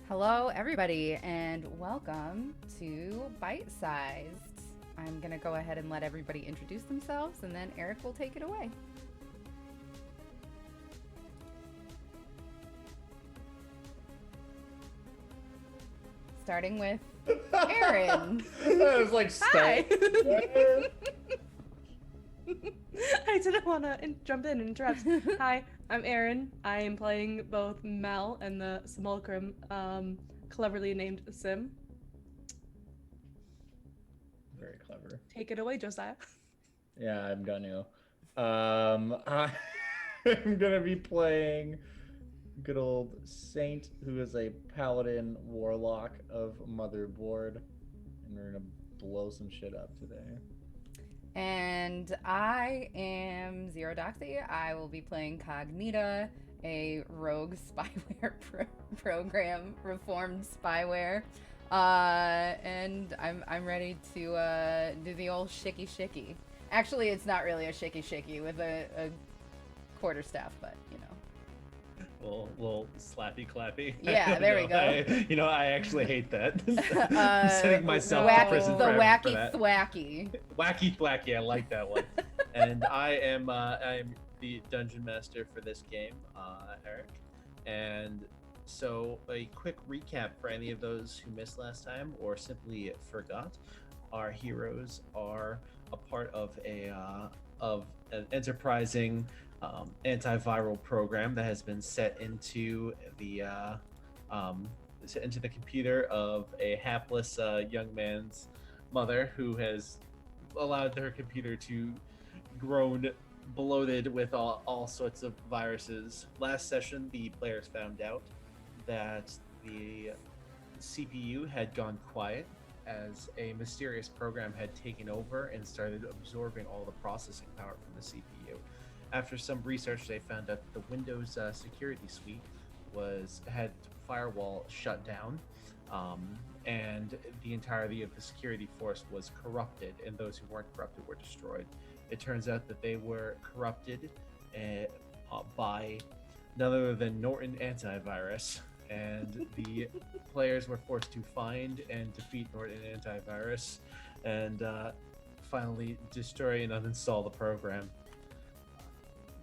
Hello, everybody, and welcome to Byte Sized. I'm going to go ahead and let everybody introduce themselves, and then Eric will take it away. Starting with Aaron. I was like, Hi. stay. I didn't want to jump in and interrupt. Hi, I'm Erin. I am playing both Mel and the Simulacrum, cleverly named Sim. Very clever. Take it away, Josiah. Yeah, I'm gonna. I'm gonna be playing good old Saint, who is a paladin warlock of Motherboard, and we're gonna blow some shit up today. And I am Zero Doxy. I will be playing Cognita, a rogue spyware program, reformed spyware. And I'm ready to do the old shicky shicky. Actually, it's not really a shicky shicky with a quarterstaff, but you know. Little slappy clappy. Yeah, there we go. I actually hate that. Wacky, Setting myself in prison the forever for wacky that. thwacky. Wacky thwacky, I like that one. And I'm the dungeon master for this game, Eric. And so a quick recap for any of those who missed last time or simply forgot. Our heroes are a part of an enterprising antiviral program that has been set into the computer of a hapless young man's mother who has allowed her computer to grown bloated with all sorts of viruses. Last session, the players found out that the CPU had gone quiet as a mysterious program had taken over and started absorbing all the processing power from the CPU. After some research, they found out that the Windows security suite had firewall shut down, and the entirety of the security force was corrupted, and those who weren't corrupted were destroyed. It turns out that they were corrupted by none other than Norton Antivirus, and the players were forced to find and defeat Norton Antivirus, and finally destroy and uninstall the program.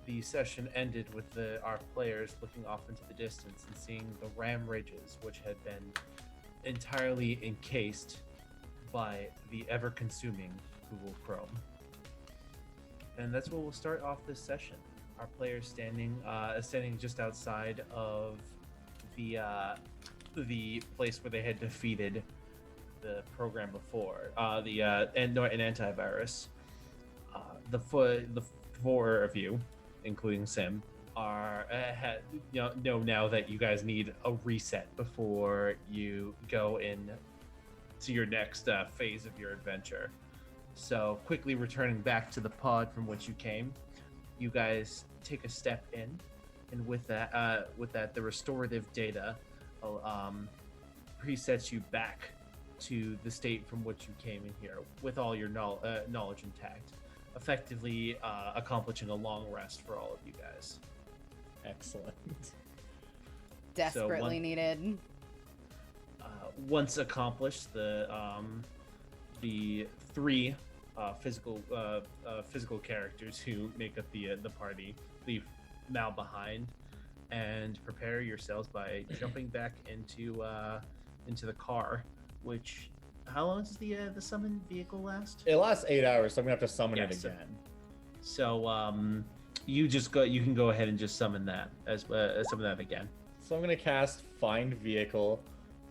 The session ended with our players looking off into the distance and seeing the ram ridges, which had been entirely encased by the ever-consuming Google Chrome. And that's where we'll start off this session. Our players standing just outside of the place where they had defeated the program before, an antivirus. The four of you, including Sim, know now that you guys need a reset before you go in to your next phase of your adventure. So quickly returning back to the pod from which you came, you guys take a step in, and with that, the restorative data presets you back to the state from which you came in here with all your knowledge intact, effectively accomplishing a long rest for all of you guys. Excellent. Desperately needed. Once accomplished, the three physical characters who make up the party leave Mal behind and prepare yourselves by jumping back into the car. Which, how long does the summoned vehicle last? It lasts 8 hours, so I'm gonna have to summon it Yes. again. So you can go ahead and just summon that summon that again. So I'm gonna cast Find Vehicle.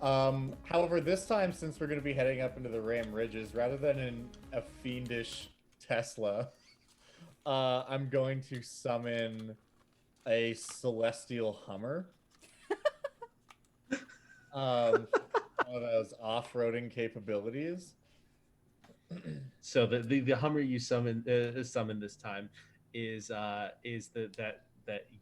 However, this time, since we're gonna be heading up into the Ram Ridges, rather than in a fiendish Tesla, I'm going to summon a Celestial Hummer. One of those off-roading capabilities. So the Hummer you summon this time is that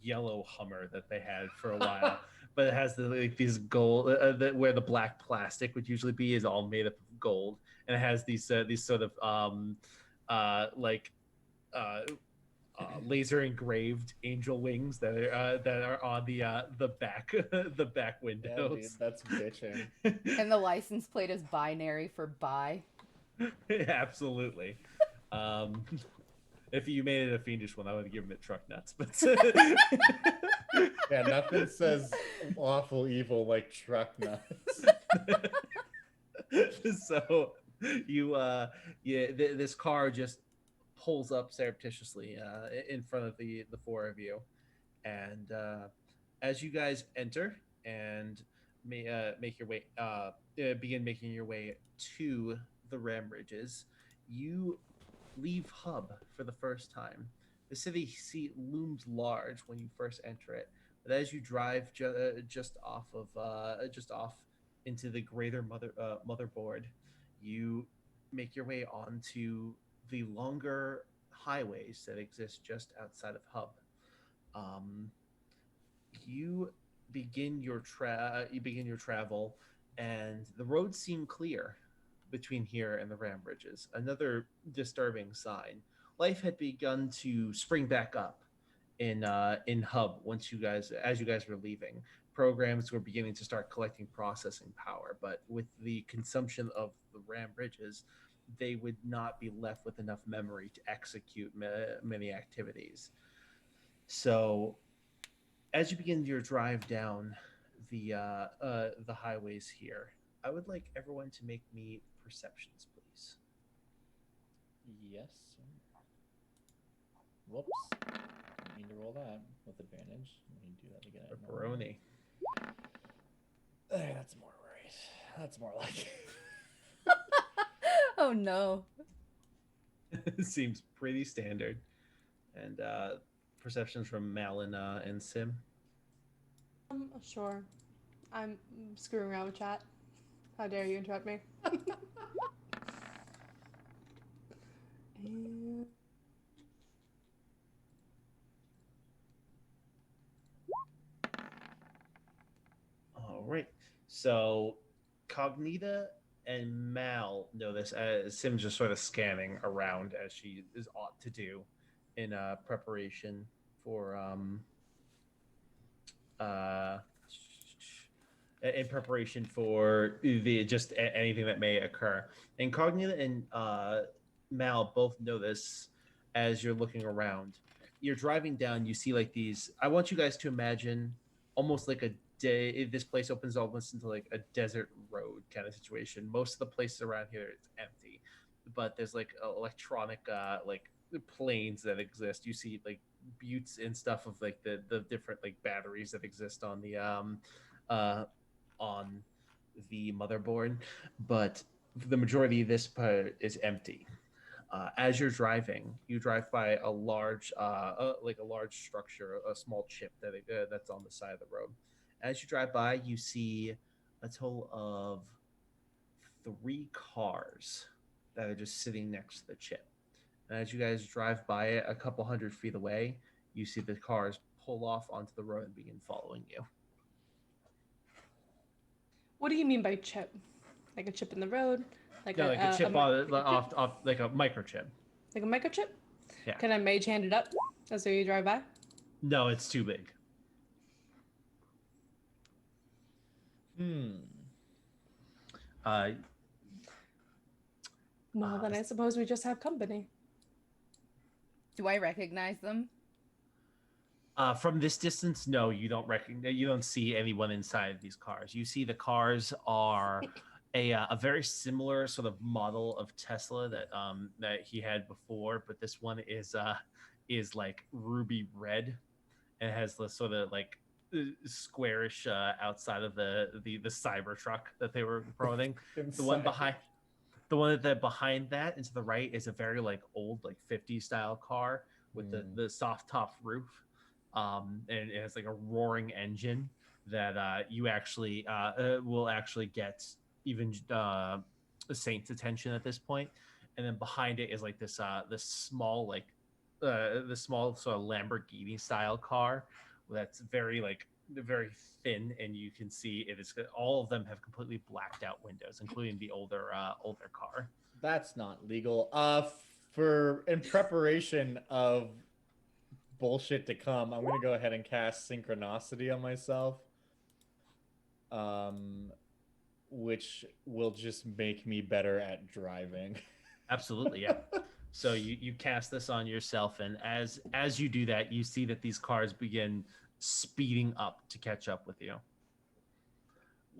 yellow Hummer that they had for a while, but it has these gold where the black plastic would usually be is all made up of gold, and it has these sort of laser engraved angel wings that are on the back the back Yeah, dude, windows. that's bitching. And the license plate is binary for buy. Absolutely. Um, if you made it a fiendish one, I would give him it truck nuts. But Yeah, nothing says awful evil like truck nuts. so this car just pulls up surreptitiously in front of the four of you, and as you guys enter and make your way begin making your way to the ram ridges, you leave Hub for the first time. The city seat looms large when you first enter it, but as you drive just off into the greater motherboard, you make your way onto the longer highways that exist just outside of Hub. Um, you you begin your travel, and the roads seem clear between here and the ram bridges. Another disturbing sign. Life had begun to spring back up in Hub as you guys were leaving. Programs were beginning to start collecting processing power, but with the consumption of the ram bridges, they would not be left with enough memory to execute many activities. So as you begin your drive down the highways here, I would like everyone to make me perceptions, please. Yes. Whoops. Didn't mean to roll that with advantage. Let me do that again. Pepperoni. That's more right. That's more like it. Oh no. Seems pretty standard. And perceptions from Mal and Sim. Sure. I'm screwing around with chat. How dare you interrupt me? And... All right. So Cognita and Mal notice as Sim's just sort of scanning around as she is ought to do in preparation for uh in preparation for the just anything that may occur. And Cognita and Mal both notice as you're looking around. You're driving down, you see like these. I want you guys to imagine almost like a day. This place opens almost into like a desert road kind of situation. Most of the places around here it's empty, but there's like electronic like planes that exist. You see like buttes and stuff of like the different like batteries that exist uh on the motherboard, but the majority of this part is empty. As you're driving, you drive by a large, like a large structure, a small chip that's on the side of the road. As you drive by, you see a total of 3 cars that are just sitting next to the chip. And as you guys drive by it a couple 100 feet away, you see the cars pull off onto the road and begin following you. What do you mean by chip? Like a chip in the road? Like a chip off like a microchip. Like a microchip? Yeah. Can I mage hand it up as you drive by? No, it's too big. Well, then I suppose we just have company. Do I recognize them? From this distance, no, you don't recognize. You don't see anyone inside these cars. You see the cars are a very similar sort of model of Tesla that he had before, but this one is like ruby red and has the sort of like squarish outside of the Cybertruck that they were promoting. The one behind that and to the right is a very like old like 50s style car with the soft top roof. And it has like a roaring engine that you actually will actually get even Saint's attention at this point. And then behind it is like this small like this small sort of Lamborghini style car that's very thin, and you can see it is all of them have completely blacked out windows, including the older car. That's not legal. For in preparation of bullshit to come, I'm gonna go ahead and cast Synchronicity on myself. Which will just make me better at driving. Absolutely, yeah. So you cast this on yourself, and as you do that, you see that these cars begin speeding up to catch up with you.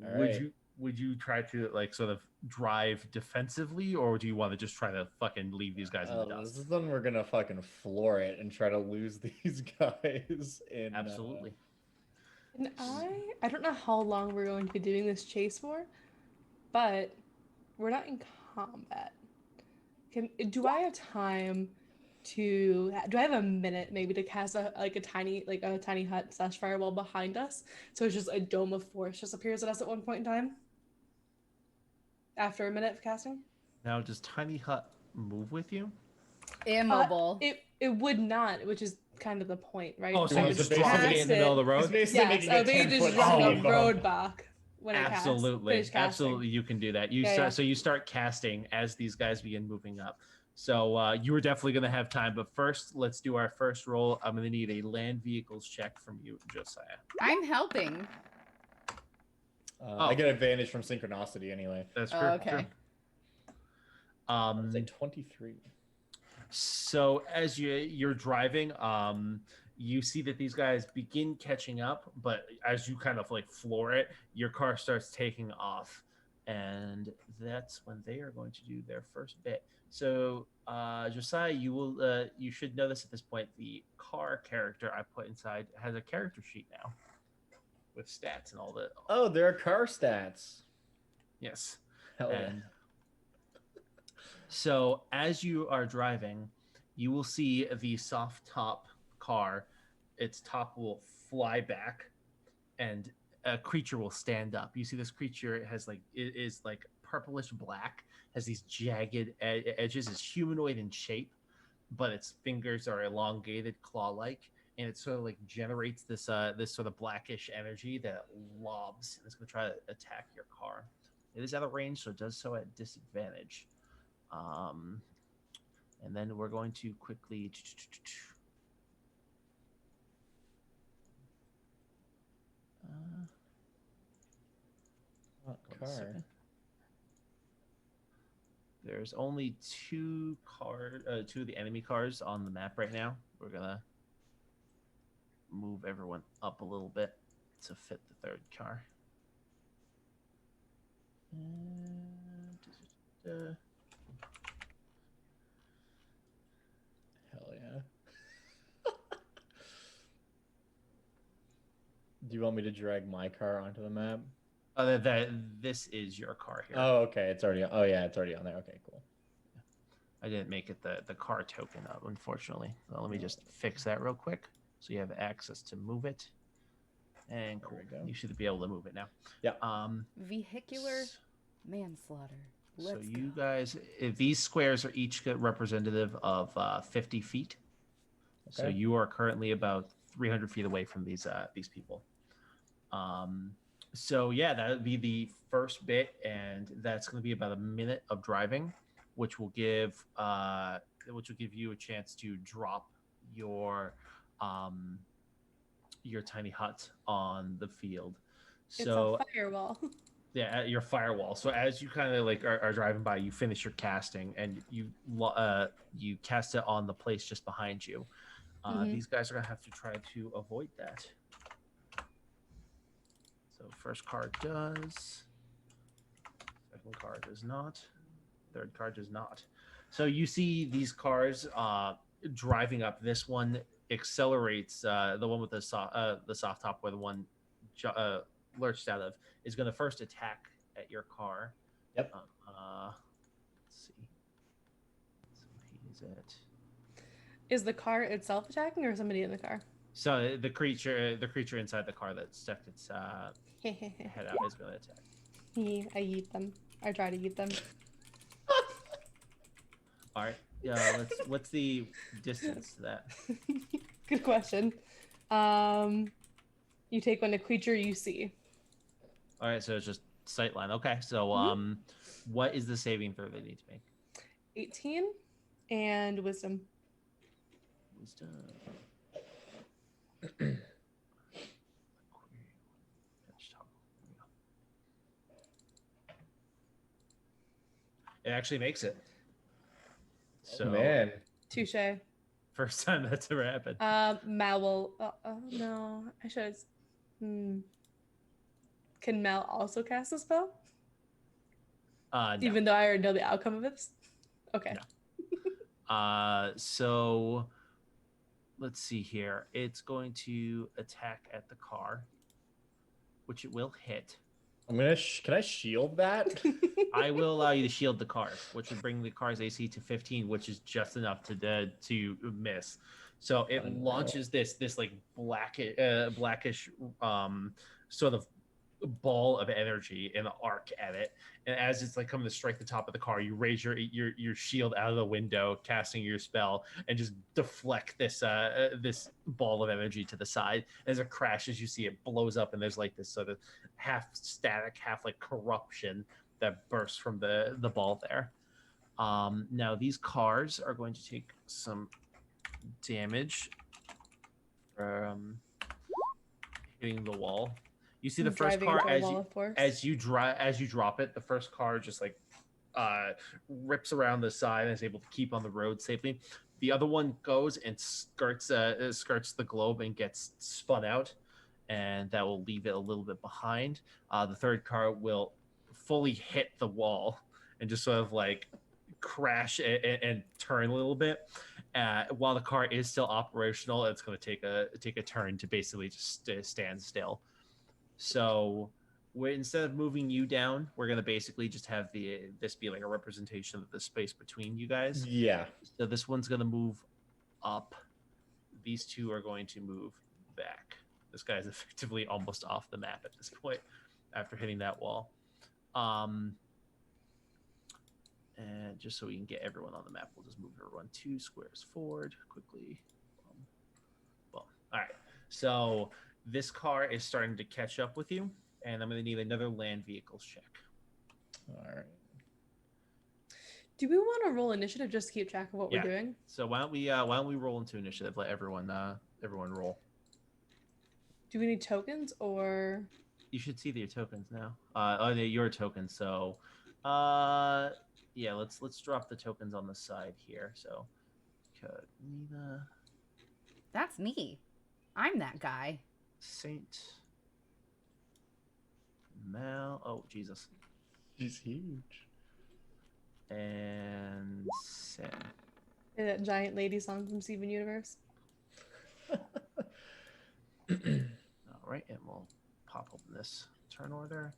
All Would right. you try to like sort of drive defensively, or do you want to just try to fucking leave these guys in the This dust? is when we're gonna fucking floor it and try to lose these guys. In Absolutely. And I don't know how long we're going to be doing this chase for, but we're not in combat. Do I have time to? Do I have a minute maybe to cast a tiny hut / firewall behind us, so it's just a dome of force just appears at us at one point in time? After a minute of casting. Now, does Tiny Hut move with you? Immobile. It would not, which is kind of the point, right? Oh, so I you would just basically- drop it in the middle of the It's road? basically Yeah, making so a they 10-foot just run a speed bump. roadblock when I cast. Absolutely, Finish casting. absolutely, you can do that. So you start casting as these guys begin moving up. So you are definitely going to have time, but first, let's do our first roll. I'm going to need a land vehicles check from you, Josiah. I'm helping. I get advantage from Synchronicity anyway. That's true. Oh, okay. True. I'd say 23. So as you're driving, you see that these guys begin catching up, but as you kind of like floor it, your car starts taking off, and that's when they are going to do their first bit. So Josiah, you should know this at this point. The car character I put inside has a character sheet now with stats and all that. Oh, there are car stats. Yes. Hell yeah. And so as you are driving, you will see the soft top car. Its top will fly back, and a creature will stand up. You see this creature is like purplish black, has these jagged edges, is humanoid in shape, but its fingers are elongated, claw-like, and it sort of like generates this sort of blackish energy that lobs, and it's going to try to attack your car. It is out of range, so it does so at disadvantage. And then we're going to quickly What one car? second. There's only two of the enemy cars on the map right now. We're gonna move everyone up a little bit to fit the third car. Hell yeah. Do you want me to drag my car onto the map? This is your car here. Oh, okay. It's already. Oh, yeah. It's already on there. Okay, cool. I didn't make it the car token up, unfortunately. So let me just fix that real quick, so you have access to move it. And cool. There we go. You should be able to move it now. Yeah. Vehicular manslaughter. So Let's you go. guys, these squares are each representative of 50 feet. So Okay. you are currently about 300 feet away from these people. So yeah, that would be the first bit, and that's going to be about a minute of driving, which will give you a chance to drop your tiny hut on the field. So It's a firewall. yeah, at your firewall. So as you kind of like are driving by, you finish your casting, and you cast it on the place just behind you. These guys are gonna have to try to avoid that. So first card does, second card does not, third card does not. So you see these cars driving up. This one accelerates. The one with the soft top, where the one lurched out of, is going to first attack at your car. Yep. Let's see. So he's at. Is the car itself attacking or somebody in the car? So the creature inside the car that stuck its head out is going to attack. I eat them. I try to eat them. All right. What's the distance to that? Good question. You take one a creature you see. All right, so it's just sight line. Okay, so what is the saving throw they need to make? 18 and wisdom. Wisdom. It actually makes it. So Man, Touche. first time that's ever happened. Mal will. Oh no, I should. Hmm. Can Mal also cast a spell? No. Even though I already know the outcome of this. Okay. No. So let's see here. It's going to attack at the car, which it will hit. can I shield that? I will allow you to shield the car, which would bring the car's AC to 15, which is just enough to miss. So it launches this like blackish sort of ball of energy in an arc at it, and as it's like coming to strike the top of the car, you raise your shield out of the window, casting your spell, and just deflect this this ball of energy to the side. As it crashes, you see it blows up, and there's like this sort of half static, half like corruption that bursts from the ball there. Now these cars are going to take some damage from hitting the wall. You see the first car as you drop it, the first car just like rips around the side and is able to keep on the road safely. The other one goes and skirts the globe and gets spun out, and that will leave it a little bit behind. The third car will fully hit the wall and just sort of like crash and turn a little bit. While the car is still operational, it's going to take a turn to basically just stand still. So instead of moving you down, we're going to basically just have this be like a representation of the space between you guys. Yeah. So this one's going to move up. These two are going to move back. This guy's effectively almost off the map at this point after hitting that wall. And just so we can get everyone on the map, we'll just move everyone 2 squares forward quickly. Boom. Boom. All right. So this car is starting to catch up with you, and I'm going to need another land vehicles check. All right. Do we want to roll initiative just to keep track of what we're doing? So why don't we roll into initiative? Let everyone roll. Do we need tokens or? You should see your tokens now. Your tokens. So, yeah, let's drop the tokens on the side here. So, Nina. That's me. I'm that guy. Saint. Mal. Oh, Jesus. She's huge. And Sam. That giant lady song from Steven Universe. All right, and we'll pop open this turn order.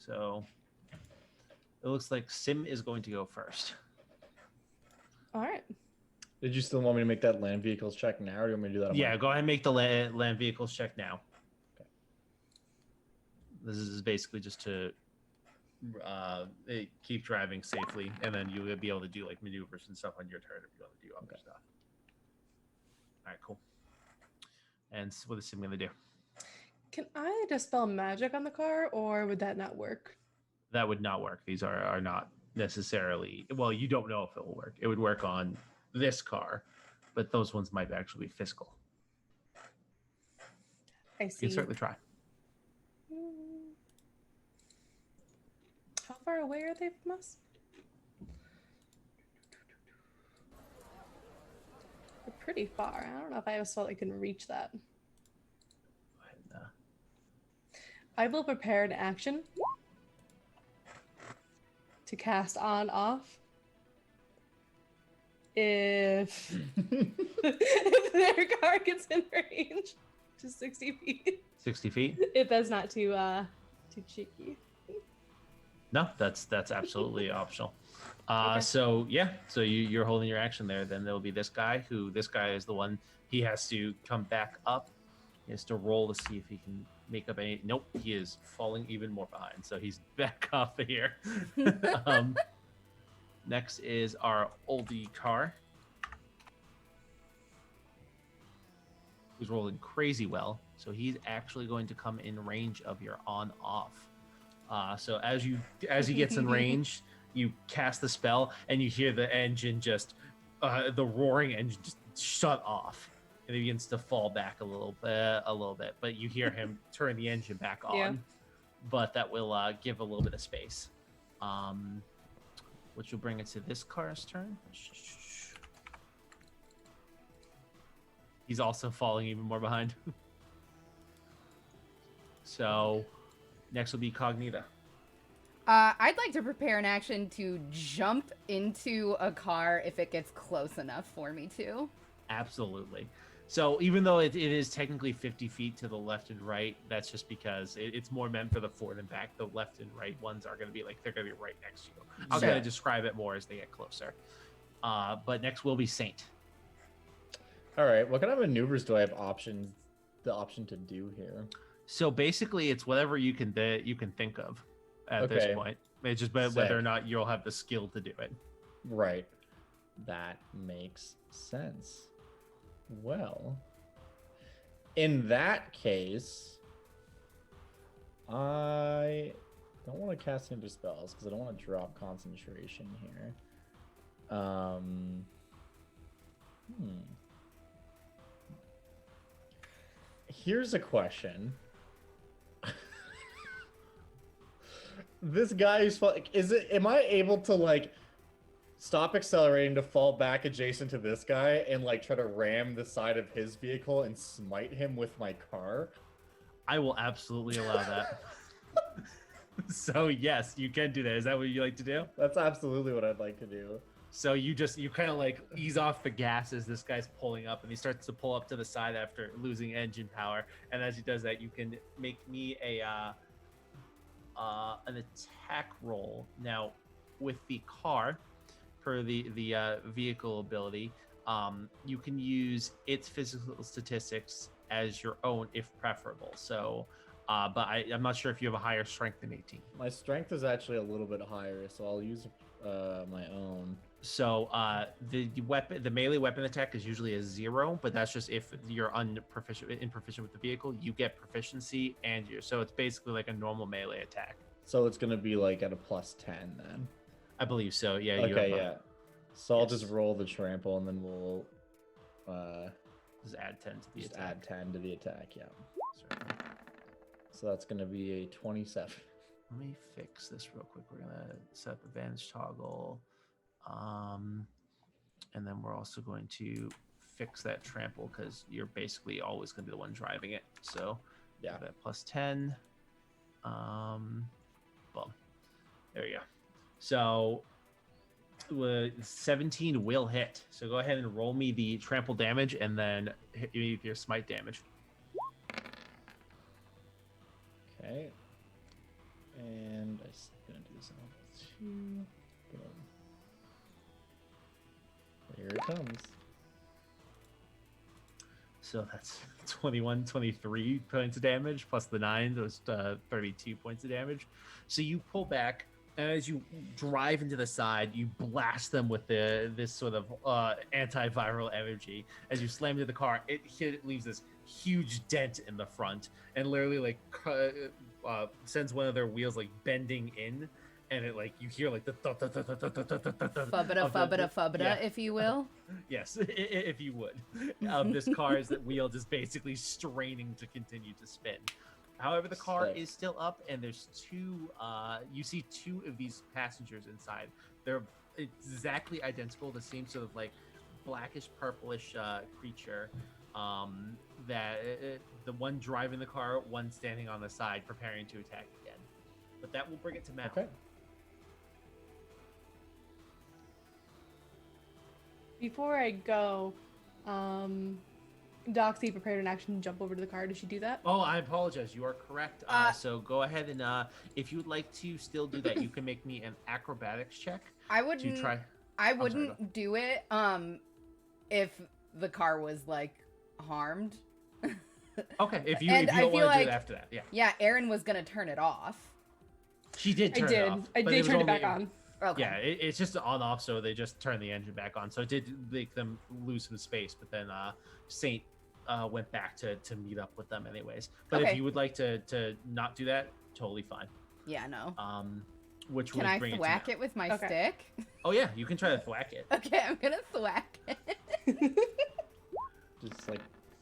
So it looks like Sim is going to go first. All right. Did you still want me to make that land vehicles check now, or do you want me to do that? Yeah, go ahead and make the land vehicles check now. Okay. This is basically just to keep driving safely, and then you'll be able to do like maneuvers and stuff on your turn if you want to do other stuff. All right, cool. And what is Sim going to do? Can I dispel magic on the car, or would that not work? That would not work. These are not necessarily, well, you don't know if it will work. It would work on this car, but those ones might actually be physical. I You see. can certainly try. How far away are they from us? They're pretty far. I don't know if I have a spell that can reach that. Go ahead and, I will prepare an action to cast on off if if their car gets in range to 60 feet. 60 feet? If that's not too cheeky. No, that's absolutely optional. Okay. So yeah, so you're holding your action there. Then there'll be this guy is the one, he has to come back up. He has to roll to see if he can make up any. Nope, he is falling even more behind. So he's back off of here. Next is our oldie car, who's rolling crazy well. So he's actually going to come in range of your on-off. So as he gets in range, you cast the spell, and you hear the engine just, the roaring engine just shut off, and it begins to fall back a little bit. But you hear him turn the engine back on. Yeah. But that will give a little bit of space, which will bring it to this car's turn. He's also falling even more behind. So next will be Cognita. I'd like to prepare an action to jump into a car if it gets close enough for me to. Absolutely. So even though it is technically 50 feet to the left and right, that's just because it's more meant for the forward and back. The left and right ones are going to be they're going to be right next to you. I'll kind of describe it more as they get closer. But next will be Saint. All right. What kind of maneuvers do I have the option to do here? So basically, it's whatever you can think of at this point. It's just whether or not you'll have the skill to do it. Right. That makes sense. Well, in that case, I don't want to cast into spells because I don't want to drop concentration here. Here's a question. This guy is am I able to stop accelerating to fall back adjacent to this guy and try to ram the side of his vehicle and smite him with my car? I will absolutely allow that. So yes, you can do that. Is that what you like to do? That's absolutely what I'd like to do. So you kind of ease off the gas as this guy's pulling up, and he starts to pull up to the side after losing engine power. And as he does that, you can make me an attack roll. Now, with the car, per the vehicle ability, you can use its physical statistics as your own if preferable. So, but I'm not sure if you have a higher strength than 18. My strength is actually a little bit higher, so I'll use my own. So the melee weapon attack is usually a 0, but that's just if you're improficient with the vehicle, you get proficiency, and so it's basically like a normal melee attack. So it's gonna be at a +10 then. I believe so. Yeah. Okay. Yeah. So I'll just roll the trample, and then we'll just add 10 to the just attack. add 10 to the attack. Yeah. Certainly. So that's gonna be a 27. Let me fix this real quick. We're gonna set up advantage toggle. And then we're also going to fix that trample because you're basically always going to be the one driving it. So yeah, that +10. Boom. There we go. So 17 will hit. So go ahead and roll me the trample damage and then hit me with your smite damage. Okay. And I'm gonna do this on 2. Boom. Here it comes. So that's 21, 23 points of damage plus the 9, those 32 points of damage. So you pull back, and as you drive into the side, you blast them with this sort of antiviral energy. As you slam into the car, it leaves this huge dent in the front, and literally sends one of their wheels bending in. And it you hear the fubbada, if you will. Yes, if you would. This car's wheel just basically straining to continue to spin. However, the car is still up, and there's two. You see 2 of these passengers inside. They're exactly identical, the same sort of blackish purplish creature. The one driving the car, one standing on the side, preparing to attack again. But that will bring it to Mal. Okay. Before I go, Doxy prepared an action to jump over to the car. Did she do that? Oh, I apologize. You are correct. So go ahead and if you would like to still do that, you can make me an acrobatics check. I wouldn't. To try. I wouldn't do it. If the car was harmed. Okay, if you And if you I don't feel want to do like- it after that, yeah. Yeah, Erin was gonna turn it off. She did I turn it did. off. I but did was turn it back only- on. Okay. Yeah, it's just on off, so they just turned the engine back on. So it did make them lose some space, but then Saint went back to meet up with them anyways. But if Okay. you would like to not do that, totally fine. Yeah, no. Which Can would I bring thwack it it with my Okay. stick? Oh yeah, you can try to thwack it. Okay, I'm gonna thwack it. Just like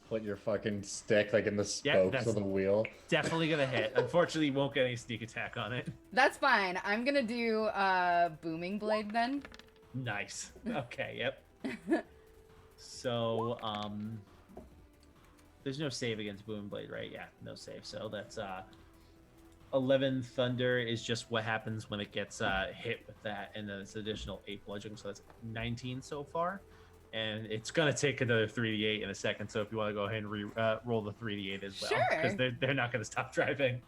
put your fucking stick like in the Yeah, spokes that's- of the wheel. Definitely gonna hit. Unfortunately, you won't get any sneak attack on it. That's fine. I'm gonna do booming blade then. Nice. Okay. Yep. So there's no save against Boom Blade, right? Yeah, no save. So that's 11 Thunder is just what happens when it gets hit with that, and then it's additional 8 bludgeoning, so that's 19 so far. And it's gonna take another 3d8 in a second. So if you want to go ahead and roll the 3d8 as well, because Sure. they're not gonna stop driving.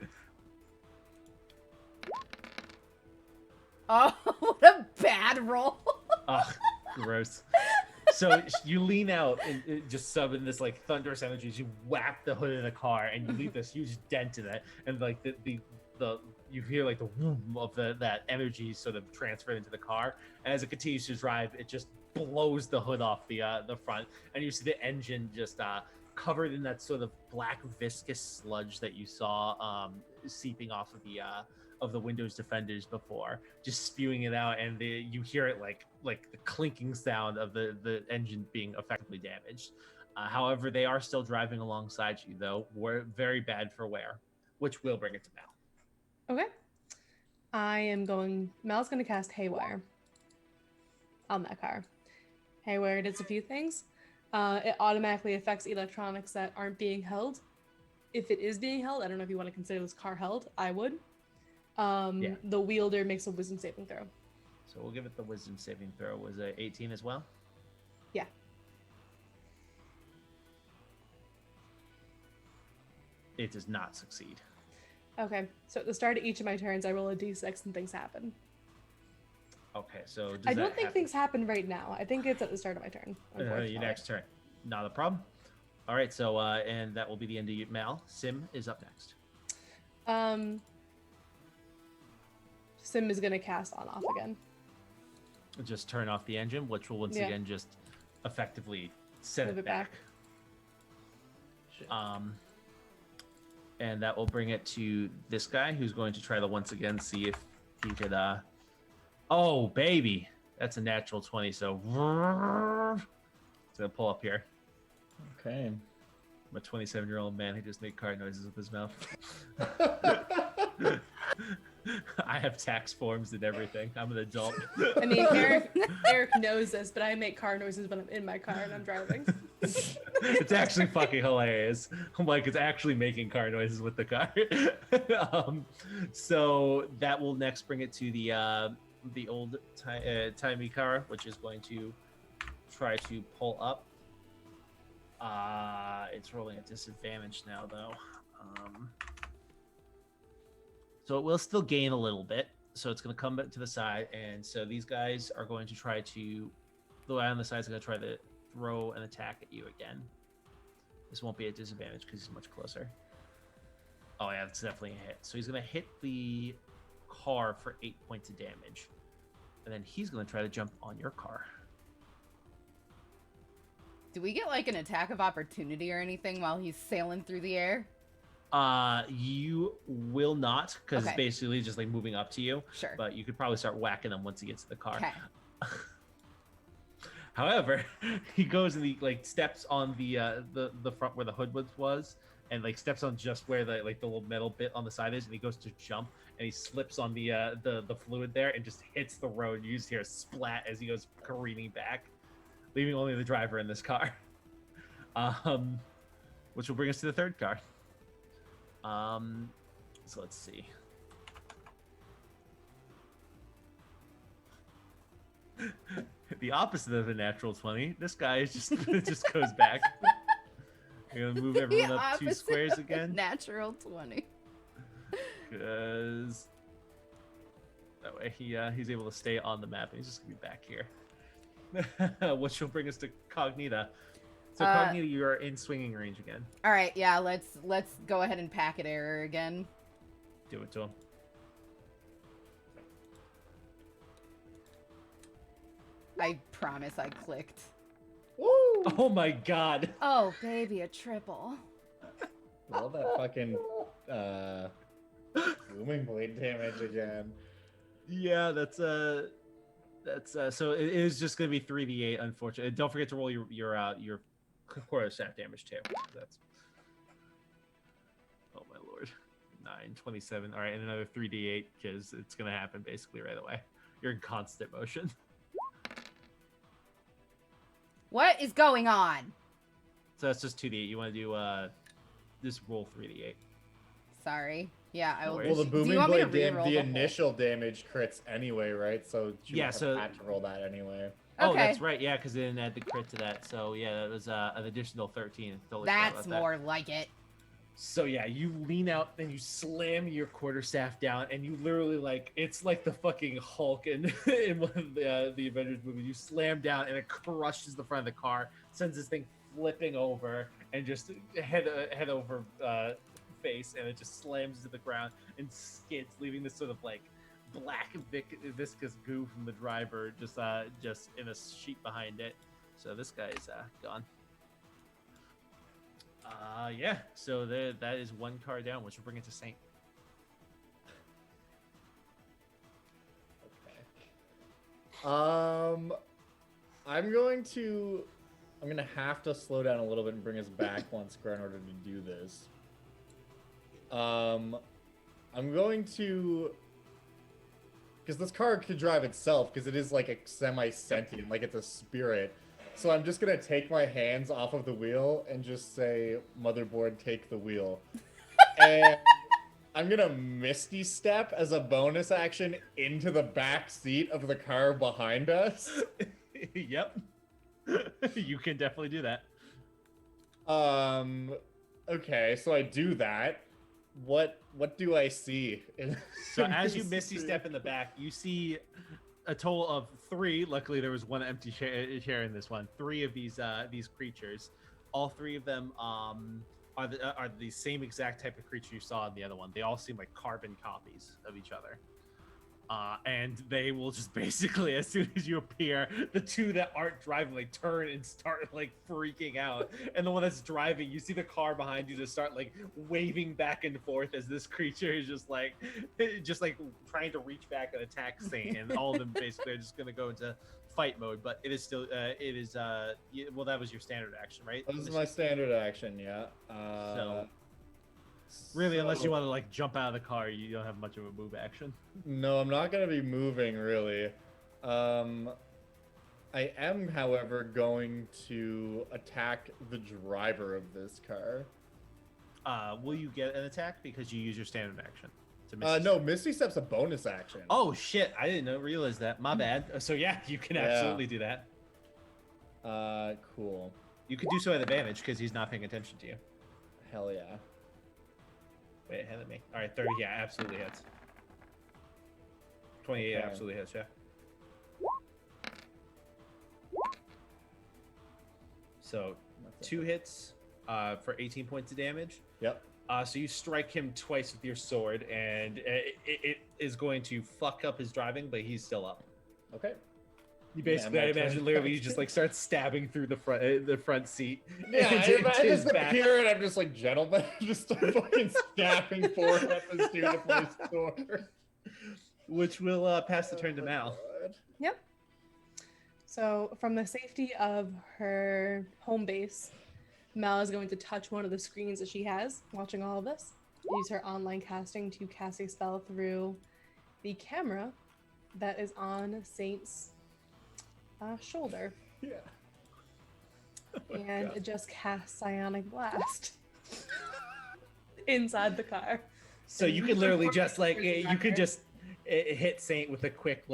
Oh, what a bad roll. Ugh, gross. So you lean out and just summon this like thunderous energy as you whack the hood of the car, and you leave this huge dent in it, and like the you hear like the whoom of that energy sort of transferred into the car, and as it continues to drive, it just blows the hood off the front, and you see the engine just covered in that sort of black viscous sludge that you saw seeping off of the Windows Defenders before, just spewing it out, and you hear it like the clinking sound of the engine being effectively damaged. However, they are still driving alongside you, though. We're very bad for wear, which will bring it to Mal. Okay. Mel's gonna cast Haywire on that car. Haywire does a few things. It automatically affects electronics that aren't being held. If it is being held, I don't know if you want to consider this car held. I would. Yeah. The wielder makes a wisdom saving throw. So we'll give it the wisdom saving throw. Was it 18 as well? Yeah. It does not succeed. Okay. So at the start of each of my turns, I roll a d6 and things happen. Okay, so does I that don't think happen? things happen right now. I think it's at the start of my turn. Your Unfortunately. next turn. Not a problem. All right, so and that will be the end of you, Mal. Sim is up next. Sim is gonna cast on off again. Just turn off the engine, which will once Yeah. again just effectively set Move it it back. Shit. And that will bring it to this guy, who's going to try to once again see if he could. Oh baby, that's a natural 20. So it's gonna pull up here. Okay. I'm a 27-year-old man who just made card noises with his mouth. I have tax forms and everything. I'm an adult. I mean, Eric knows this, but I make car noises when I'm in my car and I'm driving. It's actually fucking hilarious. I'm like, it's actually making car noises with the car. So that will next bring it to the old timey car, which is going to try to pull up. It's rolling at disadvantage now, though. So it will still gain a little bit. So it's going to come back to the side. And so these guys are going to try to... The guy on the side is going to try to throw an attack at you again. This won't be a disadvantage because he's much closer. Oh, yeah, it's definitely a hit. So he's going to hit the car for 8 points of damage. And then he's going to try to jump on your car. Do we get like an attack of opportunity or anything while he's sailing through the air? You will not, because Okay. it's basically just like moving up to you. Sure. But you could probably start whacking him once he gets to the car. Okay. However, he goes and he like steps on the front where the hood was, and like steps on just where the little metal bit on the side is, and he goes to jump, and he slips on the fluid there and just hits the road. You just hear a splat as he goes careening back, leaving only the driver in this car. Which will bring us to the third car. So let's see. The opposite of a natural 20. This guy is just just goes back. We're gonna move everyone The up 2 opposite squares of again, Natural 20. because that way he's able to stay on the map, and he's just gonna be back here. Which will bring us to Cognita. So Cognito, you are in swinging range again. All right, yeah, let's go ahead and packet error again. Do it to him. I promise I clicked. Woo! Oh my god. Oh, baby, a triple. All that fucking booming blade damage again. Yeah, that's so it is just gonna be 3d8, unfortunately. Don't forget to roll your quarterstaff damage too. That's, oh my lord. 9, 27. All right, and another 3d8 because it's gonna happen basically right away. You're in constant motion. What is going on? So that's just 2d8. You want to do just roll 3d8. Sorry. Yeah, I will. Well, Well, the do you booming want me to blade re-roll the the whole- initial damage crits anyway, right? So you Yeah, have so- had to roll that anyway. Oh, Okay. that's right. Yeah, because they didn't add the crit to that. So yeah, that was an additional 13. Totally forgot That's about that. more like it. So yeah, you lean out and you slam your quarterstaff down, and you literally it's like the fucking Hulk in one of the Avengers movie. You slam down and it crushes the front of the car, sends this thing flipping over, and just head over face, and it just slams to the ground and skids, leaving this sort of black viscous goo from the driver just in a sheet behind it. So this guy is gone. Yeah, so that is one car down, which will bring it to Saint. Okay. I'm gonna have to slow down a little bit and bring us back one square in order to do this. I'm going to, because this car could drive itself, because it is like a semi-sentient, like it's a spirit. So I'm just gonna take my hands off of the wheel and just say, "Motherboard, take the wheel." And I'm gonna Misty Step as a bonus action into the back seat of the car behind us. Yep. You can definitely do that. Okay, so I do that. What do I see? So as you Misty Step in the back, you see a total of 3. Luckily, there was one empty chair in this one. 3 of these creatures. All 3 of them are the same exact type of creature you saw in the other one. They all seem like carbon copies of each other. And they will just basically, as soon as you appear, the 2 that aren't driving turn and start freaking out, and the one that's driving, you see the car behind you just start waving back and forth as this creature is just trying to reach back and attack Saint, and all of them basically are just gonna go into fight mode. But it is still well, that was your standard action, right? This is my standard action, yeah. So really, unless you want to jump out of the car, you don't have much of a move action. No, I'm not gonna be moving really. I am, however, going to attack the driver of this car. Will you get an attack because you use your standard action? To No, Misty Step's a bonus action. Oh shit! I didn't realize that. My bad. So yeah, you can absolutely do that. Cool. You could do so at advantage because he's not paying attention to you. Hell yeah. Wait, ahead of me. All right, 30. Yeah, absolutely hits. 28 Okay. absolutely hits. Yeah. So 2 hits for 18 points of damage. Yep. So you strike him twice with your sword, and it is going to fuck up his driving, but he's still up. Okay. You basically, Yeah, I my turn. imagine, literally, you just start stabbing through the front seat. Yeah, into I his just back. appear and I'm just gentlemen, just start fucking stabbing forward at this dude with my sword. Which will pass the turn to Mal. Yep. So from the safety of her home base, Mel is going to touch one of the screens that she has watching all of this. Use her online casting to cast a spell through the camera that is on Saint's shoulder. Yeah. And it just casts Psionic Blast inside the car. So you can literally just you could just hit Saint with a quick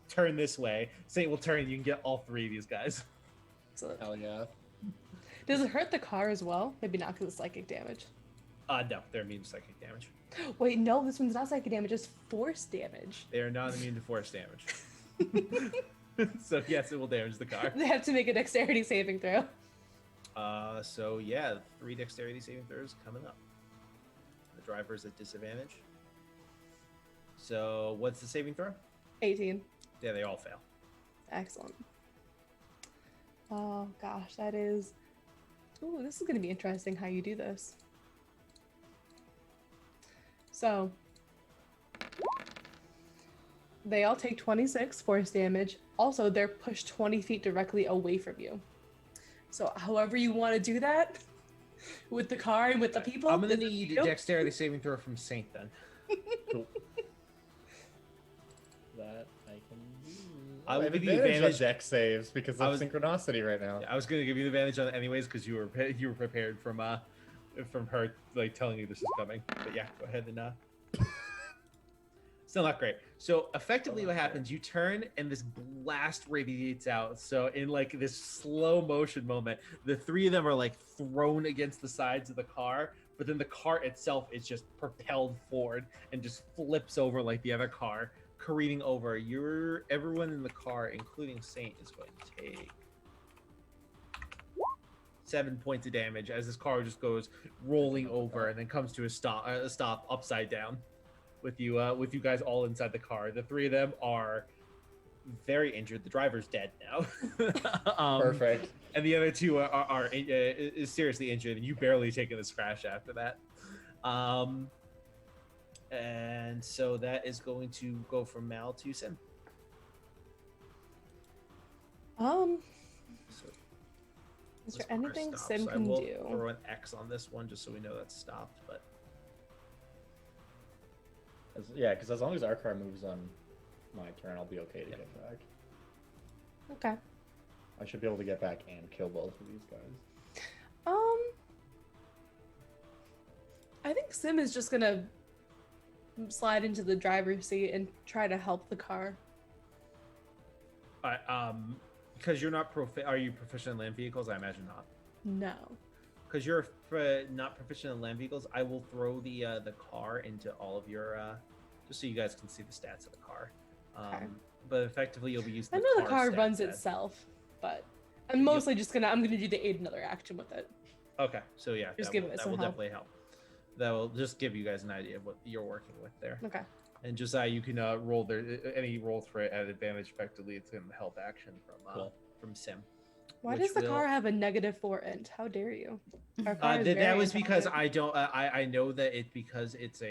turn this way. Saint will turn, and you can get all 3 of these guys. So, Hell yeah. does it hurt the car as well? Maybe not because of psychic damage. No, they're immune to psychic damage. Wait, no, this one's not psychic damage, it's force damage. They are not immune to force damage. So yes, it will damage the car. They have to make a dexterity saving throw. So yeah, 3 dexterity saving throws coming up. The driver's at disadvantage. So what's the saving throw? 18. Yeah, they all fail. Excellent. Oh gosh, that is. Ooh, this is going to be interesting how you do this. So, they all take 26 force damage. Also, they're pushed 20 feet directly away from you. So, however you want to do that, with the car and with the people. I'm gonna this is need you. dexterity saving throw from Saint then. Cool. That I can do. I will have give you advantage on advantage. dex saves because of synchronicity right now. I was gonna give you the advantage on it anyways because you were prepared from her like telling you this is coming. But yeah, go ahead and still not great. So effectively, what happens? You turn and this blast radiates out. So in like this slow motion moment, the 3 of them are like thrown against the sides of the car, but then the car itself is just propelled forward and just flips over like the other car, careening over. Everyone in the car, including Saint, is going to take 7 points of damage as this car just goes rolling over and then comes to a stop upside down with you guys all inside the car. The 3 of them are very injured. The driver's dead now. Perfect. And the other 2 are is seriously injured, and you barely taken a scratch after that. And so that is going to go from Mal to Sim. So Is this there car anything stops. Sim I can will do? throw an X on this one just so we know that's stopped. But Yeah, because as long as our car moves on my turn, I'll be okay to get back. Okay. I should be able to get back and kill both of these guys. I think Sim is just gonna slide into the driver's seat and try to help the car. because you're not are you proficient in land vehicles? I imagine not. No. Because you're not proficient in land vehicles, I will throw the car into all of your just so you guys can see the stats of the car. Okay. But effectively, you'll be using. I know the car stat runs set. itself, but I'm mostly just I'm gonna do the aid another action with it. Okay, so yeah, Just that give will, it that some will help. definitely help. That will just give you guys an idea of what you're working with there. Okay. And Josiah, you can roll any rolls for it at advantage. Effectively, it's in the help action from Sim. Why Which does the will- car have a -4 int? How dare you? Our car is that very was because intelligent. I don't. I know that because it's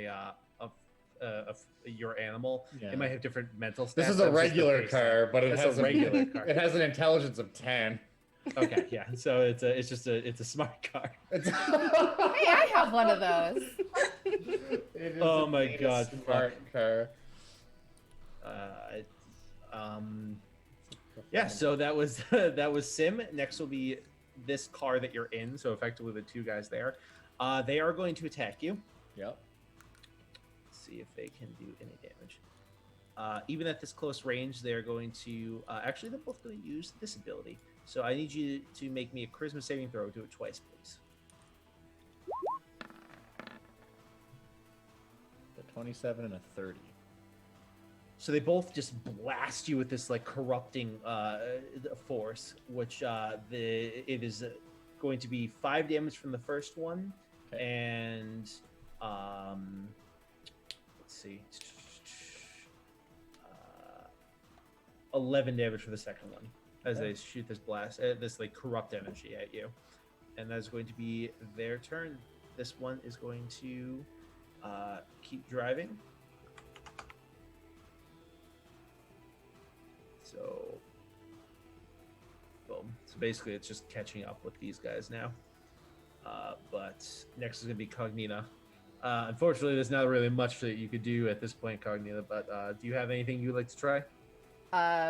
your animal. Yeah. It might have different mental stats. This is That a was just the regular base car, stat. but it That's has a regular car. It has an intelligence of 10. Okay, yeah. So it's a smart car. It's Hey, I have one of those. It is Oh a my data God, smart car. Yeah. So that was that was Sim. Next will be this car that you're in. So effectively, the 2 guys there. They are going to attack you. Yep. Let's see if they can do any damage. Even at this close range, they're going to actually they're both going to use this ability. So I need you to make me a charisma saving throw. Do it twice, please. A 27 and a 30. So they both just blast you with this like corrupting force, which it is going to be 5 damage from the first one, Okay. and let's see, 11 damage for the second one as Okay. they shoot this blast, this like corrupt energy at you, and that's going to be their turn. This one is going to keep driving. So, boom. So basically, it's just catching up with these guys now. But next is going to be Cognita. Unfortunately, there's not really much that you could do at this point, Cognita. But do you have anything you'd like to try?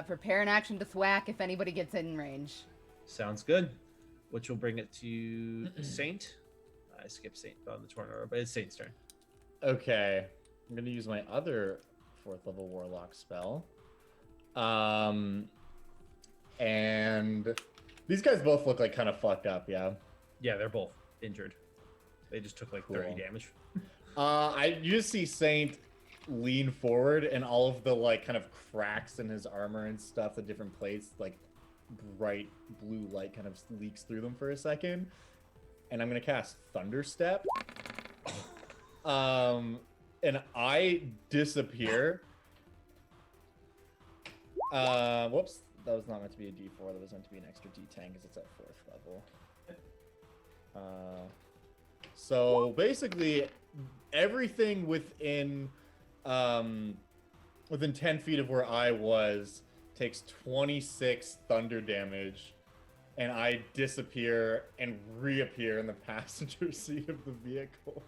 Prepare an action to thwack if anybody gets in range. Sounds good. Which will bring it to Saint. I skipped Saint on the turn order, but it's Saint's turn. Okay. I'm going to use my other 4th level Warlock spell. And these guys both look like kind of fucked up, yeah? Yeah, they're both injured. They just took like 30 Cool. damage. You just see Saint lean forward and all of the like kind of cracks in his armor and stuff, the different plates like bright blue light kind of leaks through them for a second, and I'm gonna cast Thunderstep. And I disappear. Whoops, that was not meant to be a D4. That was meant to be an extra D10 because it's at 4th level. So basically, everything within 10 feet of where I was takes 26 thunder damage, and I disappear and reappear in the passenger seat of the vehicle.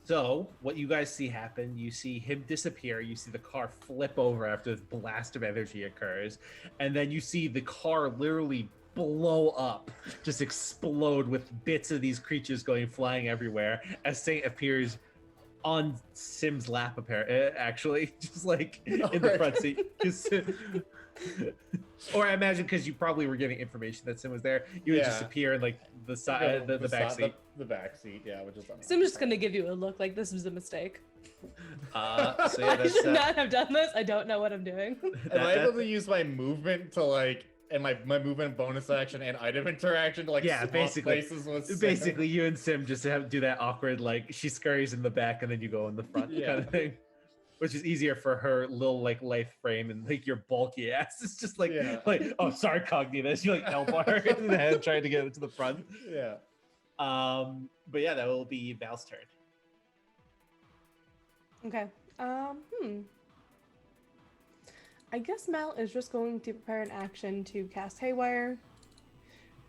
So, what you guys see happen, you see him disappear, you see the car flip over after this blast of energy occurs, and then you see the car literally blow up, just explode with bits of these creatures going flying everywhere as Saint appears on Sim's lap, actually, just like in the front seat. Or I imagine because you probably were getting information that Sim was there, you would just appear in like the side, the back seat. The back seat, yeah, which is. Sim's just gonna give you a look like this was a mistake. So yeah, I should not have done this. I don't know what I'm doing. Am I able to use my movement to like, and my movement bonus action and item interaction to like swap places with Sim? Basically, you and Sim just do that awkward like she scurries in the back and then you go in the front kind of thing. Which is easier for her little like life frame and like your bulky ass. It's just like oh sorry, Cognita. You like elbow her in the head trying to get it to the front. Yeah. But yeah, that will be Val's turn. Okay. I guess Mal is just going to prepare an action to cast Haywire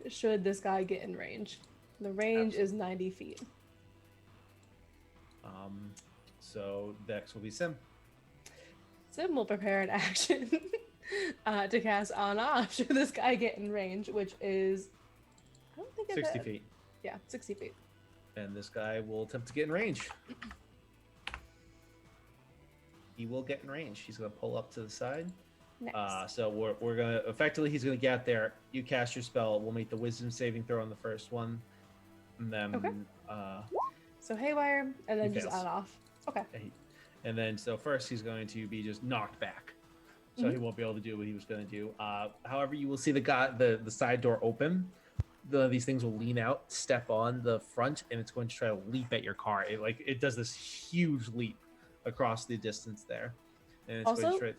should this guy get in range. The range is 90 feet. So next will be Sim. Sim will prepare an action to cast on off should this guy get in range, which is, I don't think 60 feet. Yeah, 60 feet. And this guy will attempt to get in range. He will get in range. He's going to pull up to the side. Next. So we're going to, effectively, he's going to get out there. You cast your spell. We'll make the wisdom saving throw on the first one. And then... So Haywire, and then just fails. on off. Okay. And then, so first he's going to be just knocked back. So he won't be able to do what he was going to do. However, you will see the side door open. These things will lean out, step on the front, and it's going to try to leap at your car. It does this huge leap across the distance there. And it's Also, going to try...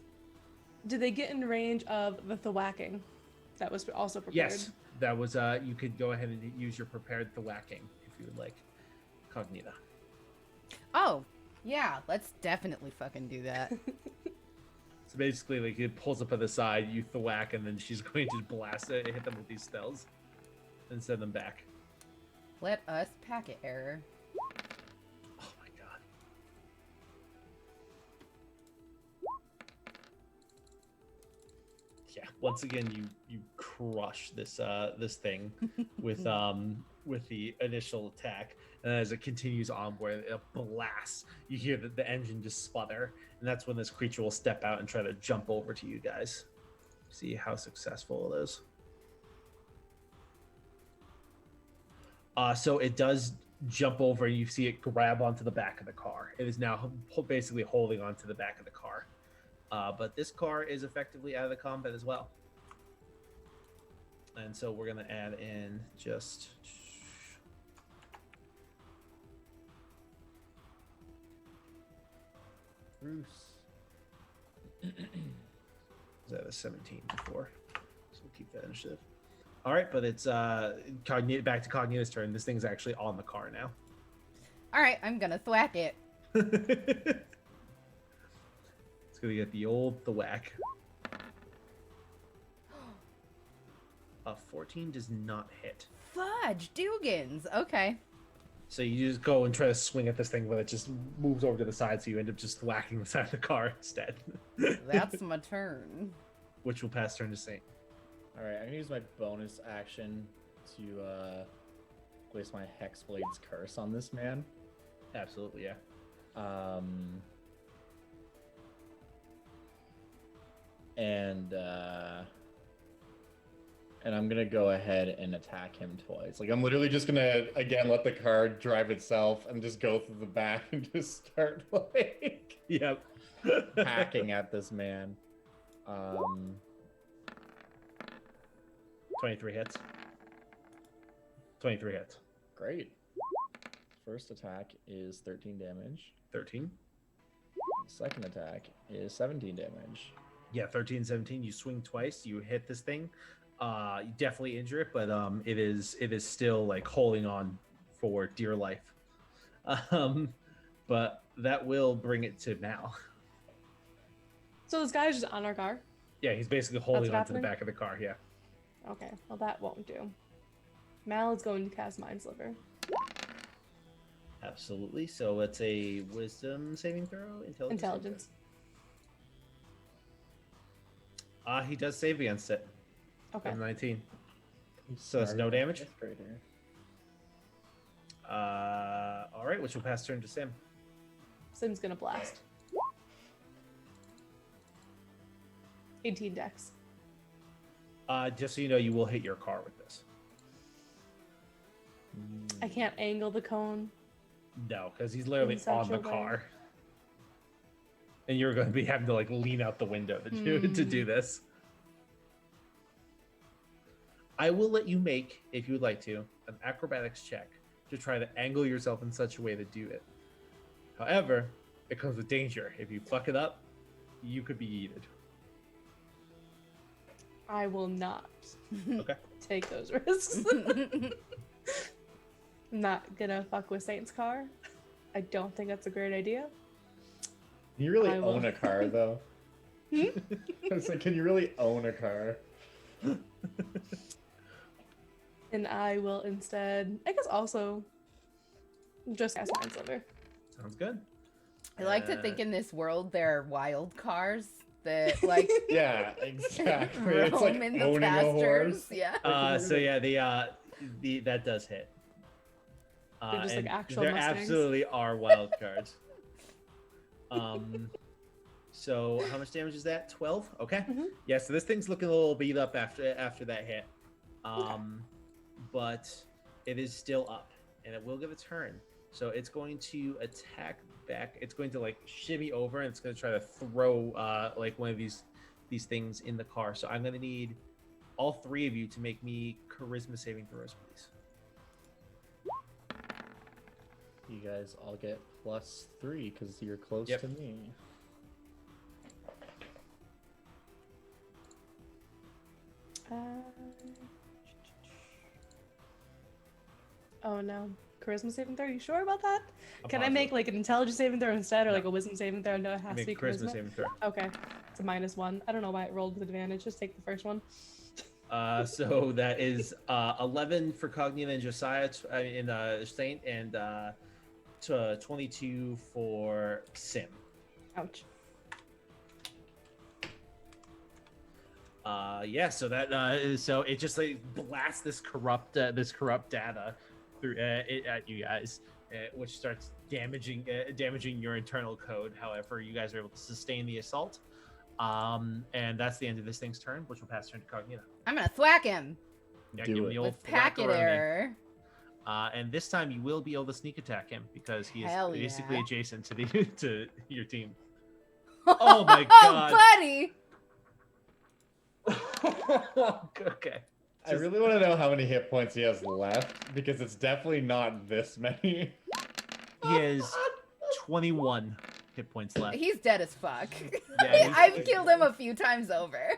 did they get in range of the thwacking? That was also prepared. Yes, that was. You could go ahead and use your prepared thwacking if you would like, Cognita. Oh, yeah, let's definitely fucking do that. So basically, like it pulls up on the side, you thwack, and then she's going to blast it and hit them with these spells and send them back. Let us packet error. Oh my god. Yeah, once again you crush this this thing with the initial attack, and as it continues onward, it blasts. You hear the engine just sputter, and that's when this creature will step out and try to jump over to you guys. See how successful it is. So it does jump over, and you see it grab onto the back of the car. It is now basically holding onto the back of the car. But this car is effectively out of the combat as well. And so we're going to add in just... Bruce. Is that a 17 before? So we'll keep that initiative. All right, but it's back to Cognita's turn. This thing's actually on the car now. All right, I'm gonna thwack it. It's gonna get the old thwack. 14 does not hit. Fudge, Dugans. Okay. So you just go and try to swing at this thing, but it just moves over to the side, so you end up just thwacking the side of the car instead. That's my turn. Which will pass turn to Saint. All right, I'm gonna use my bonus action to waste my Hexblade's curse on this man. Absolutely, yeah. And I'm gonna go ahead and attack him twice. Like I'm literally just gonna again let the car drive itself and just go through the back and just start like hacking at this man. 23 hits. 23 hits. Great. First attack is 13 damage. 13. Second attack is 17 damage. Yeah, 13, 17. You swing twice. You hit this thing. You definitely injure it, but it is still like holding on for dear life. But that will bring it to Mal. So this guy's just on our car? Yeah, he's basically holding That's on to the happening? back of the car. Yeah. Okay, well that won't do. Mal is going to cast Mind Sliver. Absolutely. So it's a wisdom saving throw? Intelligence. He does save against it. Okay. 19. So it's no damage? Right here. All right, which will pass turn to Sim. Sim's gonna blast. 18 dex. Just so you know, you will hit your car with this. I can't angle the cone. No, because he's literally In such on the a way. car. And you're going to be having to like lean out the window to do this. I will let you make, if you would like to, an acrobatics check to try to angle yourself in such a way to do it. However, it comes with danger. If you fuck it up, you could be yeeted. I will not Okay. take those risks. I'm not gonna fuck with Saint's car. I don't think that's a great idea. Can you really I will. own a car, though? It's like, can you really own a car? And I will instead, I guess also, just cast Mind Sliver. Sounds good. I like to think in this world there are wild cars that like Yeah, exactly. It's roam like in the owning a pastures. horse. Yeah. So yeah, the that does hit. They're just like and actual there Mustangs. absolutely are wild cards. So how much damage is that? 12. Okay. Mhm. Yeah. So this thing's looking a little beat up after that hit. But it is still up, and it will give a turn. So it's going to attack back. It's going to like shimmy over, and it's going to try to throw like one of these things in the car. So I'm going to need all three of you to make me charisma saving throws, please. You guys all get +3 because you're close Yep. to me. Oh no. Charisma saving throw? You sure about that? I'm Can I positive. make like an intelligence saving throw instead, or No. like a wisdom saving throw? No, it has Make to be charisma charisma. saving throw. Okay. It's a -1. I don't know why it rolled with advantage. Just take the first one. So that is 11 for Cognita and Josiah in Saint, and 22 for Sim. Ouch. Yeah, so that so it just like blasts this corrupt data through at you guys, which starts damaging your internal code. However, you guys are able to sustain the assault. And that's the end of this thing's turn, which will pass turn to Cognita. I'm gonna thwack him Yeah, Do give him it. the old with packet thwackaroni. error. And this time you will be able to sneak attack him because he is Hell basically yeah. adjacent to to your team. Oh my god. buddy! Okay. I really want to know how many hit points he has left, because it's definitely not this many. He has 21 hit points left. He's dead as fuck. Yeah, I've killed him a few times over.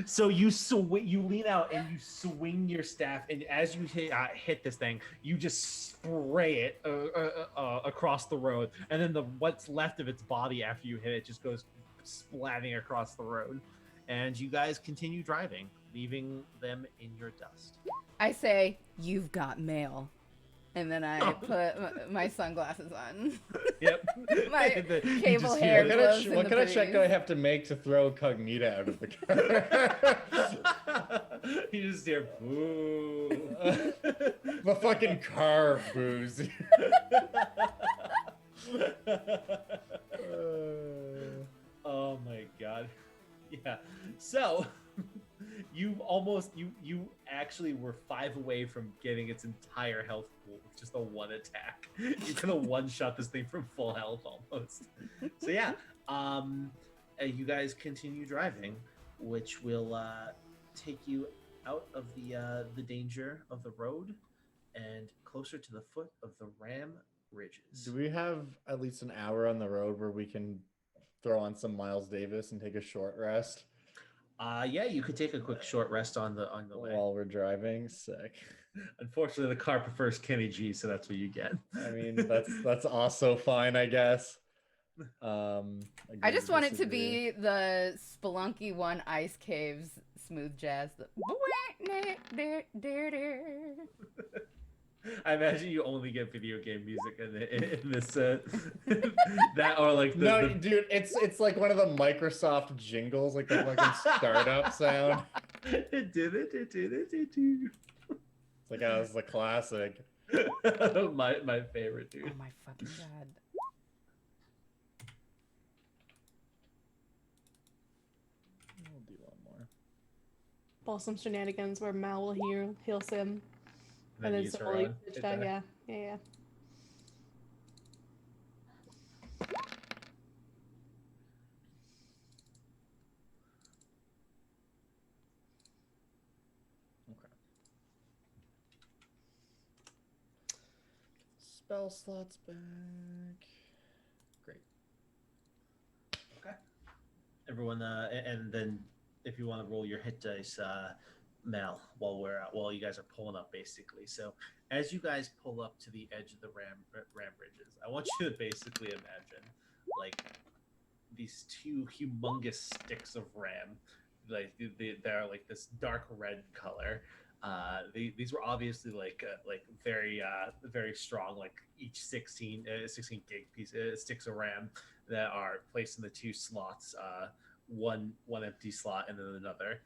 So you lean out and you swing your staff, and as you hit this thing, you just spray it across the road, and then what's left of its body after you hit it just goes splatting across the road, and you guys continue driving, leaving them in your dust. I say, you've got mail. And then I put my sunglasses on. Yep. My You cable just hair hear- glows in What the kind of check do I breeze. have to make to throw Cognita out of the car? You just hear boo. The fucking car booze. Oh my god. Yeah. So you actually were 5 away from getting its entire health pool with just a one attack. You're gonna one shot this thing from full health almost. So yeah. You guys continue driving, which will take you out of the danger of the road and closer to the foot of the Ram Ridges. Do we have at least an hour on the road where we can throw on some Miles Davis and take a short rest Yeah, you could take a quick short rest on the way. while we're driving? Sick. Unfortunately, the car prefers Kenny G, so that's what you get. I mean, that's also fine, I guess. I Agree just to want it to disagree. be the Spelunky 1 Ice Caves smooth jazz. I imagine you only get video game music in this that or like No, dude, it's like one of the Microsoft jingles, like the fucking startup sound. It did it. It's like, oh, it's the classic. my favorite, dude. Oh my fucking god. We'll do one more. Ball some shenanigans where Mal will heal Sim. Then And then use her slowly own switch hit back. die. Yeah. Okay. Spell slots back. Great. Okay. Everyone, and then if you want to roll your hit dice, Mal, while you guys are pulling up, basically. So as you guys pull up to the edge of the ram bridges, I want you to basically imagine like these two humongous sticks of ram, like they're like this dark red color. These were obviously like very strong, like each 16 gig piece sticks of RAM that are placed in the two slots, one empty slot and then another.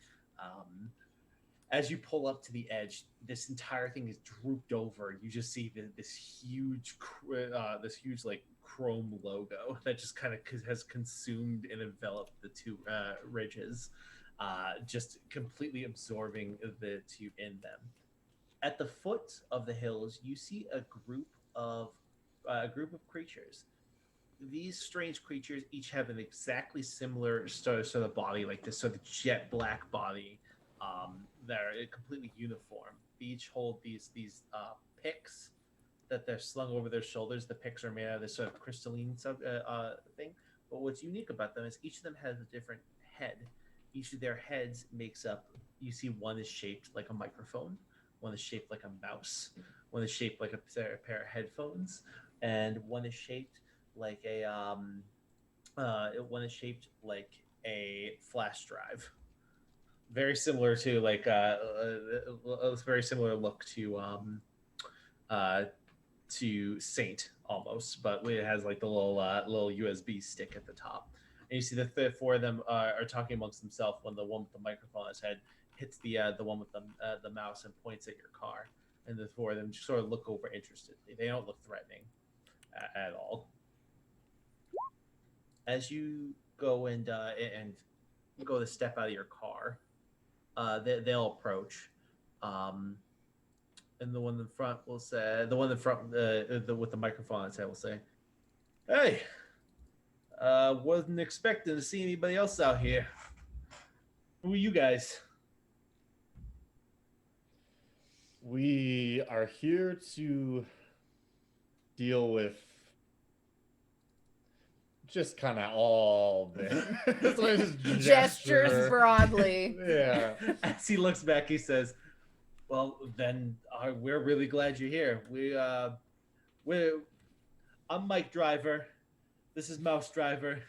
As you pull up to the edge, this entire thing is drooped over. You just see this huge like chrome logo that just kind of has consumed and enveloped the two ridges, just completely absorbing the two in them. At the foot of the hills, you see a group of creatures. These strange creatures each have an exactly similar sort of body, like this sort of jet black body. That are completely uniform. They each hold these picks that they're slung over their shoulders. The picks are made out of this sort of crystalline thing. But what's unique about them is each of them has a different head. Each of their heads makes up. You see, one is shaped like a microphone, one is shaped like a mouse, one is shaped like a pair of headphones, and one is shaped like a flash drive. Very similar to like a very similar look to Saint almost, but it has like the little USB stick at the top. And you see the four of them are talking amongst themselves when the one with the microphone on his head hits the one with the mouse and points at your car, and the four of them just sort of look over interestedly. They don't look threatening at all. As you go and go to step out of your car, they'll approach, and the one in front will say, with the microphone on its head will say, "Hey, wasn't expecting to see anybody else out here. Who are you guys?" We are here to deal with just kind of all this. Gestures broadly. Yeah. As he looks back, he says, "Well, then we're really glad you're here. I'm Mike Driver. This is Mouse Driver.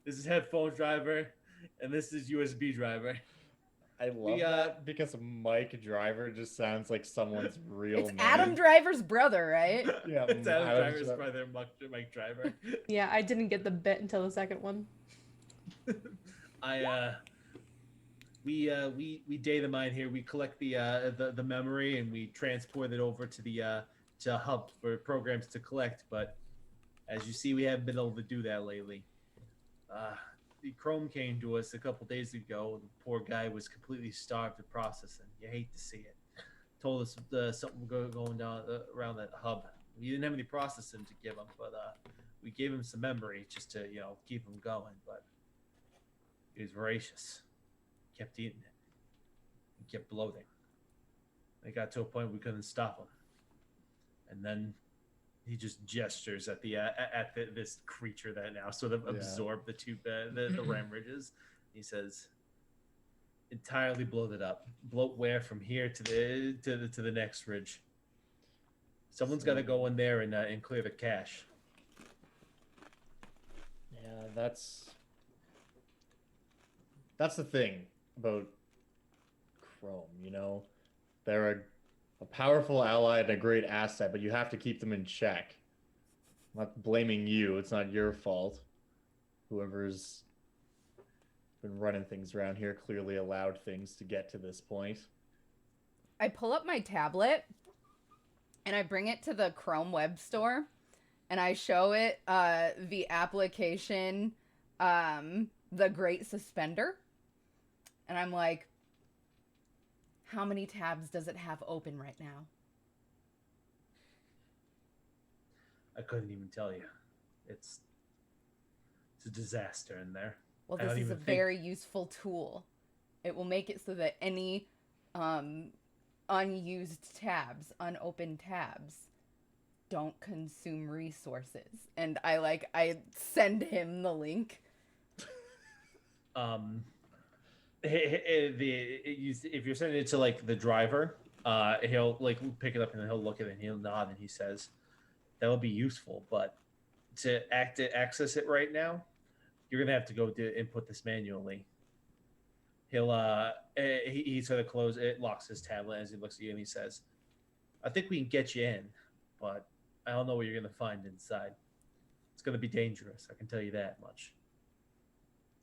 This is Headphone Driver, and this is USB Driver." I love that because Mike Driver just sounds like someone's real It's name. Adam Driver's brother, right? Yeah, It's Adam Adam's Driver's brother, Mike Driver. Yeah, I didn't get the bit until the second one. We data mine here. We collect the memory and we transport it over to the to a hub for programs to collect. But as you see, we haven't been able to do that lately. The Chrome came to us a couple days ago. The poor guy was completely starved of processing. You hate to see it. Told us something going down around that hub. We didn't have any processing to give him, but we gave him some memory just to keep him going. But he was voracious. Kept eating it. He kept bloating. It got to a point we couldn't stop him. And then he just gestures at this creature that now sort of absorbed the ram ridges. He says, entirely bloated up. Bloatware from here to the next ridge. Someone's got to go in there and clear the cache. Yeah, that's the thing about Chrome, you know? They're a powerful ally and a great asset, but you have to keep them in check. I'm not blaming you. It's not your fault. Whoever's been running things around here clearly allowed things to get to this point. I pull up my tablet and I bring it to the Chrome web store and I show it the application, The Great Suspender. And I'm like, how many tabs does it have open right now? I couldn't even tell you. It's a disaster in there. Well, this is a very useful tool. It will make it so that any unused tabs, unopened tabs, don't consume resources. And I send him the link. If you're sending it to like the driver, he'll like pick it up and then he'll look at it and he'll nod and he says, "That would be useful, but to access it right now, you're gonna have to go input this manually." He'll he sort of locks his tablet as he looks at you and he says, "I think we can get you in, but I don't know what you're gonna find inside. It's gonna be dangerous. I can tell you that much.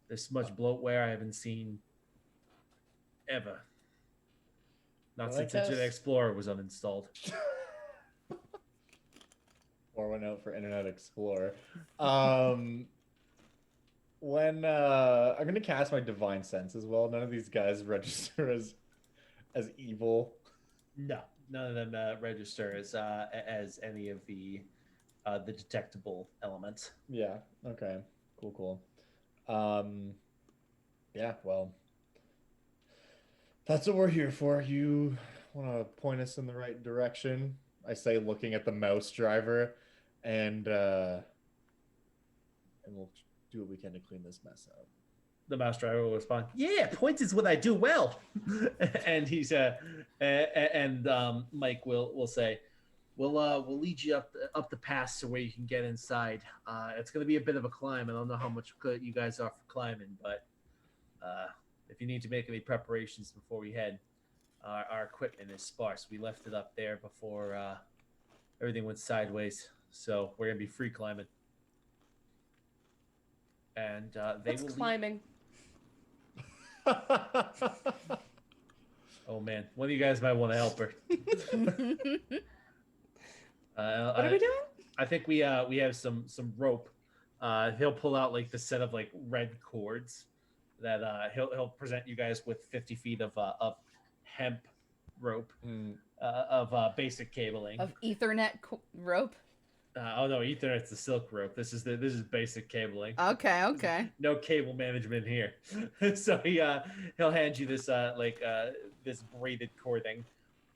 This much bloatware I haven't seen ever. Not since Internet Explorer was uninstalled." Or went out for Internet Explorer. When I'm gonna cast my Divine Sense as well. None of these guys register as evil. No, none of them register as any of the detectable elements. Yeah. Okay. Cool. Yeah. Well, that's what we're here for. You want to point us in the right direction? I say, looking at the mouse driver, and we'll do what we can to clean this mess up. The mouse driver will respond, "Yeah, point is what I do well." And he's Mike will say, "We'll lead you up the pass to where you can get inside. It's going to be a bit of a climb. I don't know how much good you guys are for climbing, but if you need to make any preparations before we head, our equipment is sparse. We left it up there before everything went sideways, so we're going to be free climbing." And they will climbing. Oh man, one of you guys might want to help her. What are we doing? I think we have some rope. He'll pull out like the set of like red cords that he'll present you guys with 50 feet of hemp rope, of basic cabling, of Ethernet rope. Oh no, Ethernet's the silk rope. This is basic cabling. Okay. No cable management here. So he'll hand you this this braided cording,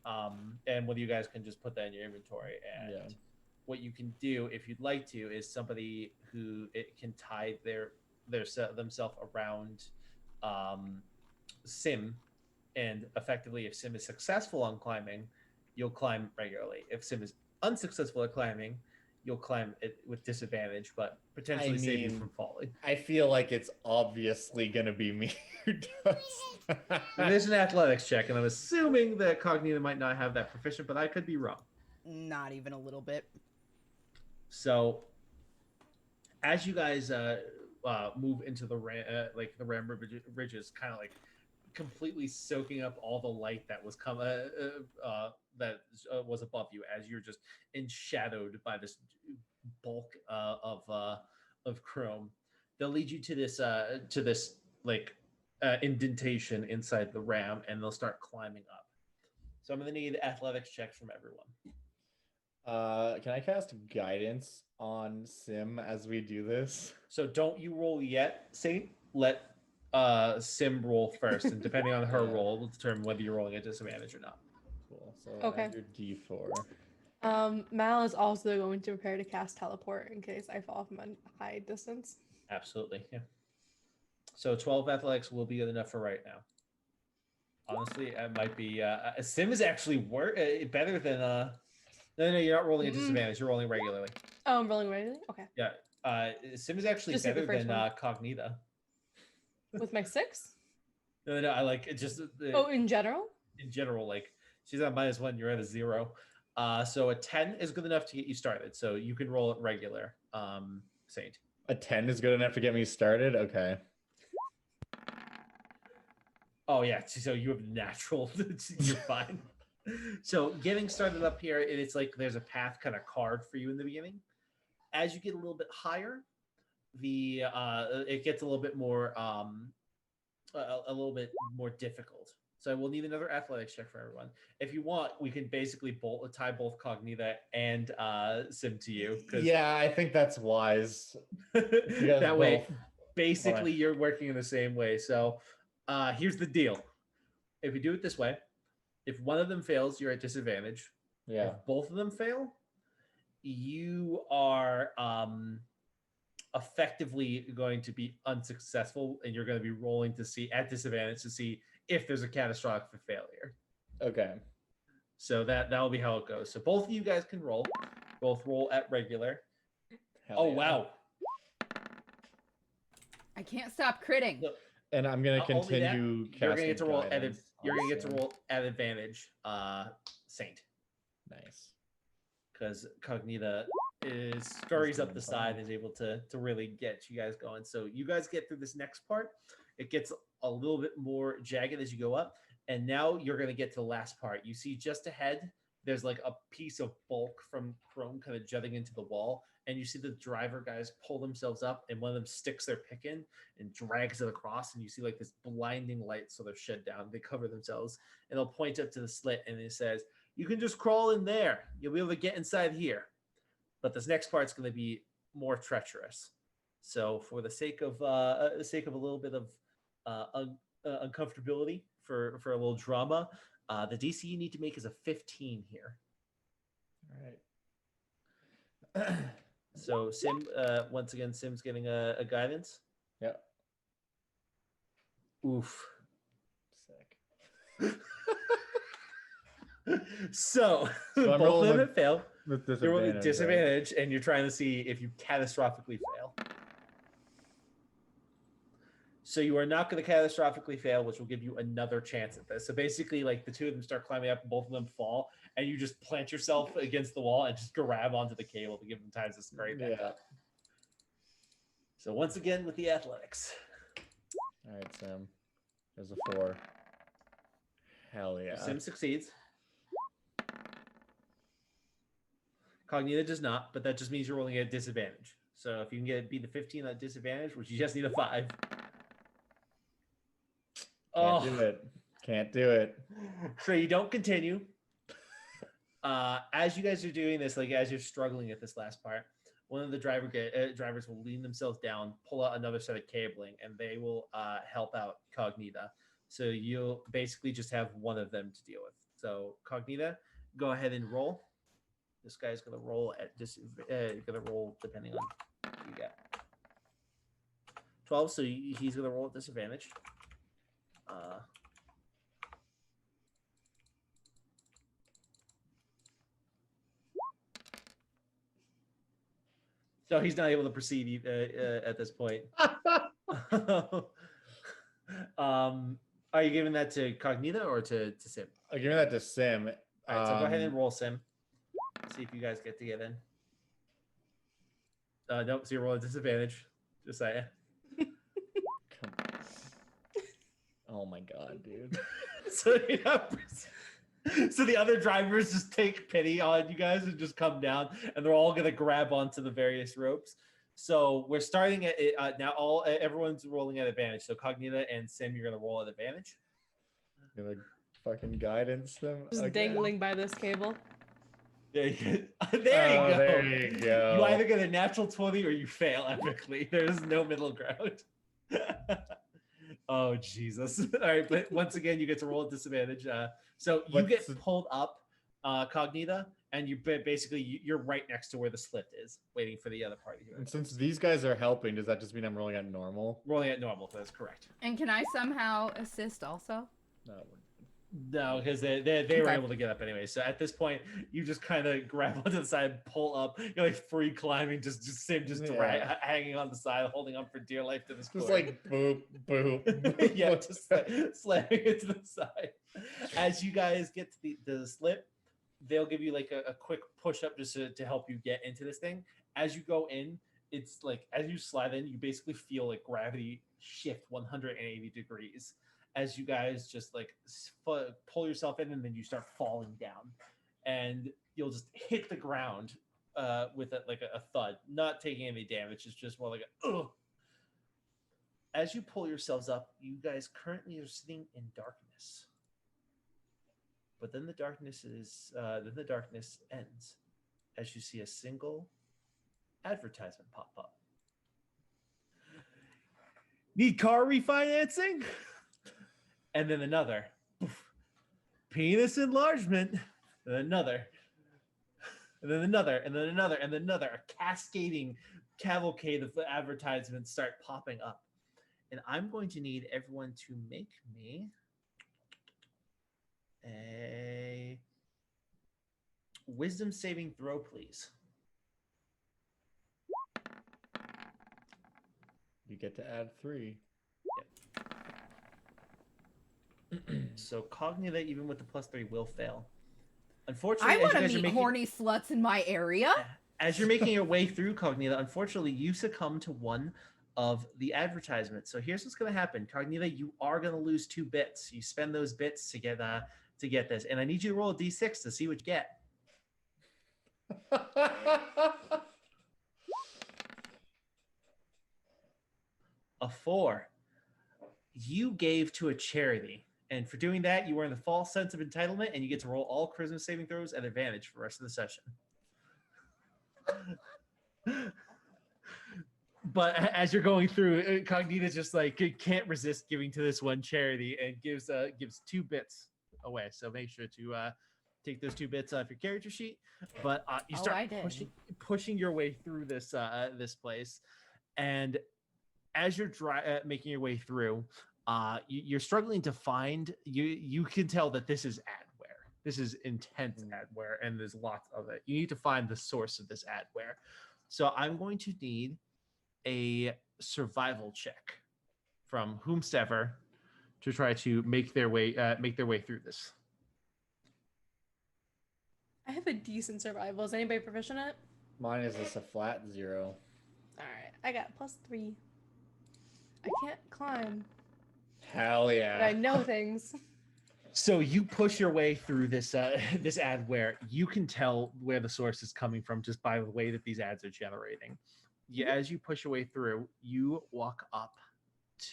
and one of you guys can just put that in your inventory. And what you can do, if you'd like to, is somebody who it can tie themselves around Sim, and effectively, if Sim is successful on climbing, you'll climb regularly. If Sim is unsuccessful at climbing, you'll climb it with disadvantage, but potentially save you from falling. I feel like it's obviously going to be me who does that. There's an athletics check, and I'm assuming that Cognita might not have that proficient, but I could be wrong. Not even a little bit. So, as you guys move into the ram ridges, kind of like completely soaking up all the light that was was above you, as you're just enshadowed by this bulk of chrome. They'll lead you to this indentation inside the ram, and they'll start climbing up. So I'm going to need athletics checks from everyone. Can I cast guidance on Sim as we do this? So don't you roll yet, Saint. Let Sim roll first, and depending on her roll, will determine whether you're rolling at disadvantage or not. Cool. So Okay. add your D4. Mal is also going to prepare to cast teleport in case I fall from a high distance. Absolutely, yeah. So 12 athletics will be good enough for right now. Honestly, it might be. Sim is actually better than. No, you're not rolling at disadvantage. You're rolling regularly. Oh, I'm rolling regularly? Okay. Yeah. Sim is actually Just like the better first than one. Cognita. With my 6? No, I like it just. Oh, in general? In general, like she's at -1, you're at a 0. So a 10 is good enough to get you started. So you can roll it regular. Saint. A 10 is good enough to get me started? Okay. Oh yeah, so you have natural. You're fine. So getting started up here, it's like there's a path kind of carved for you in the beginning. As you get a little bit higher, it gets a little bit more difficult. So we'll need another athletics check for everyone. If you want, we can basically tie both Cognita and Sim to you. Yeah, I think that's wise. That way, basically, you're working in the same way. So here's the deal. If you do it this way, if one of them fails, you're at disadvantage. Yeah. If both of them fail, you are effectively going to be unsuccessful, and you're going to be rolling to see at disadvantage to see if there's a catastrophic failure. Okay. So that'll be how it goes. So both of you guys can roll. Both roll at regular. Hell yeah. Wow. I can't stop critting. Look, and I'm gonna continue you're gonna get to roll guidance you're gonna get to roll at advantage, Saint. Nice. Because Cognita scurries up the side and is able to really get you guys going. So you guys get through this next part. It gets a little bit more jagged as you go up. And now you're going to get to the last part. You see just ahead, there's like a piece of bulk from chrome kind of jutting into the wall. And you see the driver guys pull themselves up, and one of them sticks their pick in and drags it across. And you see like this blinding light, so they're shut down. They cover themselves, and they'll point up to the slit, and it says, "You can just crawl in there. You'll be able to get inside here." But this next part's going to be more treacherous. So for the sake of a little bit of uncomfortability, for a little drama, the DC you need to make is a 15 here. All right. So Sim, once again, Sim's getting a guidance. Yep. Oof. Sick. So I'm both of them rolling have failed. with You're rolling disadvantage. disadvantage, and you're trying to see if you catastrophically fail. So you are not going to catastrophically fail, which will give you another chance at this. So basically, like the two of them start climbing up, and both of them fall, and you just plant yourself against the wall and just grab onto the cable to give them time to scurry back up. So once again with the athletics. All right, Sam. There's a 4. Hell yeah. Sim succeeds. Cognita does not, but that just means you're rolling at disadvantage. So if you can beat the 15 at disadvantage, which you just need a 5. Can't do it. Can't do it. So you don't continue. As you guys are doing this, like as you're struggling at this last part, one of the drivers will lean themselves down, pull out another set of cabling, and they will help out Cognita. So you'll basically just have one of them to deal with. So Cognita, go ahead and roll. This guy's gonna roll at depending on what you get. 12, so he's gonna roll at disadvantage. So he's not able to proceed at this point. Are you giving that to Cognita or to Sim? I'm giving that to Sim. All right, so go ahead and roll Sim. See if you guys get to get in. Nope, so you're rolling disadvantage. Just saying. Oh my god, dude. So the other drivers just take pity on you guys and just come down, and they're all gonna grab onto the various ropes. So we're starting at now. Everyone's rolling at advantage. So Cognita and Sim, you're gonna roll at advantage. Gonna fucking guidance them. Just dangling by this cable. There you go. There you go. You either get a natural 20 or you fail epically. There's no middle ground. Oh Jesus! All right, but once again, you get to roll at disadvantage. So you But get s- pulled up, Cognita, and you're right next to where the slit is, waiting for the other party. And since these guys are helping, does that just mean I'm rolling at normal? Rolling at normal, that's correct. And can I somehow assist also? No. No, because they were Okay. able to get up anyway. So at this point, you just kind of grab onto the side, pull up. You're like free climbing, just Yeah. hanging on the side, holding on for dear life to this. Just cord. like boop, boop, boop. Yeah, just slamming it to the side. As you guys get to the slip, they'll give you like a quick push up just to help you get into this thing. As you go in, it's like as you slide in, you basically feel like gravity shift 180 degrees as you guys just like pull yourself in, and then you start falling down, and you'll just hit the ground with a thud, not taking any damage. It's just more like a ugh. As you pull yourselves up, you guys currently are sitting in darkness. But then the darkness ends as you see a single advertisement pop up. Need car refinancing? And then another. Penis enlargement. And another. And then another. And then another. And then another. A cascading cavalcade of the advertisements start popping up. And I'm going to need everyone to make me a wisdom saving throw, please. You get to add 3. So Cognita, even with the +3, will fail. Unfortunately, I as want you to guys are meet making, horny sluts in my area. as you're making your way through Cognita, unfortunately, you succumb to one of the advertisements. So here's what's going to happen, Cognita. You are going to lose 2 bits. You spend those bits to get this, and I need you to roll a d6 to see what you get. A 4. You gave to a charity, and for doing that, you earn the false sense of entitlement, and you get to roll all charisma saving throws at advantage for the rest of the session. But as you're going through, Cognita just like can't resist giving to this one charity and gives 2 bits away. So make sure to take those 2 bits off your character sheet. But you start pushing your way through this this place, and as you're making your way through, you're struggling to find. You can tell that this is adware. This is intense adware, and there's lots of it. You need to find the source of this adware. So I'm going to need a survival check from whomsoever to try to make their way through this. I have a decent survival. Is anybody proficient at it? Mine is just a flat 0. All right, I got +3. I can't climb, Hell yeah. but I know things. So you push your way through this this adware. You can tell where the source is coming from just by the way that these ads are generating. Yeah, as you push your way through, you walk up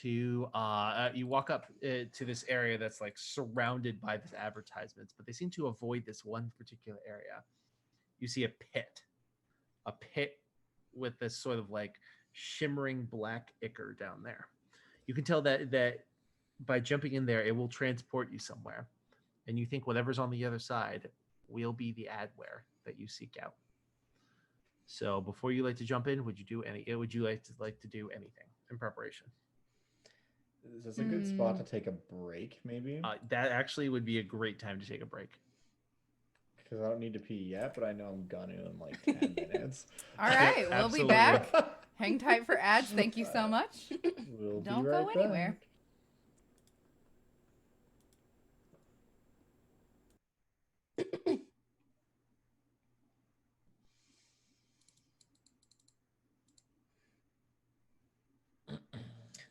to this area that's like surrounded by these advertisements, but they seem to avoid this one particular area. You see a pit with this sort of like shimmering black ichor down there. You can tell that by jumping in there, it will transport you somewhere, and you think whatever's on the other side will be the adware that you seek out. So before you like to jump in, would you like to do anything in preparation? Is this a good spot to take a break, maybe? That actually would be a great time to take a break. Because I don't need to pee yet, but I know I'm gonna in like 10 minutes. All right, we'll be Absolutely. back. Hang tight for ads. Thank you so much. We'll be Don't right go anywhere. back.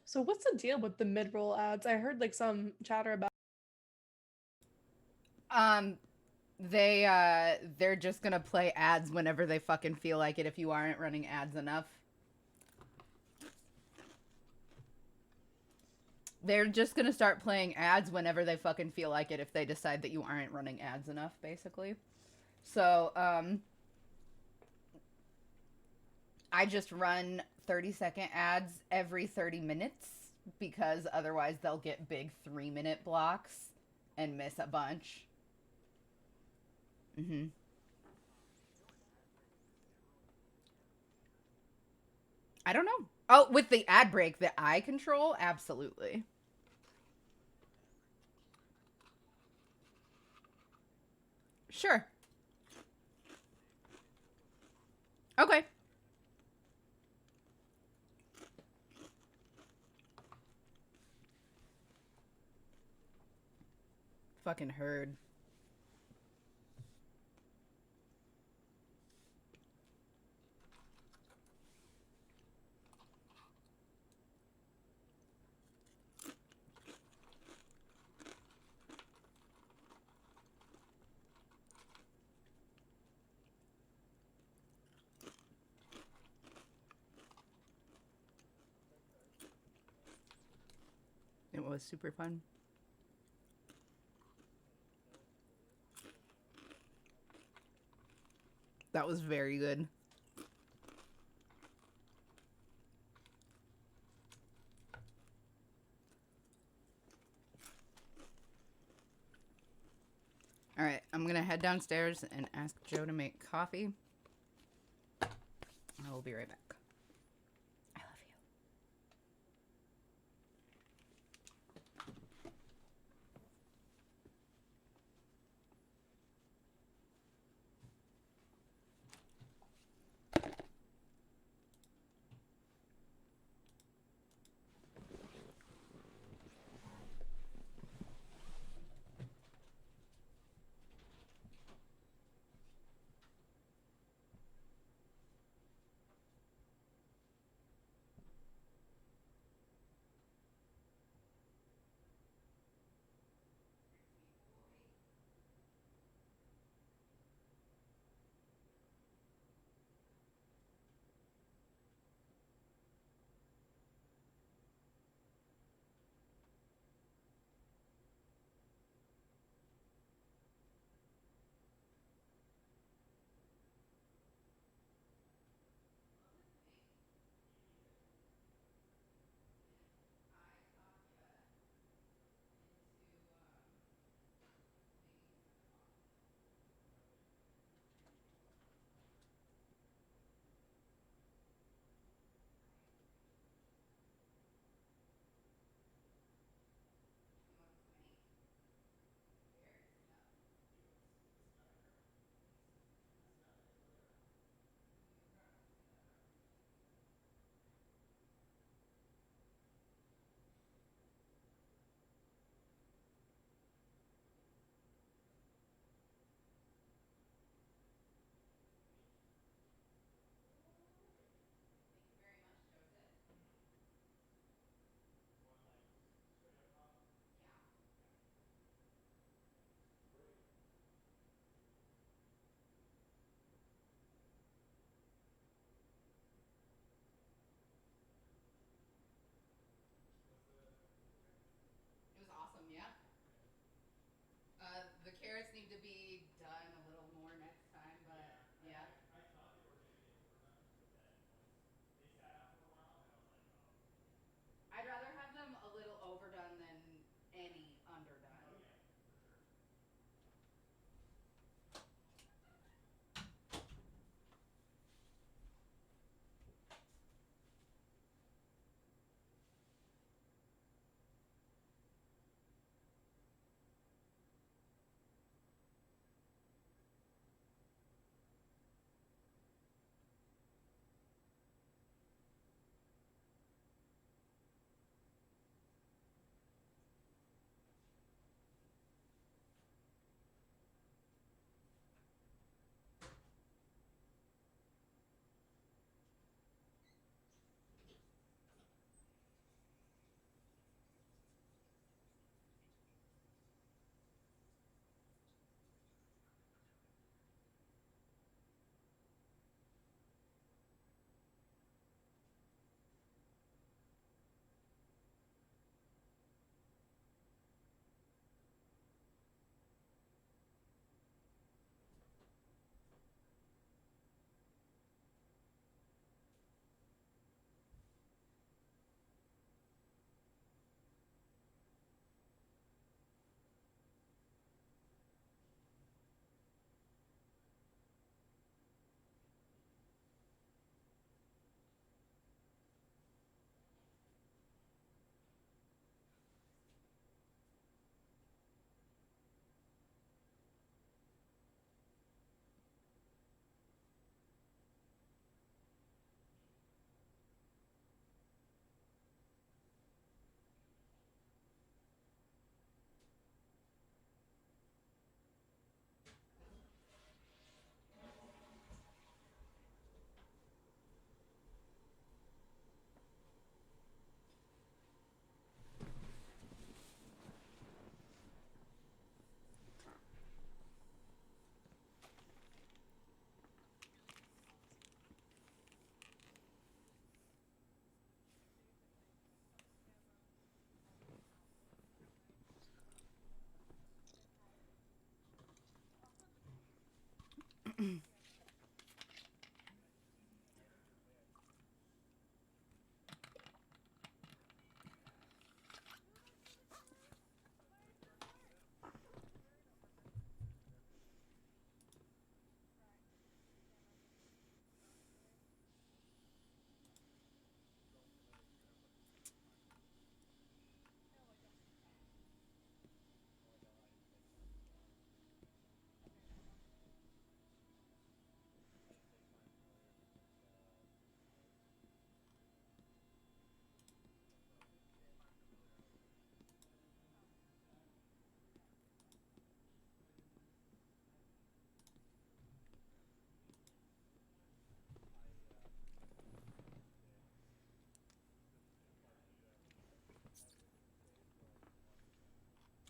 So what's the deal with the mid-roll ads? I heard like some chatter about. They're just gonna play ads whenever they fucking feel like it if you aren't running ads enough. They're just gonna start playing ads whenever they fucking feel like it if they decide that you aren't running ads enough, basically. So, I just run 30-second ads every 30 minutes because otherwise they'll get big 3-minute blocks and miss a bunch. Mm-hmm. I don't know. Oh, with the ad break that I control, absolutely. Sure. Okay. Fucking heard. It was super fun. That was very good. All right, I'm gonna head downstairs and ask Joe to make coffee. I will be right back. I love you.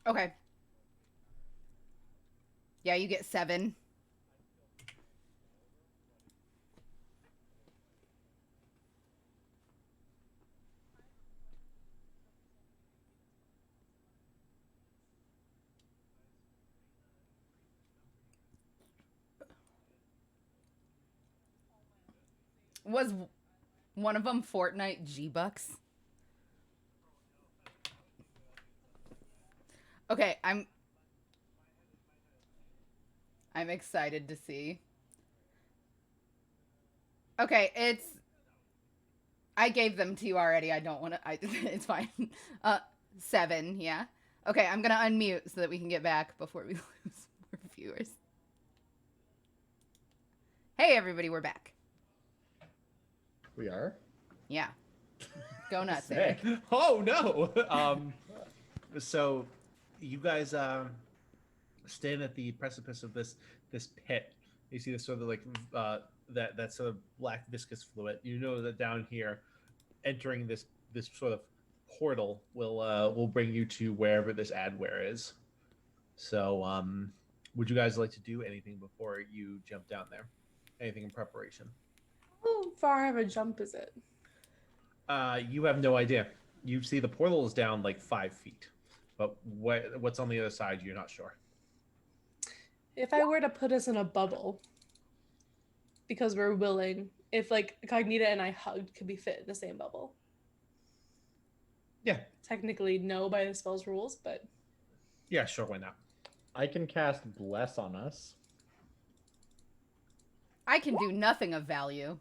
Okay. Yeah, you get 7. Was one of them Fortnite G-Bucks? Okay, I'm excited to see. Okay, I gave them to you already. I don't want to. It's fine. 7, yeah. Okay, I'm gonna unmute so that we can get back before we lose more viewers. Hey, everybody, we're back. We are? Yeah. Go nuts, Sick. Eric. Oh no. So you guys stand at the precipice of this pit. You see this sort of like that sort of black viscous fluid. You know that down here, entering this sort of portal will bring you to wherever this adware is. So would you guys like to do anything before you jump down there? Anything in preparation? How far of a jump is it? You have no idea. You see the portal is down like 5 feet, but what's on the other side, you're not sure. If I were to put us in a bubble, because we're willing, if like Cognita and I hugged, could we fit in the same bubble? Yeah. Technically, no by the spell's rules, but Yeah, sure, why not? I can cast Bless on us. I can do nothing of value.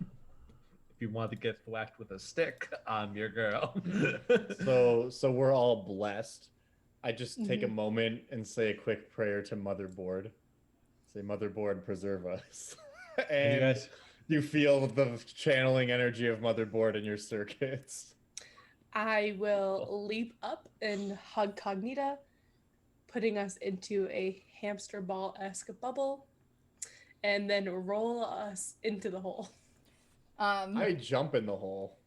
If you want to get whacked with a stick, I'm your girl. So we're all blessed. I just take a moment and say a quick prayer to Motherboard. Say, Motherboard, preserve us. And you guys, you feel the channeling energy of Motherboard in your circuits. I will leap up and hug Cognita, putting us into a hamster ball-esque bubble, and then roll us into the hole. I jump in the hole.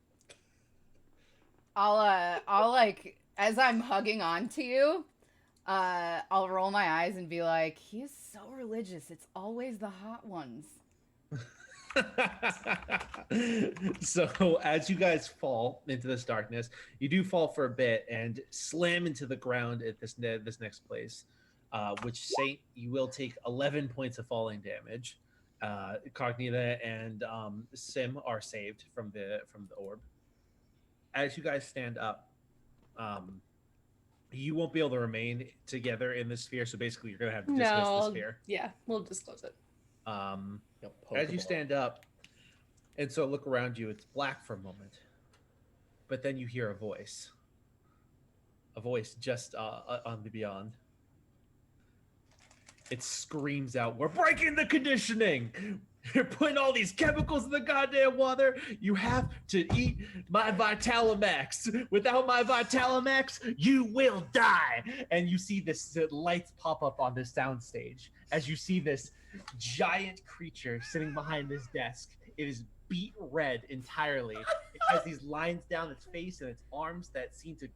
I'll like, as I'm hugging onto you, I'll roll my eyes and be like, he's so religious. It's always the hot ones. So as you guys fall into this darkness, you do fall for a bit and slam into the ground at this next place, which Saint, you will take 11 points of falling damage. Cognita and Sim are saved from the orb. As you guys stand up, you won't be able to remain together in the sphere, so basically you're gonna have to dismiss the sphere. Yeah, we'll disclose it. As you stand up and so look around you, it's black for a moment, but then you hear a voice just on the beyond. It screams out, "We're breaking the conditioning! You're putting all these chemicals in the goddamn water! You have to eat my Vitalimax! Without my Vitalimax, you will die!" And you see this lights pop up on this soundstage as you see this giant creature sitting behind this desk. It is beet red entirely. It has these lines down its face and its arms that seem to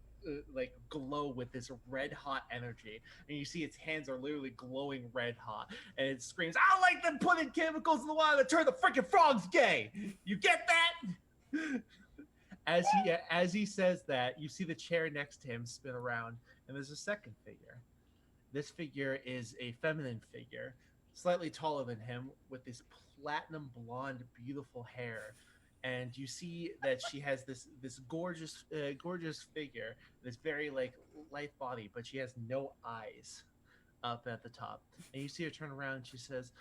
like glow with this red hot energy, and you see its hands are literally glowing red hot, and it screams, "I don't like them putting chemicals in the water that turn the freaking frogs gay." You get that? As he says that, you see the chair next to him spin around, and there's a second figure. This figure is a feminine figure, slightly taller than him, with this platinum blonde, beautiful hair. And you see that she has this gorgeous figure, this very like lithe body, but she has no eyes up at the top. And you see her turn around and she says,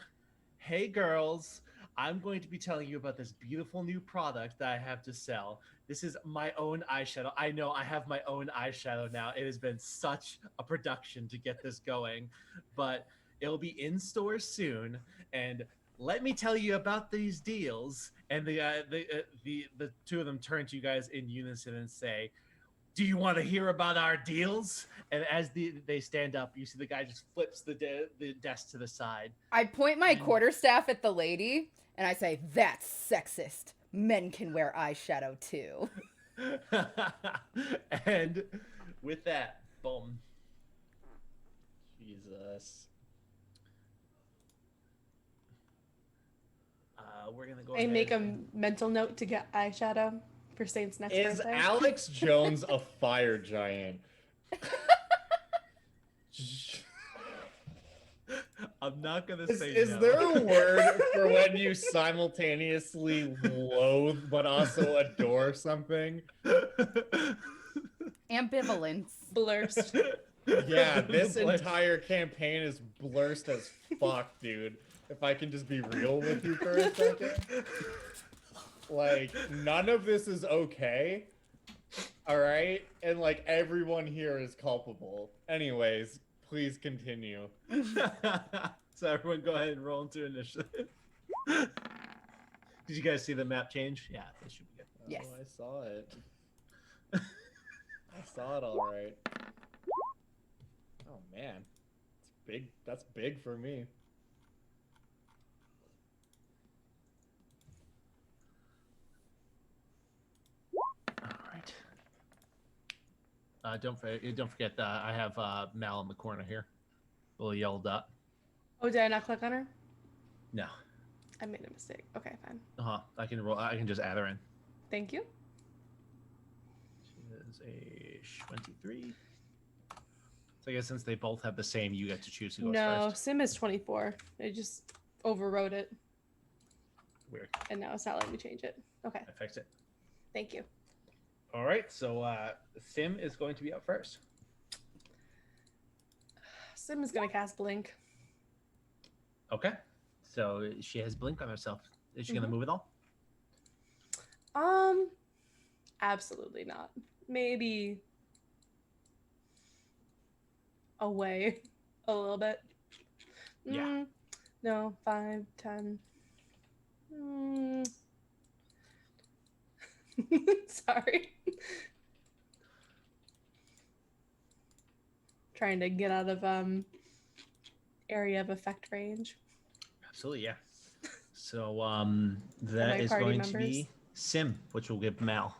"Hey girls, I'm going to be telling you about this beautiful new product that I have to sell. This is my own eyeshadow. I know I have my own eyeshadow now. It has been such a production to get this going, but it'll be in stores soon. And let me tell you about these deals." And the two of them turn to you guys in unison and say, "Do you want to hear about our deals?" And as they stand up, you see the guy just flips the desk to the side. I point my quarterstaff at the lady and I say, "That's sexist. Men can wear eyeshadow too." And with that, boom. Jesus. We're gonna go. I make a mental note to get eyeshadow for Saint's next Is birthday. Alex Jones a fire giant? I'm not gonna Is, say. is no. there a word for when you simultaneously loathe but also adore something? Ambivalence. Blurst. Yeah, this entire campaign is blurst as fuck, dude. If I can just be real with you for a second. Like, none of this is okay. Alright? And, like, everyone here is culpable. Anyways, please continue. So everyone go ahead and roll into initiative. Did you guys see the map change? Yeah, this should be good. Yes. Oh, I saw it. I saw it alright. Oh, man. It's big. That's big for me. Don't forget that I have Mal in the corner here. A little yellow dot. Oh, did I not click on her? No. I made a mistake. Okay, fine. I can roll. I can just add her in. Thank you. She is a 23. So I guess since they both have the same, you get to choose who goes No, first. Sim is 24. I just overwrote it, Weird. and now it's not letting me change it. Okay, I fixed it. thank you. All right. So Sim is going to be up first. Sim is gonna cast Blink. Okay. So she has blink on herself. Is she gonna move at all? Absolutely not. Maybe away a little bit. Yeah. No, 5, 10. Sorry. Trying to get out of area of effect range. Absolutely, yeah. So my that is party going to members? be Sim, which will give Mal.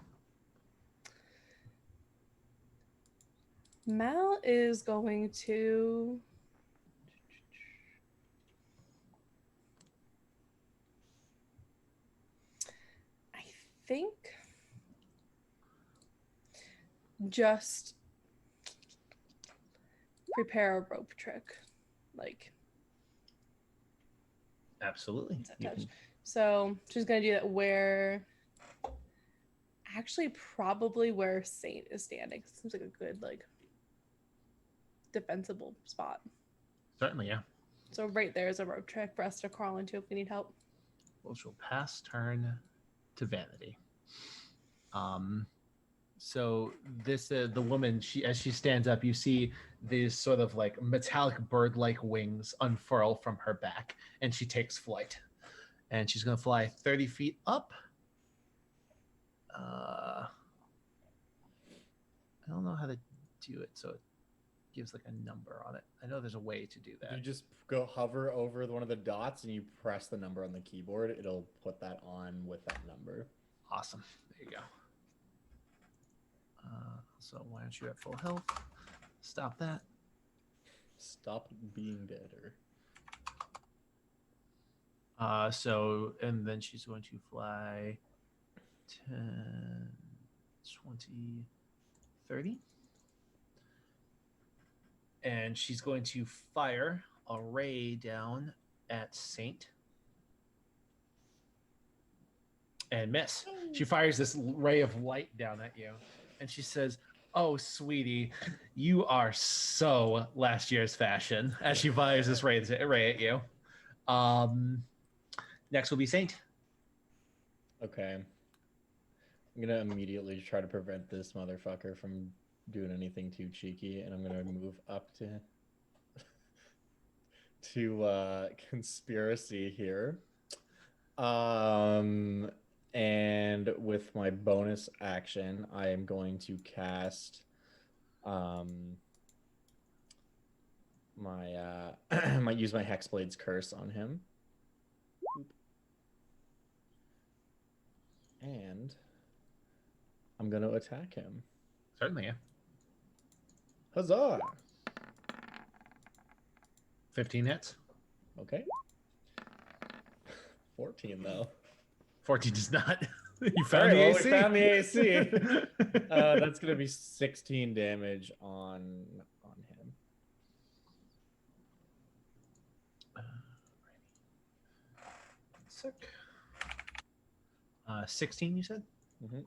Mal is going to I think just prepare a rope trick. Like Absolutely. What's that You touch? can- so she's gonna do that where actually probably where Saint is standing. Seems like a good like defensible spot. Certainly, yeah. So right there is a rope trick for us to crawl into if we need help. Which will pass turn to Vanity. So this the woman, as she stands up, you see these sort of like metallic bird-like wings unfurl from her back, and she takes flight. And she's gonna fly 30 feet up. I don't know how to do it, so it gives like a number on it. I know there's a way to do If you that. just go hover over one of the dots and you press the number on the keyboard, it'll put that on with that number. Awesome. There you go. So why aren't you at full health? Stop that. Stop being deader. So, and then she's going to fly 10, 20, 30. And she's going to fire a ray down at Saint. And miss. She fires this ray of light down at you, and she says, "Oh, sweetie, you are so last year's fashion." As she fires this ray at you. Next will be Saint. Okay. I'm gonna immediately try to prevent this motherfucker from doing anything too cheeky, and I'm gonna move up to conspiracy here. And with my bonus action, I am going to cast my might use my Hexblade's curse on him. And I'm gonna attack him. Certainly, yeah. Huzzah! 15 hits. Okay. 14 though. 14 does not. You All found right, the well, AC. we found the AC. That's gonna be 16 damage on him. Sick. 16, you said? Mm-hmm.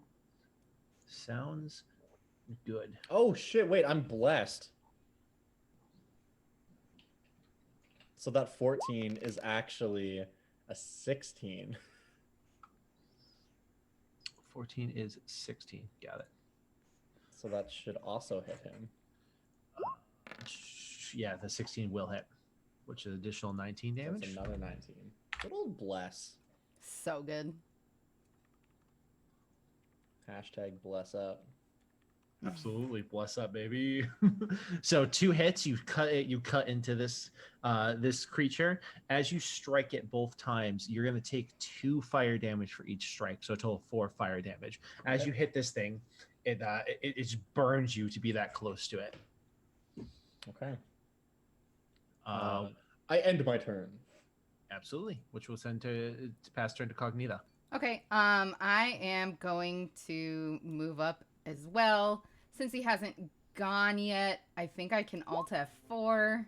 Sounds good. Oh shit! Wait, I'm blessed. So that 14 is actually a 16. 14 is 16. Got it. So that should also hit him. Yeah, the 16 will hit, which is additional 19 damage. That's another 19. Good old bless. So good. Hashtag bless up. Absolutely, bless up, baby. So 2 hits, you cut into this this creature. As you strike it both times, you're gonna take 2 fire damage for each strike, so a total of 4 fire damage. As you hit this thing, it just burns you to be that close to it. Okay. Um, I end my turn. Absolutely, which will send to pass turn to Cognita. Okay, I am going to move up as well. Since he hasn't gone yet, I think I can Alt F4.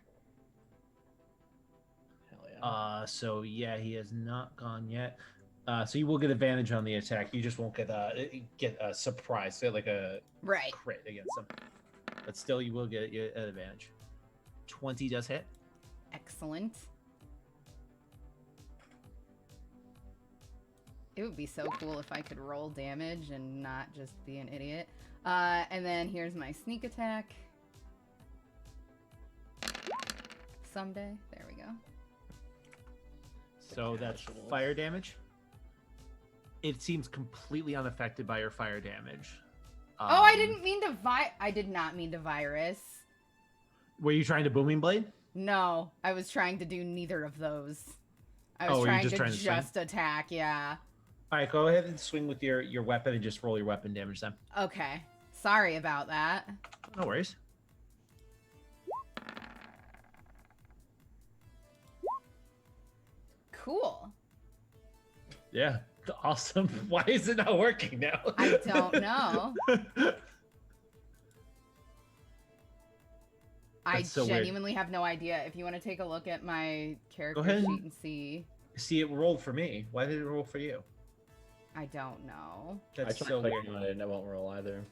Hell yeah. So yeah, he has not gone yet. So you will get advantage on the attack. You just won't get a surprise, so like a Right. crit against him. But still, you will get an advantage. 20 does hit. Excellent. It would be so cool if I could roll damage and not just be an idiot. And then here's my sneak attack. Someday. There we go. So that's Casual. fire damage. It seems completely unaffected by your fire damage. Oh, I didn't mean to I did not mean to virus. Were you trying to booming blade? No, I was trying to do neither of those. I was Oh, were you trying just to trying to swing? just attack, yeah. All right, go ahead and swing with your weapon and just roll your weapon damage then. Okay. Sorry about that. No worries. Cool. Yeah, awesome. Why is it not working now? I don't know. I That's so weird. genuinely have no idea. If you want to take a look at my character ahead. sheet and see, See, it rolled for me. Why did it roll for you? I don't know. That's I so tried weird. clicking on it and it won't roll either.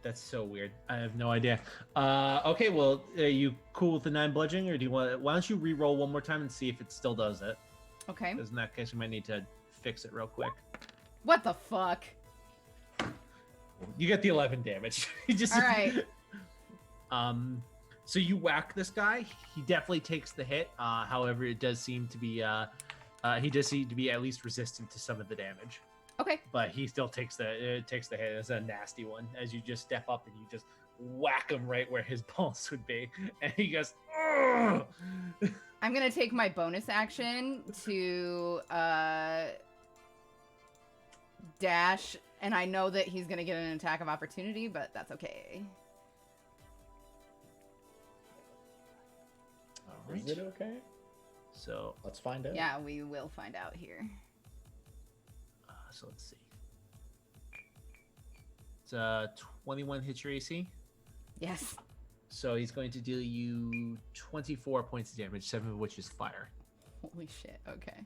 That's so weird. I have no idea. Okay, well, are you cool with the 9 bludgeoning, or do you want? Why don't you re-roll one more time and see if it still does it? Okay. Because in that case, we might need to fix it real quick. What the fuck? You get the 11 damage. You just All right. So you whack this guy. He definitely takes the hit. However, it does seem to be he does seem to be at least resistant to some of the damage. Okay. But he still takes the hit. It's a nasty one as you just step up and you just whack him right where his pulse would be, and he goes. "Ugh!" I'm gonna take my bonus action to dash, and I know that he's gonna get an attack of opportunity, but that's okay. All Is right. it okay? So Let's find out. Yeah, we will find out here. so let's see. It's 21 hits your AC. Yes. So he's going to deal you 24 points of damage, 7 of which is fire. Holy shit. Okay.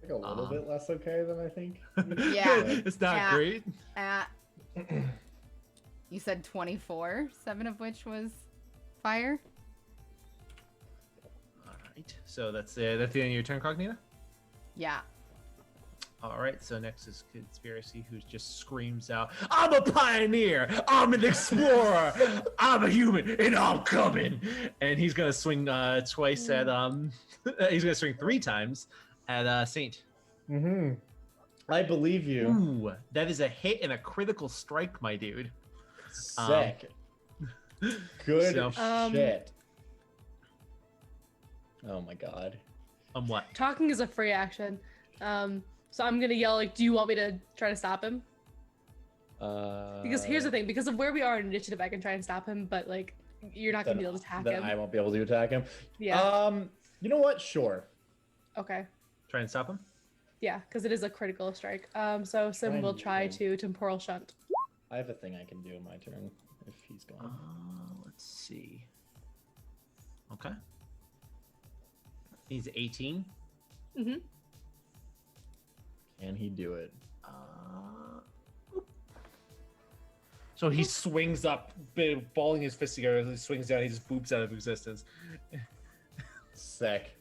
Like a little bit less okay than I think. Yeah. It's not Yeah. great. You said 24, 7 of which was fire? All right. So that's the end of your turn, Cognita? Yeah. All right, so next is Conspiracy, who just screams out, "I'm a pioneer! I'm an explorer! I'm a human, and I'm coming!" And he's gonna swing twice at he's gonna swing 3 times at Saint. I believe you. Ooh, that is a hit and a critical strike, my dude. Sick. Good So- shit. Oh my god. What? Talking is a free action. So I'm gonna yell like, "Do you want me to try to stop him?" Because here's the thing: because of where we are in initiative, I can try and stop him, but like, you're not gonna be able to attack then him. I won't be able to attack him. Yeah. You know what? Sure. Okay. Try and stop him? Yeah, because it is a critical strike. So Sim Try will and try do to temporal shunt. I have a thing I can do in my turn if he's gone. Let's see. Okay. He's 18. Mm-hmm. Can he do it? So he swings up, balling his fist together. He swings down. He just boops out of existence. Sick.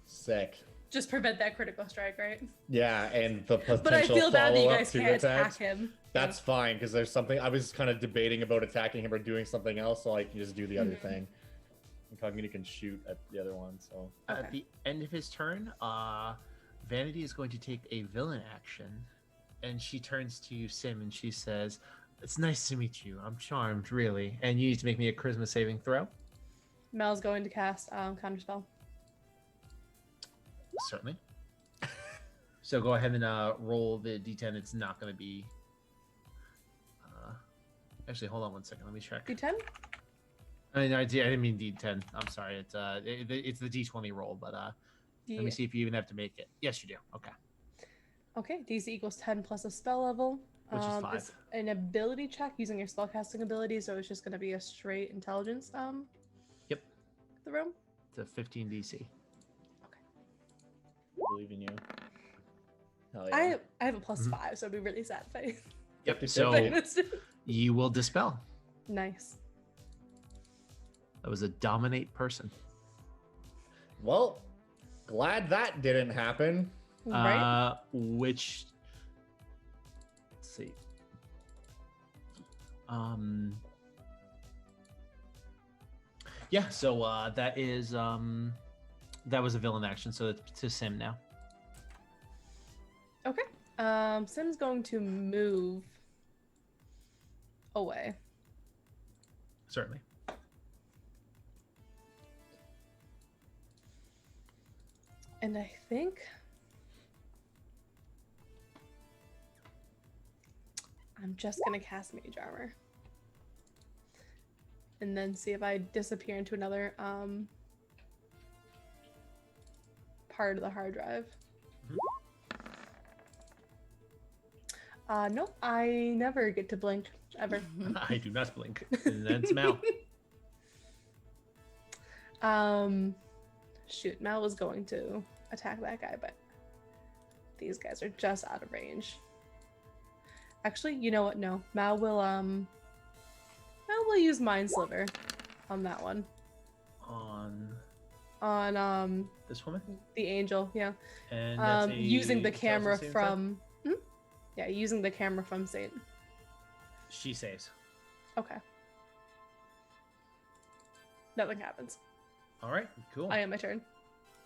Sick. Just prevent that critical strike, right? Yeah, and the potential But I feel bad that you follow-up guys to can't attacks. attack him. That's fine, because there's something I was kind of debating about attacking him or doing something else, so I can just do the other thing. And Cognita can shoot at the other one, so. At Okay. the end of his turn, Vanity is going to take a villain action, and she turns to Sim and she says, "It's nice to meet you. I'm charmed, really. And you need to make me a charisma saving throw." Mel's going to cast counterspell. Certainly. So go ahead and roll the d10. It's not going to be. Actually, hold on one second. Let me check. D10? I mean, I didn't mean d10. I'm sorry. It's the d20 roll, but let me see if you even have to make it. Yes, you do. Okay. Okay, DC equals 10 plus a spell level. Which is 5. It's an ability check using your spellcasting ability, so it's just going to be a straight intelligence. Yep. The room. It's a 15 DC. Believe in you. Hell yeah. I have a plus 5, so it'd be really sad if I. Yep. 50-50. So you will dispel. Nice. That was a dominate person. Well, glad that didn't happen. Right? Which, let's see. Yeah, so that is that was a villain action, so it's to Sim now. Okay. Sim's going to move away. Certainly. And I think I'm just gonna cast Mage Armor. And then see if I disappear into another part of the hard drive. Nope, I never get to blink, ever. I do not blink. And then it's Mal. Shoot, Mal was going to attack that guy, but these guys are just out of range. Actually, you know what? No, Mal will use Mind Sliver on that one. On This woman? the angel, yeah. And that's Using the intelligence camera saving throw? from yeah, using the camera from Saint. She saves. Okay. Nothing happens. All right, cool. I am my turn.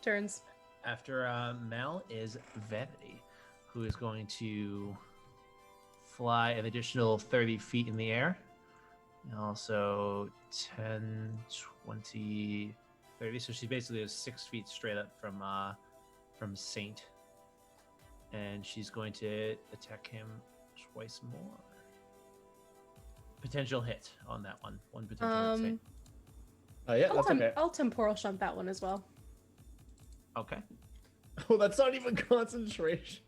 Turns. After Mal is Vanity, who is going to fly an additional 30 feet in the air. And also 10, 20, 30. So she basically is 6 feet straight up from Saint. And she's going to attack him twice more. Potential hit on that one. One potential hit. Saint. Yeah, that's okay. I'll temporal shunt that one as well. Okay. Oh, that's not even concentration.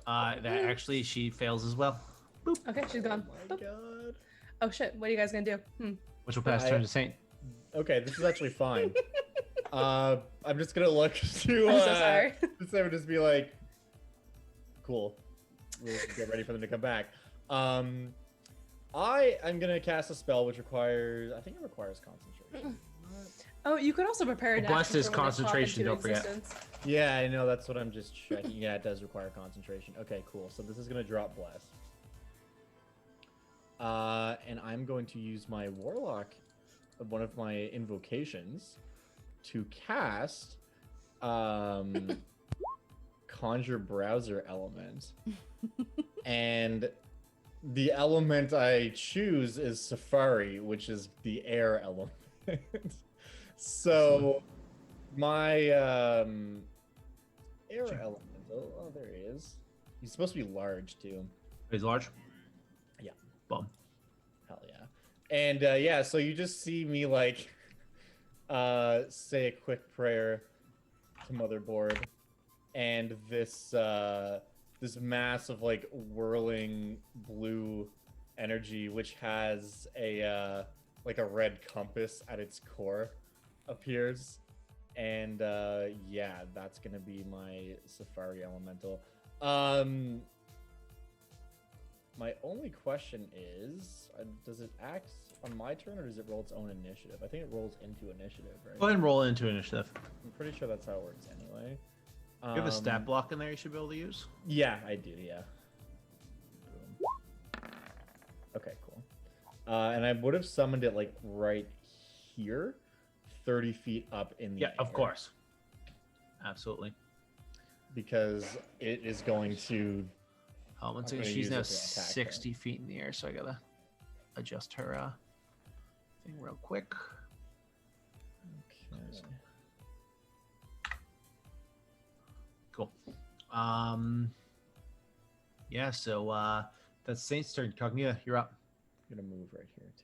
That actually she fails as well. Boop. Okay, she's gone. Oh my Boop. god. Oh shit, what are you guys gonna do? Which will pass I- turn to Saint. Okay, this is actually fine. I'm just gonna look to. I'm so sorry. I would just be like, cool. We'll get ready for them to come back. I am gonna cast a spell which requires. I think it requires concentration. Oh, you could also prepare an Bless action is for when they pop concentration, into don't forget. existence. Yeah, I know. That's what I'm just checking. Yeah, it does require concentration. Okay, cool. So this is gonna drop bless. And I'm going to use my warlock, one of my invocations, to cast conjure browser element. And the element I choose is Safari, which is the air element. So my air elemental. Oh, there he is. He's supposed to be large too. He's large. Yeah. Boom. Hell yeah. And yeah, so you just see me like say a quick prayer to Motherboard, and this this mass of like whirling blue energy, which has a like a red compass at its core, appears. And yeah, that's gonna be my Safari Elemental. My only question is, does it act on my turn, or does it roll its own initiative? I think it rolls into initiative, right? Go ahead and roll into initiative. I'm pretty sure that's how it works anyway. You have a stat block in there you should be able to use. Yeah, I do, yeah. Boom. Okay, cool. And I would have summoned it like right here, 30 feet up in the Yeah, air. of course. Absolutely. Because it is going to... One I'm second. gonna She's use now it to attack 60 feet in the air, so I gotta adjust her thing real quick. Okay. Cool. Yeah, so that's Saint's turn. Cognita, you're up. I'm gonna move right here too.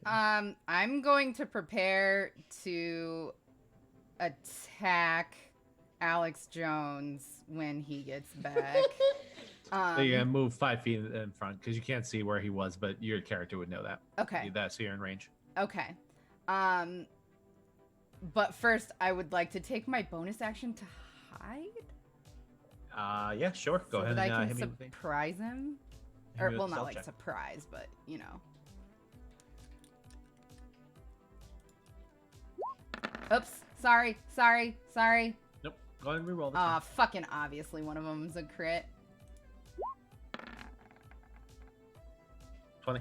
I'm going to prepare to attack Alex Jones when he gets back. So you're gonna move 5 feet in front because you can't see where he was, but your character would know that. Okay. That's so you're in range. Okay. But first, I would like to take my bonus action to hide. Yeah, sure. Go so ahead that and I hit can me with a- surprise him. hit Or me with well, a not stealth like check. surprise, but you know. Oops. Sorry. Nope. Go ahead and reroll this. Ah, fucking obviously one of them is a crit. 20.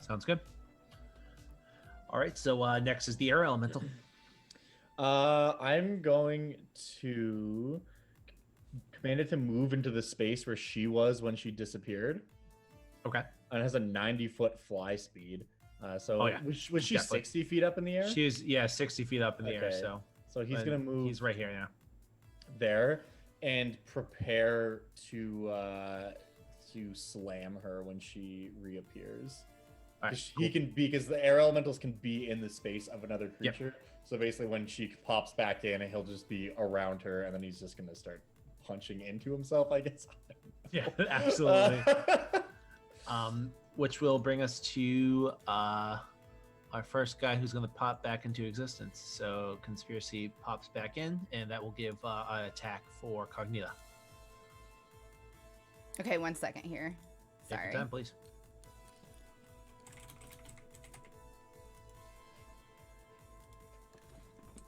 Sounds good. All right, so next is the air elemental. I'm going to command it to move into the space where she was when she disappeared. Okay. And it has a 90-foot fly speed. So Oh, yeah. was she Definitely. 60 feet up in the air? She is 60 feet up in the air. Okay. So he's but gonna move. He's right here now. There and prepare to slam her when she reappears. All right, 'Cause cool. He can be because the air elementals can be in the space of another creature. So basically, when she pops back in, he'll just be around her, and then he's just gonna start punching into himself, I guess. Yeah, absolutely. Which will bring us to our first guy who's going to pop back into existence. So Conspiracy pops back in, and that will give an attack for Cognita. Okay, 1 second here. Take Sorry. your time, please.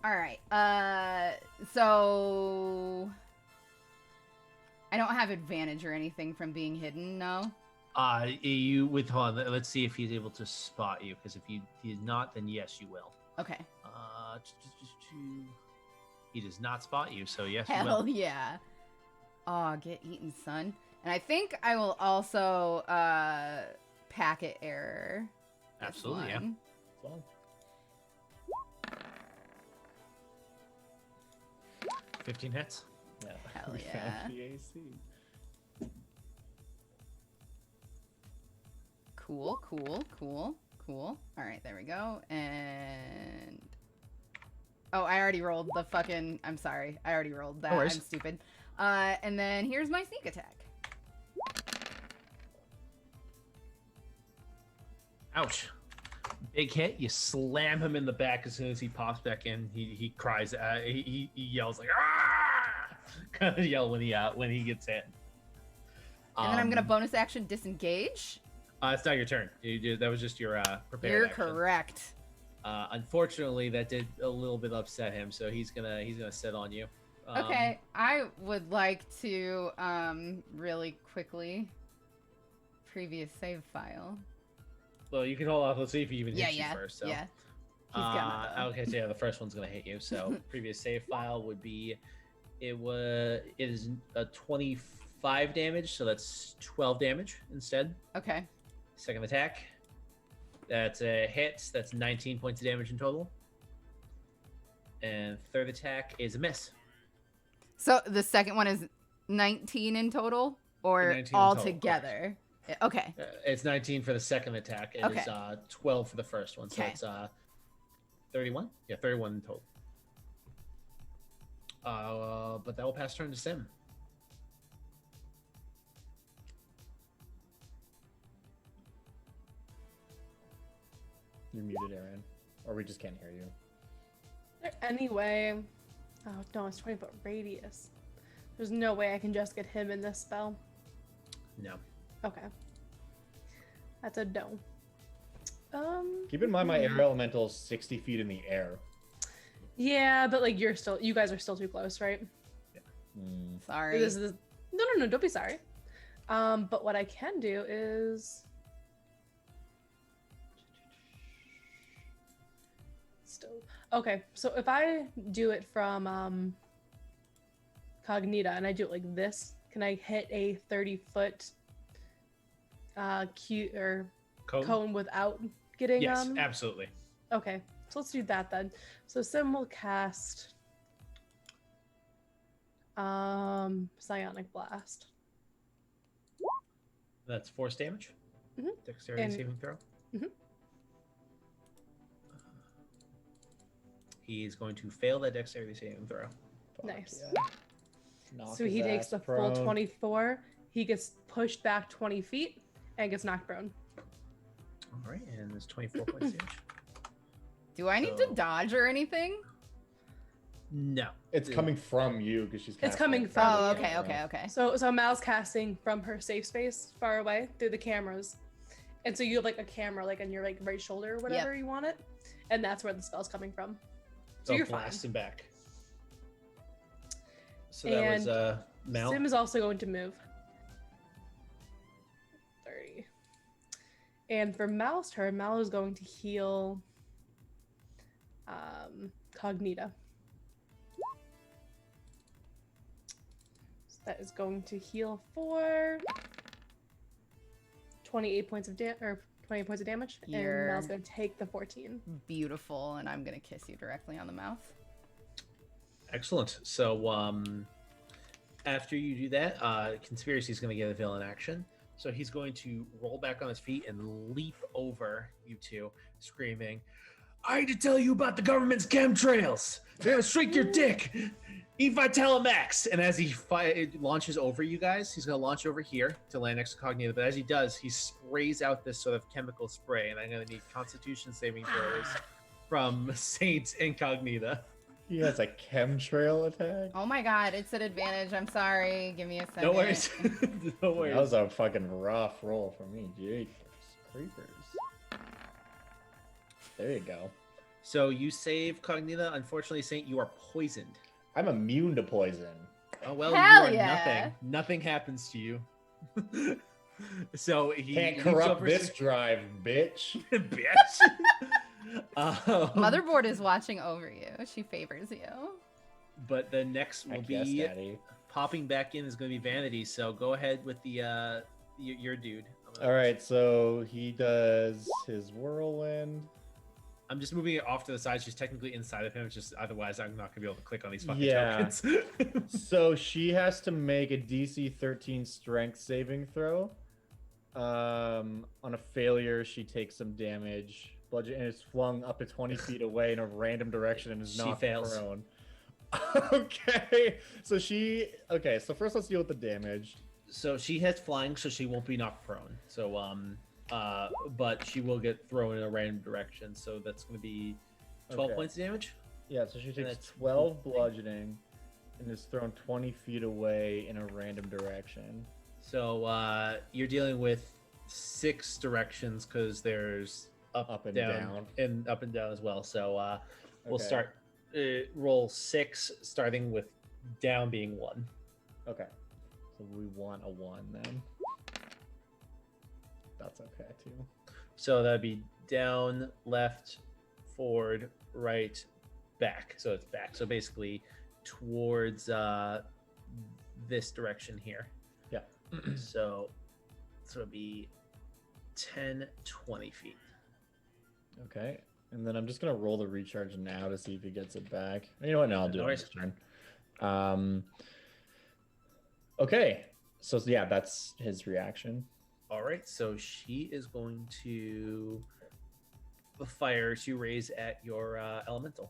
All right. So I don't have advantage or anything from being hidden, no? You with hold on, let's see if he's able to spot you. Because if he's not, then yes, you will. Okay. He does not spot you, so yes, you Hell will. yeah. Oh, get eaten, son. And I think I will also packet error. this Absolutely, yeah. one. Well, 15 hits. yeah. Hell We found yeah. the AC. Cool. All right, there we go. And oh, I already rolled the fucking. I'm sorry, I already rolled that. No worries. I'm stupid. And then here's my sneak attack. Ouch. Big hit. You slam him in the back as soon as he pops back in. He cries. He yells like ah! Kind of yell when he gets hit. And then I'm gonna bonus action disengage. It's not your turn. That was just your prepared You're action. correct. Unfortunately, that did a little bit upset him, so he's gonna sit on you. Okay, I would like to really quickly previous save file. Well, you can hold off. Let's see if he even hits you first. So. Yeah. He's got my bow. Okay, so yeah, the first one's gonna hit you. So previous save file would be, it is a 25 damage, so that's 12 damage instead. Okay. Second attack, that's a hit. That's 19 points of damage in total. And third attack is a miss. So the second one is 19 in total, or 19 in all total, together? Okay. It's 19 for the second attack. It Okay. is 12 for the first one. So Okay. it's 31. Yeah, 31 in total. But that will pass turn to Sim. You're muted, Aaron. Or we just can't hear you. Anyway, oh no, it's 20-foot radius. There's no way I can just get him in this spell. No. Okay. That's a no. Keep in mind my air elemental is 60 feet in the air. Yeah, but like you guys are still too close, right? Sorry. This is no, don't be sorry. But what I can do is still okay. So if I do it from Cognita and I do it like this, can I hit a 30-foot cone without getting Yes, absolutely. Okay, so let's do that then. So Sim will cast Psionic Blast. That's force damage. Mhm. Dexterity And- saving throw. Mhm. He's going to fail that dexterity saving throw. Nice. Yeah. Knock So his he takes ass the prone. full 24. He gets pushed back 20 feet and gets knocked prone. All right, and there's 24 points damage. Do I need to So- dodge or anything? No. It's coming from you because she's. It's casting coming it from Oh, you. okay. So Mal's casting from her safe space far away through the cameras. And so you have like a camera like on your like right shoulder or whatever you want it. And that's where the spell's coming from. So you're fine. blast him back. So that was And Mal. Sim is also going to move. 30. And for Mal's turn, Mal is going to heal Cognita. So that is going to heal for 28 points of damage. And You're- Mal's going to take the 14. Beautiful, and I'm gonna kiss you directly on the mouth. Excellent. So after you do that, Conspiracy is going to get a villain action. So he's going to roll back on his feet and leap over you two, screaming, "I need to tell you about the government's chemtrails. They're going to shrink your dick. Eat Vitalomax." And as he launches over you guys, he's going to launch over here to land next to Cognita. But as he does, he sprays out this sort of chemical spray. And I'm going to need Constitution saving throws from Saint Incognita. He has a chemtrail attack. Oh my god, it's an advantage. I'm sorry. Give me a second. No worries. No worries. That was a fucking rough roll for me. Jeepers creepers. There you go. So you save Cognita. Unfortunately, Saint, you are poisoned. I'm immune to poison. Oh well, Hell you are yeah. nothing. Nothing happens to you. So he Can't leaps corrupt over this drive, bitch. bitch. Motherboard is watching over you. She favors you. But the next will Heck yes, be Daddy. popping back in is going to be Vanity. So go ahead with the your dude. All right, so he does his whirlwind. I'm just moving it off to the side. She's technically inside of him. It's just otherwise I'm not gonna be able to click on these fucking Yeah. tokens. So she has to make a DC 13 strength saving throw. On a failure, she takes some damage. Bludgeon and is flung up to 20 feet away in a random direction and is She knocked fails. prone. Okay, so so first let's deal with the damage. So she has flying, so she won't be knocked prone. So but she will get thrown in a random direction. So that's going to be 12 Okay. points of damage. Yeah, so she takes that's 12 bludgeoning and is thrown 20 feet away in a random direction. So you're dealing with 6 directions because there's up and down, down. and up and down as well. So we'll Okay. start roll 6, starting with down being 1. Okay. So we want a 1 then. That's okay too. So that'd be down, left, forward, right, back. So it's back. So basically towards this direction here. Yeah. So it'd be 10, 20 feet. Okay. And then I'm just gonna roll the recharge now to see if he gets it back. You know what? No, I'll do it Nice. next turn. Okay. So yeah, that's his reaction. All right, so she is going to fire 2 rays at your elemental.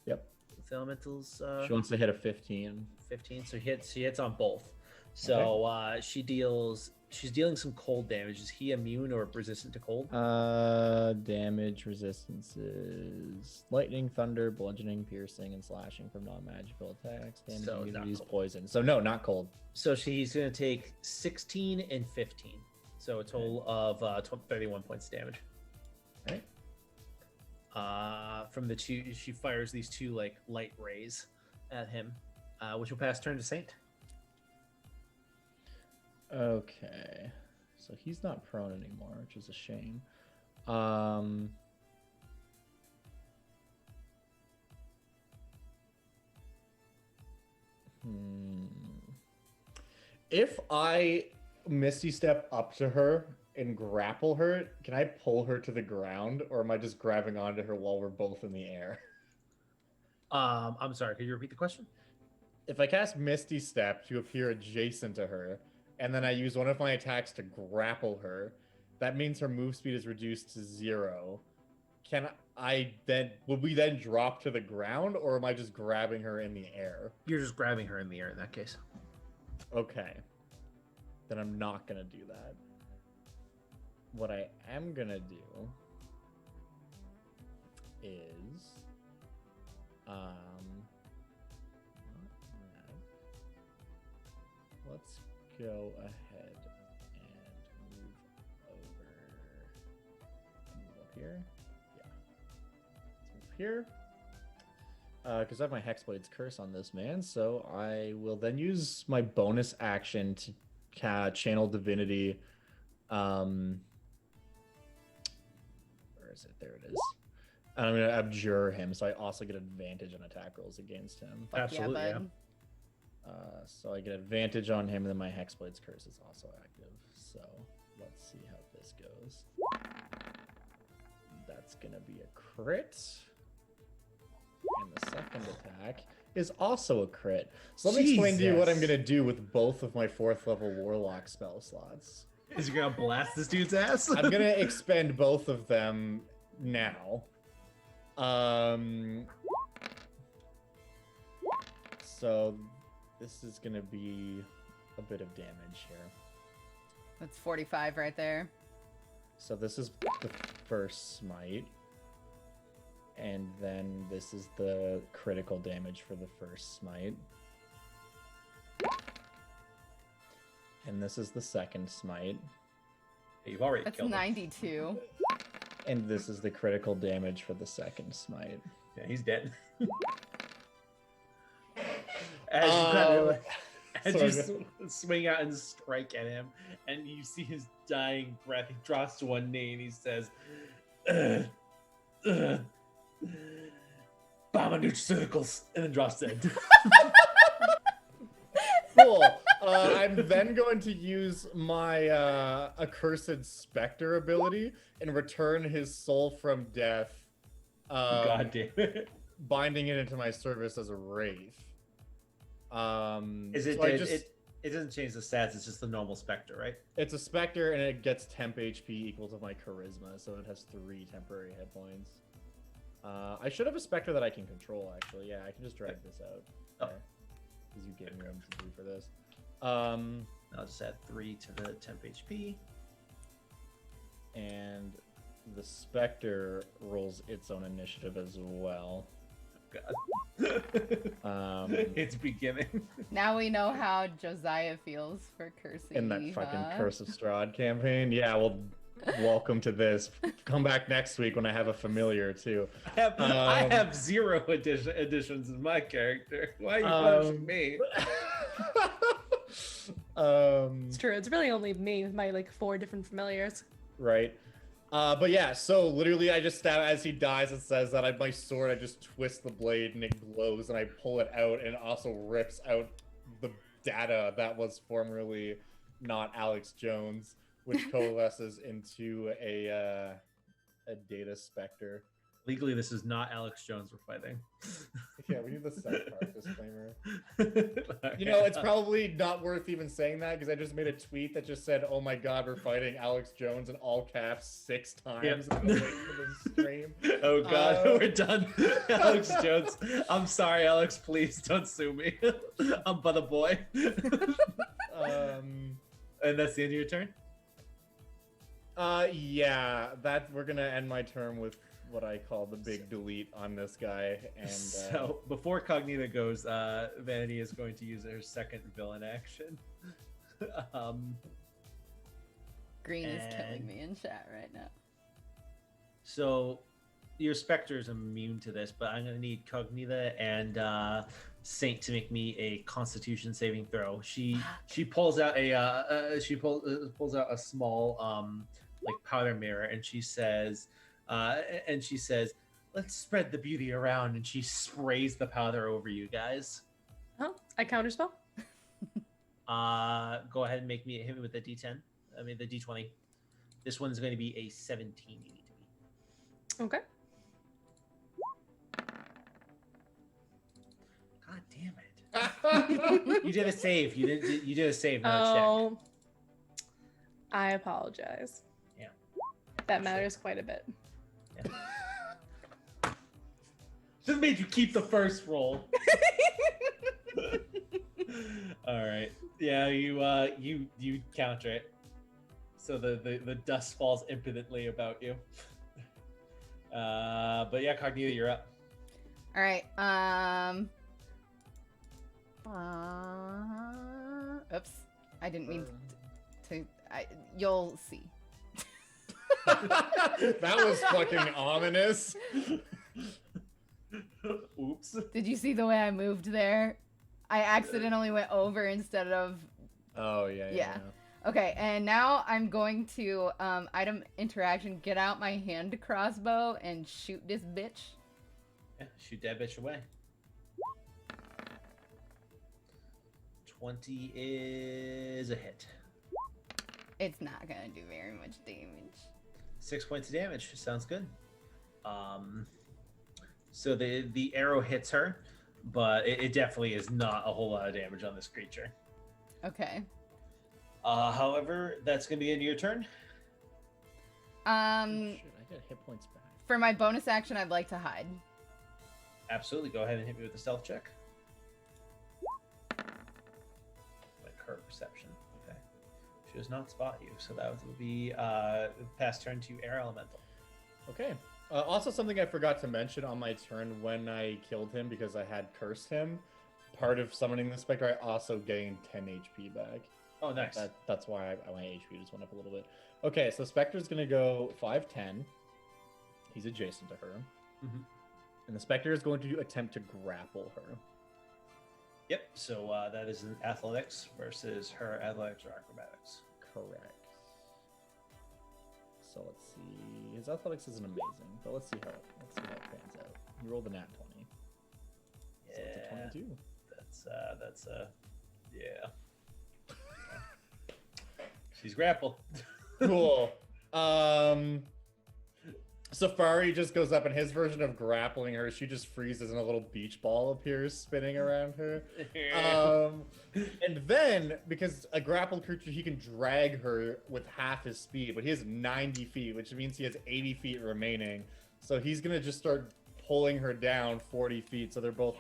Yep. With elementals, She wants to hit a 15. 15. So she hits on both. So she's dealing some cold damage. Is he immune or resistant to cold? Damage resistance is lightning, thunder, bludgeoning, piercing, and slashing from non-magical attacks. Damage So, not immunities, cold. poison. So no, not cold. So she's going to take 16 and 15. So a total of 31 points of damage. Right. From the 2, she fires these 2 like light rays at him, which will pass turn to Saint. Okay. So he's not prone anymore, which is a shame. If I Misty Step up to her and grapple her, can I pull her to the ground, or am I just grabbing onto her while we're both in the air? I'm sorry, could you repeat the question? If I cast Misty Step to appear adjacent to her, and then I use one of my attacks to grapple her, that means her move speed is reduced to 0. Can I then, would we then drop to the ground, or am I just grabbing her in the air? You're just grabbing her in the air in that case. Okay. Then I'm not gonna do that. What I am gonna do is, let's go ahead and move up here. Yeah. Let's move here. Because I have my Hexblade's Curse on this man, so I will then use my bonus action to channel Divinity. Where is it? There it is. And I'm going to abjure him, so I also get advantage on attack rolls against him. Absolutely, yeah. bud. So I get advantage on him, and then my Hexblade's Curse is also active. So let's see how this goes. That's going to be a crit. And the second attack is also a crit. So let me explain to you what I'm going to do with both of my 4th level Warlock spell slots. Is he gonna blast this dude's ass? I'm going to expend both of them now. So this is going to be a bit of damage here. That's 45 right there. So this is the first smite. And then this is the critical damage for the first smite. And this is the second smite. You've already That's killed him. 92. And this is the critical damage for the second smite. Yeah, he's dead. As you swing out and strike at him, and you see his dying breath, he drops to one knee and he says, bomb nutraceuticals, and then drops dead. Cool. I'm then going to use my Accursed Spectre ability and return his soul from death, God damn it. binding it into my service as a wraith. Is it, so I it doesn't change the stats, it's just the normal specter, right? It's a specter and it gets temp HP equal to my charisma, so it has 3 temporary hit points. I should have a specter that I can control, actually. Yeah, I can just drag this out. Oh. Because you gave me room to do for this. I'll just add 3 to the temp HP. and the Spectre rolls its own initiative as well. God. It's beginning. Now we know how Josiah feels for cursing In that Eva. fucking Curse of Strahd campaign. Yeah, well, welcome to this. Come back next week when I have a familiar too. I have 0 additions in my character. Why are you punishing me? It's true. It's really only me with my like 4 different familiars. Right. But yeah, so literally I just stab as he dies. It says that my sword, I just twist the blade and it glows and I pull it out and it also rips out the data that was formerly not Alex Jones, which coalesces into a data specter. Legally, this is not Alex Jones we're fighting. Yeah, we need the South Park disclaimer. You know, it's probably not worth even saying that because I just made a tweet that just said, "Oh my God, we're fighting Alex Jones" in all caps 6 times Yep. in the stream. Oh God, we're done. Alex Jones. I'm sorry, Alex. Please don't sue me. I'm but a boy. And that's the end of your turn? Yeah, that we're gonna end my turn with what I call the big delete on this guy. And so before Cognita goes, Vanity is going to use her second villain action. Green is killing me in chat right now. So your Spectre is immune to this, but I'm going to need Cognita and Saint to make me a Constitution saving throw. She pulls out a pulls out a small like powder mirror, and she says, "Let's spread the beauty around." And she sprays the powder over you guys. Huh? I counterspell? Go ahead and hit me with the D10. I mean the D20. This one's going to be a 17. You need to be. Okay. God damn it! You did a save. You did a save, not a check. Oh, I apologize. Yeah. That matters quite a bit. Yeah. Just made you keep the first roll. All right. Yeah, you counter it. So the dust falls impotently about you. But yeah, Cognita, you're up. All right. Oops. I didn't mean to. You'll see. that was fucking ominous. Oops. Did you see the way I moved there? I accidentally went over instead of. Oh yeah. Yeah. Okay, and now I'm going to item interaction. Get out my hand crossbow and shoot this bitch. Yeah, shoot that bitch away. 20 is a hit. It's not gonna do very much damage. 6 points of damage. Sounds good. So the arrow hits her, but it definitely is not a whole lot of damage on this creature. Okay. However, that's gonna be the end of your turn. Shit, I got hit points back. For my bonus action, I'd like to hide. Absolutely. Go ahead and hit me with the stealth check. Like her perception. Okay. She does not spot you, so that will be pass turn to air elemental. Okay. Also, something I forgot to mention on my turn when I killed him because I had cursed him. Part of summoning the Spectre, I also gained 10 HP back. Oh, nice. That's why my HP just went up a little bit. Okay, so Spectre's gonna go 5'10". He's adjacent to her. Mm-hmm. And the Spectre is going to attempt to grapple her. Yep. So that is an athletics versus her athletics or acrobatics. Correct. So let's see. His athletics isn't amazing, but let's see how it pans out. He rolled a nat 20. Yeah. So it's a 22. That's yeah. She's grappled. Cool. Safari just goes up, and his version of grappling her, she just freezes, and a little beach ball appears spinning around her. And then, because a grappled creature, he can drag her with half his speed, but he has 90 feet, which means he has 80 feet remaining. So he's gonna just start pulling her down 40 feet, so they're both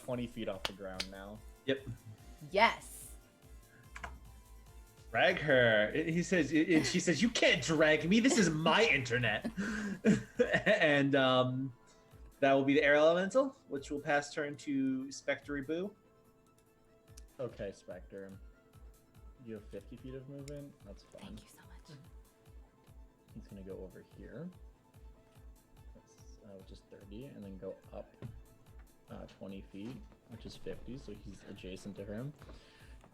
20 feet off the ground now. Yep. Yes. Drag her. He says, and she says, "You can't drag me. This is my internet." And that will be the air elemental, which will pass turn to Spectre Boo. Okay, Spectre. You have 50 feet of movement. That's fine. Thank you so much. He's gonna go over here, which is 30, and then go up 20 feet, which is 50. So he's adjacent to her,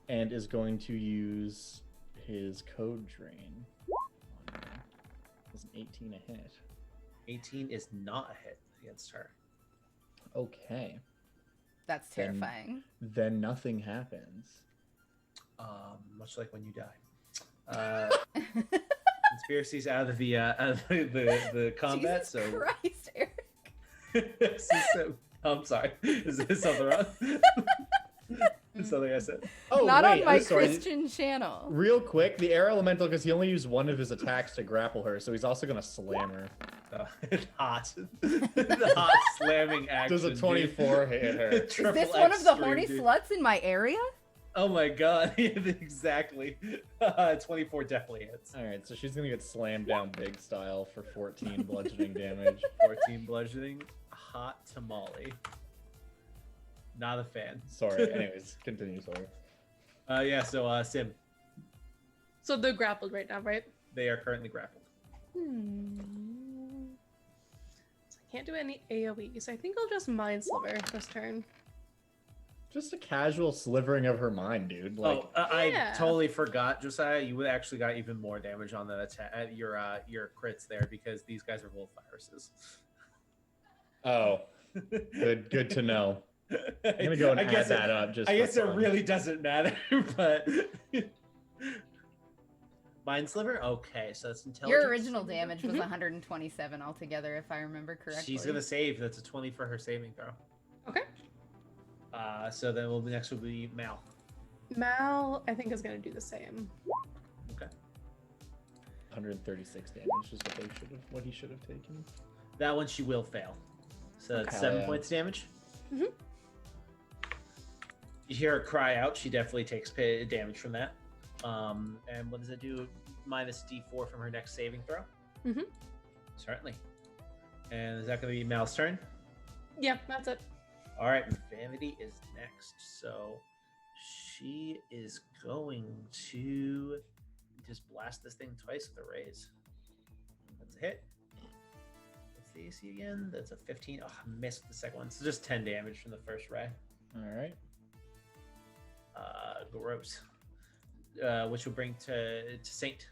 and is going to use his code drain. Is an 18 a hit? 18 is not a hit against her. Okay. That's terrifying. Then nothing happens. Much like when you die. Conspiracy's out of the combat. Jesus So Christ, Eric. I'm sorry. Is this something wrong? Is something I said? Oh, Not wait, on my I'm sorry. Christian channel. Real quick, the air elemental, because he only used one of his attacks to grapple her, so he's also gonna slam her. Hot. The hot slamming action. Does a 24 hit her? Is this one of the horny sluts in my area? Oh my god, exactly. 24 definitely hits. Alright, so she's gonna get slammed down big style for 14 bludgeoning damage. 14 bludgeoning. Hot tamale. Not a fan. Sorry, anyways, continue, sorry. Yeah, so Sim, So they're grappled right now, right? they are currently grappled. So I can't do any AoE, so I think I'll just Mind Sliver this turn. Just a casual slivering of her mind, dude. Like, Yeah. I totally forgot, Josiah. You would actually got even more damage on that attack, your crits there, because these guys are both viruses. oh, good to know. I'm gonna go and add that up. Just I for guess it fun. really doesn't matter, but Mind Sliver. Okay, so that's intelligence. Your original damage was 127 altogether, if I remember correctly. She's gonna save. That's a 20 for her saving throw. Okay. So then next will be Mal. Mal, I think, is going to do the same. Okay. 136 damage is what he should have taken. That one she will fail. So that's Okay. 7 points damage. Mhm. You hear her cry out. She definitely takes damage from that. And what does it do? Minus D4 from her next saving throw? Mhm. Certainly. And is that going to be Mal's turn? Yeah, that's it. All right, Vanity is next. So she is going to just blast this thing twice with a raise. That's a hit. What's the AC again? That's a 15. Oh, I missed the second one. So just 10 damage from the first ray. All right. Gross. Which will bring to Saint.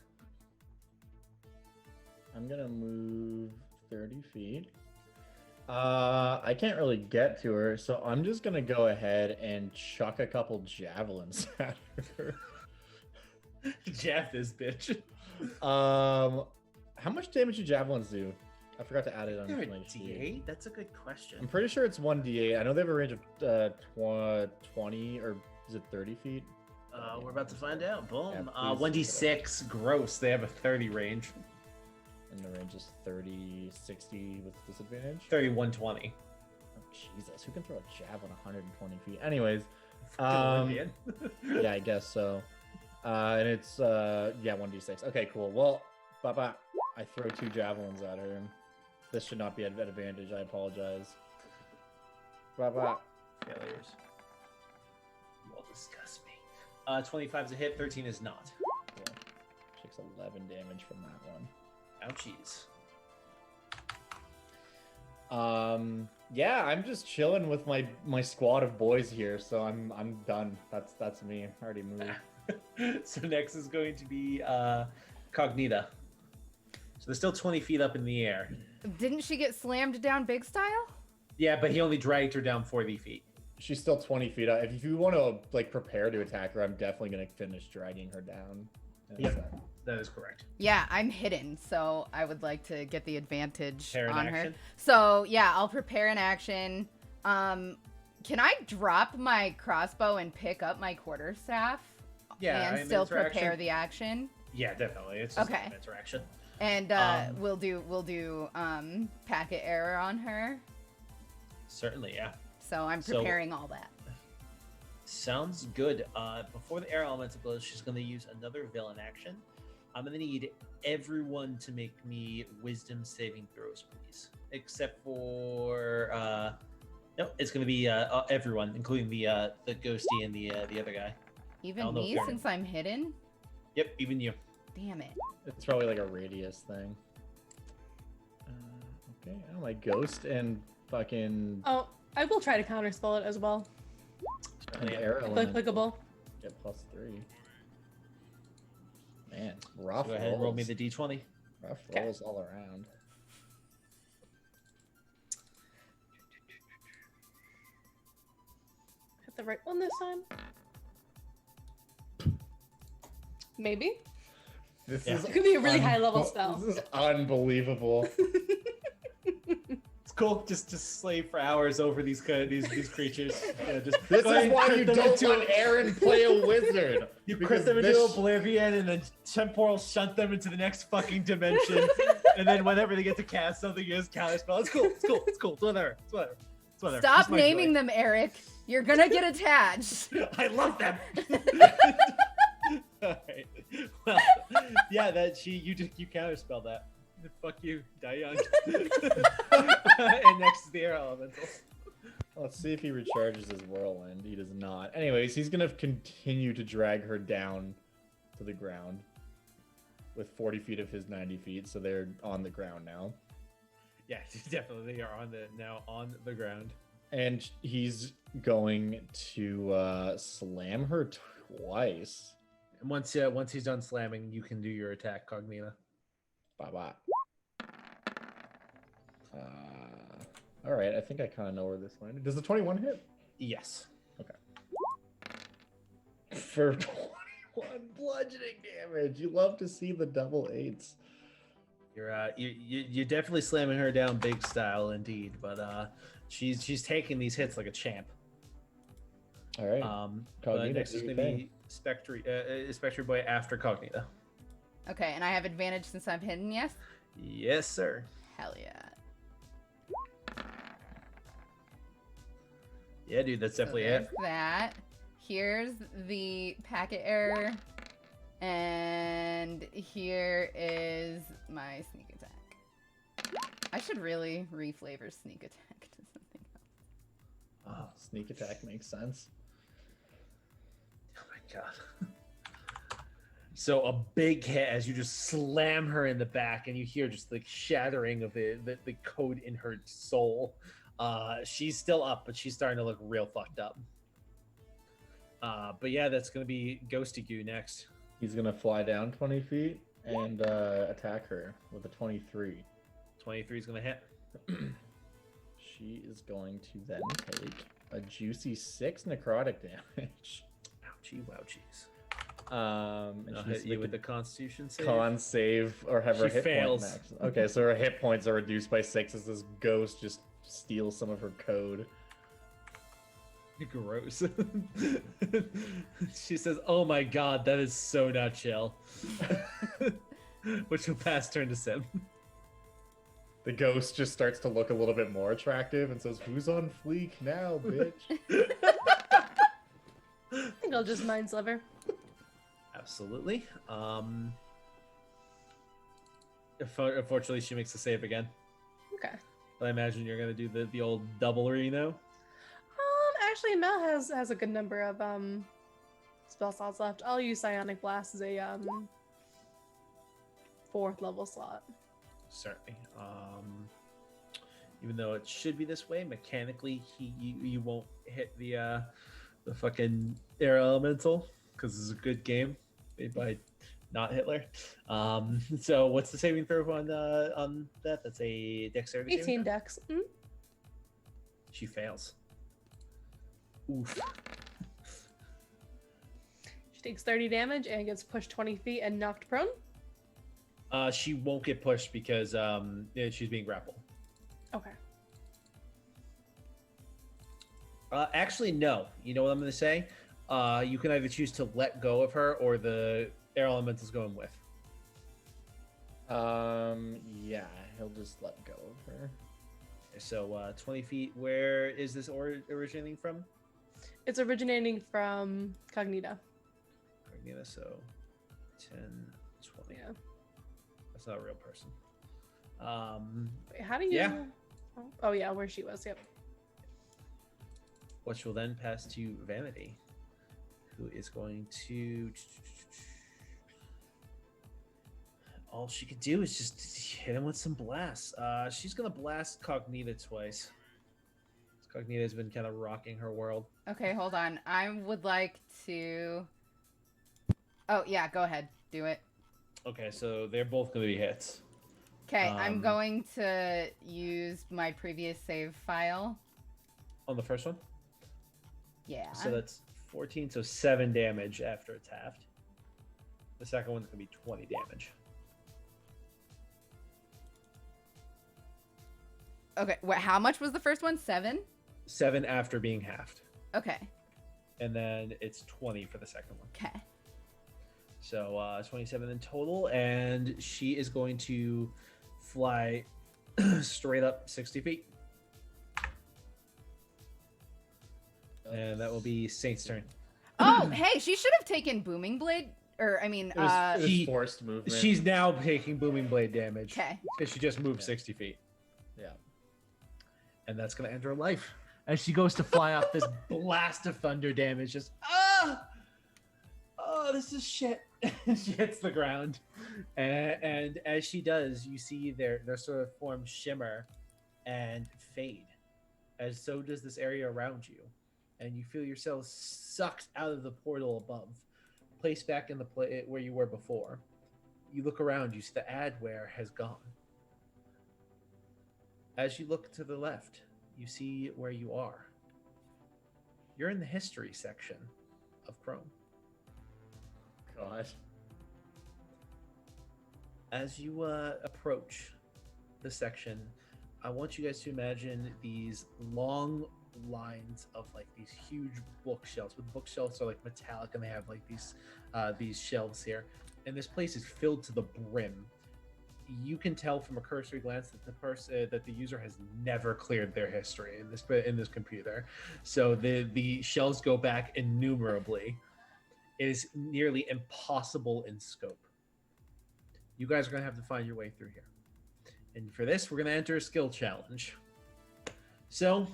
I'm gonna move 30 feet. I can't really get to her, so I'm just gonna go ahead and chuck a couple javelins at her. Jab this bitch. How much damage do javelins do? I forgot to add it on You're a my sheet. D8? That's a good question. I'm pretty sure it's 1d8. I know they have a range of 20 or is it 30 feet? We're about to find out. Boom. Yeah, please 1d6 gross. They have a 30 range. And the range is 30, 60 with disadvantage. 3120. Oh, Jesus, who can throw a javelin 120 feet? Anyways, Olympian. yeah, I guess so. And it's, yeah, 1d6. Okay, cool. Well, Baba, I throw 2 javelins at her. This should not be at advantage. I apologize. Baba. Failures. You all disgust me. 25 is a hit, 13 is not. Cool. Takes 11 damage from that one. Ouchies. Yeah, I'm just chilling with my squad of boys here, so I'm done. That's me. I already moved. So next is going to be Cognita. So they're still 20 feet up in the air. Didn't she get slammed down big style? Yeah, but he only dragged her down 40 feet. She's still 20 feet up. If you want to like prepare to attack her, I'm definitely gonna finish dragging her down. Yep. That is correct. Yeah, I'm hidden, so I would like to get the advantage Prepare an on her. action? So yeah, I'll prepare an action. Can I drop my crossbow and pick up my quarterstaff? Yeah, and still prepare the action. Yeah, definitely. It's just Okay. an interaction. And we'll do packet error on her. Certainly, yeah. So I'm So- preparing all that. Sounds good. Before the air elemental goes, she's going to use another villain action. I'm going to need everyone to make me wisdom saving throws, please. Except for no, it's going to be everyone, including the ghosty and the other guy. Even me, since I'm hidden? Yep, even you. Damn it. It's probably like a radius thing. Okay, oh my ghost and fucking. Oh, I will try to counterspell it as well. And air Clickable. Get +3. Man, rough Go ahead and roll me the d20. Rough rolls all around. Hit the right one this time? Maybe? This Yeah. is It could be a really high level spell. This is unbelievable. It's cool. Just slave for hours over these creatures. Yeah, just This go ahead is and why crit you them don't into- let Aaron play a wizard. You because crit them into this- oblivion and then temporal shunt them into the next fucking dimension. And then whenever they get to cast something, you just counterspell. It's cool. It's cool. It's cool. It's whatever. It's whatever. It's whatever. Stop It's my naming joy. them, Eric. You're gonna get attached. I love them. Alright. Well, yeah, you counterspell that. Fuck you, die young. And next is the air elemental. Let's see if he recharges his whirlwind. He does not. Anyways, he's gonna continue to drag her down to the ground with 40 feet of his 90 feet, so they're on the ground now. Yeah, definitely are now on the ground. And he's going to slam her twice. And once he's done slamming, you can do your attack, Cognita. Bye-bye. All right, I think I kind of know where this landed. Does the 21 hit? Yes. For 21 bludgeoning damage. You love to see the double eights. You're definitely slamming her down big style indeed, but she's taking these hits like a champ. All right. But Cognita, next is do gonna your be Spectre Boy after Cognita. Okay, and I have advantage since I'm hidden, yes? Yes, sir. Hell yeah. Yeah, dude, that's definitely there's it. that. Here's the packet error. And here is my sneak attack. I should really re-flavor sneak attack to something else. Oh, sneak attack makes sense. Oh my god. So a big hit as you just slam her in the back, and you hear just the shattering of the code in her soul. She's still up, but she's starting to look real fucked up. But yeah, that's gonna be Ghosty Goo next. He's going to fly down 20 feet and attack her with a 23. 23 is gonna hit. She is going to then take a juicy 6 necrotic damage. Ouchie wouchies. And I'll she's hit you with the the Constitution save. con save or have her She hit fails. point max. Okay, so her hit points are reduced by 6 as this ghost just steals some of her code. Gross. She says, "Oh my god, that is so not chill." Which will pass turn to Sim. The ghost just starts to look a little bit more attractive and says, "Who's on fleek now, bitch?" I think I'll just mind sliver. Absolutely. Unfortunately, she makes the save again. Okay. I imagine you're gonna do the old double reno. Actually, Mel has a good number of spell slots left. I'll use Psionic Blast as a 4th level slot. Certainly. Even though it should be this way, mechanically, you won't hit the fucking air elemental because this is a good game made by not Hitler. So what's the saving throw on that? That's a dexterity. 18 saving throw? dex. She fails. Oof. She takes 30 damage and gets pushed 20 feet and knocked prone. She won't get pushed because she's being grappled. Okay. Actually, no. You know what I'm going to say? You can either choose to let go of her or the air elemental's going with. Yeah, he'll just let go of her. So 20 feet. Where is this originating from? It's originating from Cognita. Cognita, so 10, 20. Yeah. That's not a real person. Wait, how do you? Yeah. Oh yeah, where she was. Yep. Which will then pass to Vanity, who is going to. All she could do is just hit him with some blasts. She's gonna blast Cognita twice. Cognita has been kind of rocking her world. Okay, hold on. I would like to. Oh yeah, go ahead. Do it. Okay, so they're both gonna be hits. Okay, I'm going to use my previous save file. On the first one? Yeah. So that's 14, so 7 damage after it's halved. The second one's gonna be 20 damage. Okay, how much was the first one? 7? 7 after being halved. Okay. And then it's 20 for the second one. Okay. So 27 in total, and she is going to fly straight up 60 feet. And that will be Saint's turn. Oh, hey, she should have taken Booming Blade. Or, I mean, It was She- forced movement. She's now taking Booming Blade damage. okay. Because she just moved Yeah. 60 feet. Yeah. And that's going to end her life. As she goes to fly up this Blast of thunder damage. Just, oh, this is shit. She hits the ground. And as she does, you see their sort of forms shimmer and fade. As so does this area around you. And you feel yourself sucked out of the portal above, placed back in the where you were before. You look around, you see the adware has gone. As you look to the left, you see where you are. You're in the history section of Chrome. God. As you approach the section, I want you guys to imagine these long lines of like these huge bookshelves. But the bookshelves are like metallic, and they have like these shelves here. And this place is filled to the brim. You can tell from a cursory glance that the user has never cleared their history in this computer. So the shelves go back innumerably. It is nearly impossible in scope. You guys are going to have to find your way through here. And for this, we're going to enter a skill challenge. So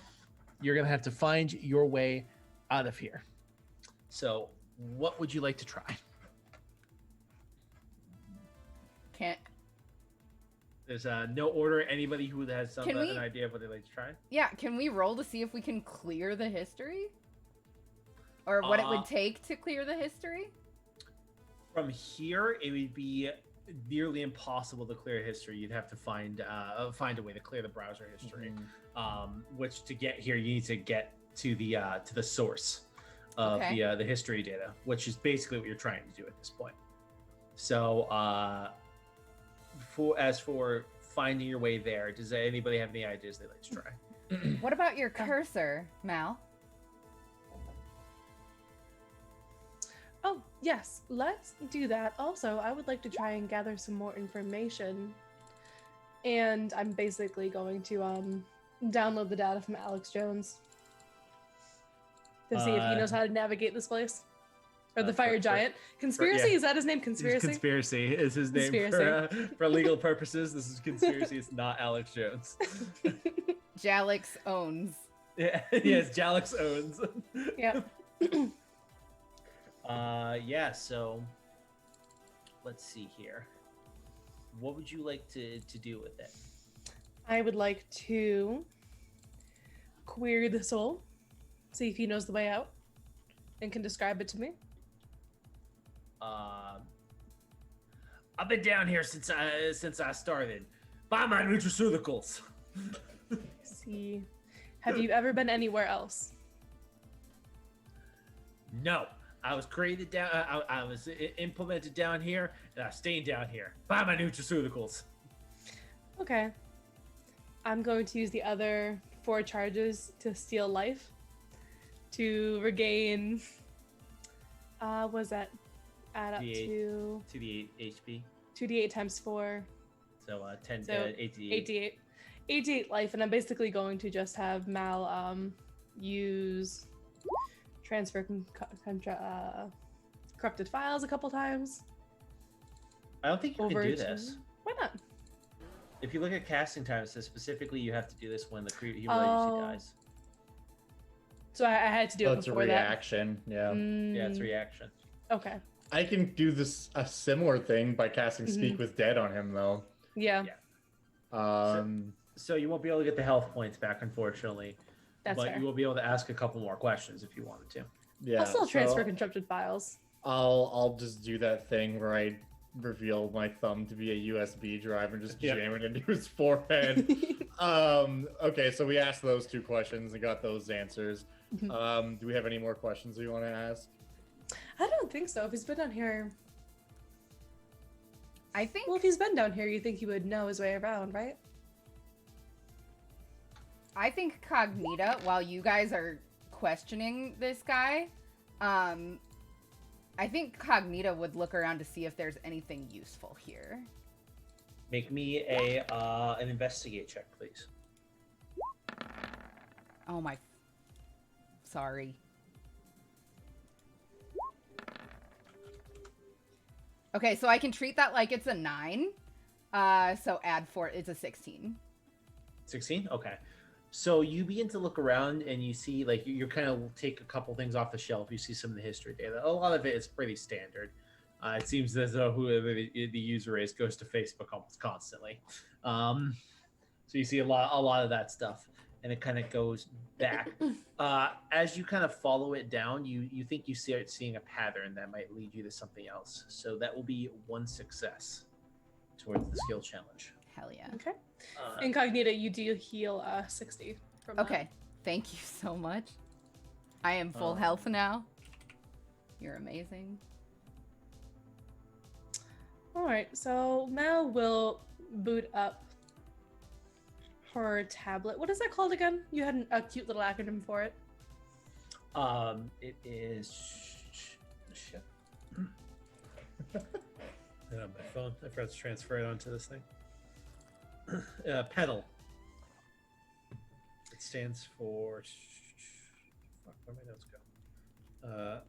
you're going to have to find your way out of here. So what would you like to try? Can't. There's no order. Anybody who has Can we- an idea of what they'd like to try? Yeah, can we roll to see if we can clear the history? Or what it would take to clear the history? From here, it would be nearly impossible to clear history. You'd have to find a way to clear the browser history. Which to get here, you need to get to the source of Okay. the history data, which is basically what you're trying to do at this point. So, for finding your way there, does anybody have any ideas they'd like to try? What about your cursor, Mal? Oh, yes, let's do that. Also, I would like to try and gather some more information. And I'm basically going to download the data from Alex Jones to see if he knows how to navigate this place. Or the Fire Giant. Conspiracy? yeah. Is that his name? Conspiracy? Conspiracy is his name for legal purposes. This is conspiracy. It's not Alex Jones. Jalix owns. Yeah, yes, Jalix owns. Yeah. Yeah, so let's see here. What would you like to do with it? I would like to query the soul, see if he knows the way out, and can describe it to me. I've been down here since I started. Buy my nutraceuticals. See. Have you ever been anywhere else? No, I was created down. I was implemented down here, and I'm staying down here. Buy my nutraceuticals. Okay. I'm going to use the other 4 charges to steal life to regain. Was that add up D8. to To the 8 HP. 2d8 times 4, So 10 So, 8 8d8. 8d8 life, and I'm basically going to just have Mal use transfer corrupted files a couple times. I don't think you can do this. Why not? If you look at casting time, it says specifically you have to do this when the human agency dies. So I had to do it It's a before that. reaction. Yeah. Yeah, it's reaction. Okay. I can do this a similar thing by casting Speak with Dead on him though. Yeah. So you won't be able to get the health points back, unfortunately. That's but fair. you will be able to ask a couple more questions if you wanted to. Yeah. I'll still transfer so constructed files. I'll just do that thing where I reveal my thumb to be a USB drive and just jam it into his forehead. Okay, so we asked those 2 questions and got those answers. Do we have any more questions we want to ask? I don't think so. If he's been down here, I think. well, if he's been down here, you think he would know his way around, right? I think Cognita, while you guys are questioning this guy, I think Cognita would look around to see if there's anything useful here. Make me an investigate check, please. Oh my. Sorry. Okay, so I can treat that like it's a 9. So add 4, it's a 16. 16? Okay. So you begin to look around and you see, like, you're kind of take a couple things off the shelf. You see some of the history data. A lot of it is pretty standard. It seems as though whoever the user is goes to Facebook almost constantly. So you see a lot of that stuff, and it kind of goes back. As you kind of follow it down, you think you start seeing a pattern that might lead you to something else. So that will be 1 success towards the skill challenge. Hell yeah. Okay. Incognita, you do heal 60 from that. Okay, thank you so much. I am full health now. You're amazing. All right, so Mel will boot up her tablet. What is that called again? You had a cute little acronym for it. It is shit. My phone. I forgot to transfer it onto this thing. Pedal. It stands for. Fuck, where my notes go?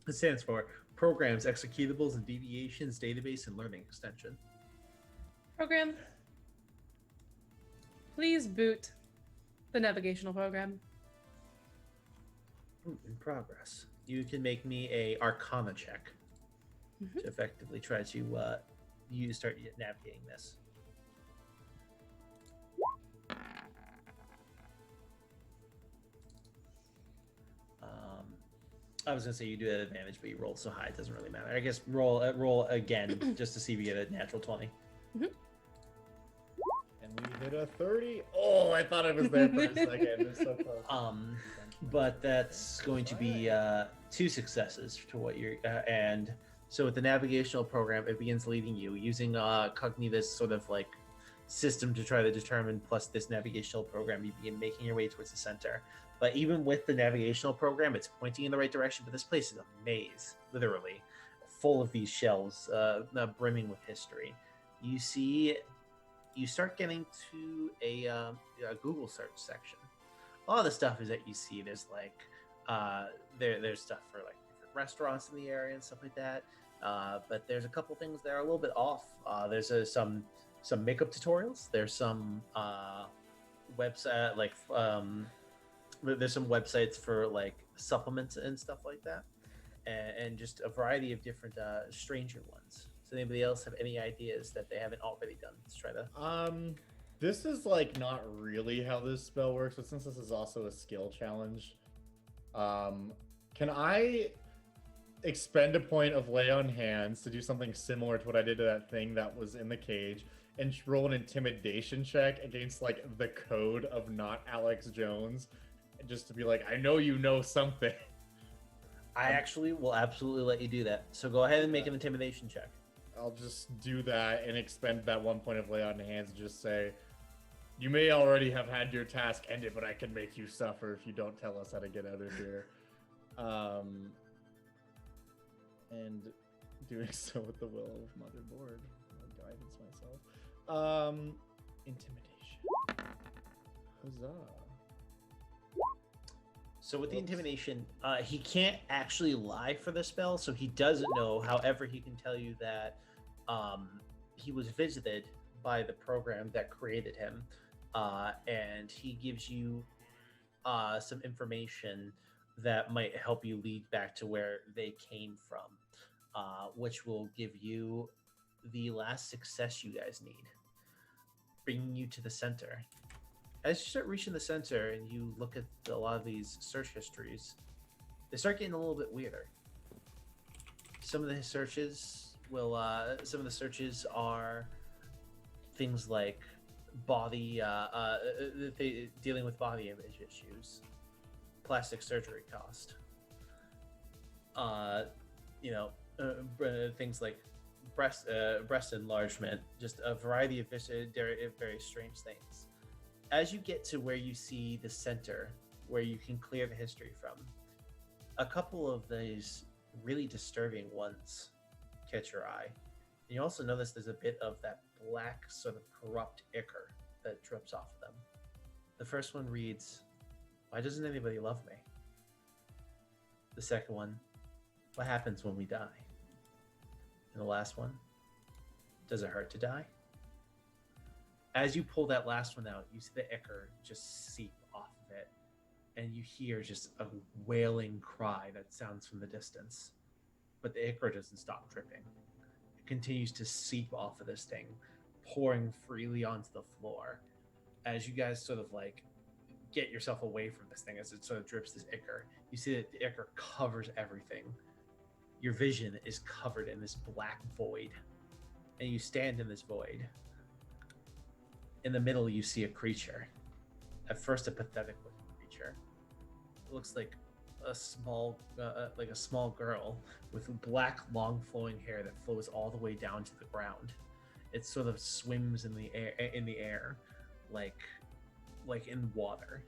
It stands for Programs, Executables, and Deviations Database and Learning Extension. Program. Please boot the navigational program. In progress. You can make me a Arcana check to effectively try to you start navigating this. I was gonna say you do it at advantage, but you rolled so high it doesn't really matter. I guess roll again just to see if you get a natural 20. And we hit a 30. Oh, I thought I was there for a second. It was so close. But that's going to be 2 successes to what you're and so with the navigational program, it begins leading you using Cognita's sort of like system to try to determine, plus this navigational program, you begin making your way towards the center. But even with the navigational program, it's pointing in the right direction, but this place is a maze, literally, full of these shelves, brimming with history. You start getting to a Google search section. A lot of the stuff is that you see, there's like, there's stuff for like different restaurants in the area and stuff like that. But there's a couple things that are a little bit off. There's some makeup tutorials. There's some website like there's some websites for like supplements and stuff like that, and just a variety of different stranger ones. Does anybody else have any ideas that they haven't already done? Let's try to. This is like not really how this spell works, but since this is also a skill challenge, can I expend a point of lay on hands to do something similar to what I did to that thing that was in the cage and roll an intimidation check against like the code of not Alex Jones, just to be like, I know you know something. I actually will absolutely let you do that. So go ahead and make an intimidation check. I'll just do that and expend that 1 point of lay on hands and just say, you may already have had your task ended, but I can make you suffer if you don't tell us how to get out of here. And doing so with the will of Motherboard. I'll guidance myself. Intimidation. Huzzah. So with the Oops. intimidation, he can't actually lie for the spell, so he doesn't know. However, he can tell you that he was visited by the program that created him, and he gives you some information that might help you lead back to where they came from, which will give you the last success you guys need, bringing you to the center. As you start reaching the center and you look at a lot of these search histories, they start getting a little bit weirder. Some of the searches are things like body, dealing with body image issues, plastic surgery cost, things like breast enlargement, just a variety of very strange things. As you get to where you see the center, where you can clear the history from, a couple of these really disturbing ones catch your eye. And you also notice there's a bit of that black sort of corrupt ichor that drips off of them. The first one reads, "Why doesn't anybody love me?" The second one, "What happens when we die?" And the last one, "Does it hurt to die?" As you pull that last one out, you see the ichor just seep off of it, and you hear just a wailing cry that sounds from the distance. But the ichor doesn't stop dripping. It continues to seep off of this thing, pouring freely onto the floor. As you guys sort of like get yourself away from this thing, as it sort of drips this ichor, you see that the ichor covers everything. Your vision is covered in this black void, and you stand in this void. In the middle, you see a creature. At first, a pathetic-looking creature. It looks like a small girl with black, long, flowing hair that flows all the way down to the ground. It sort of swims in the air, like in water.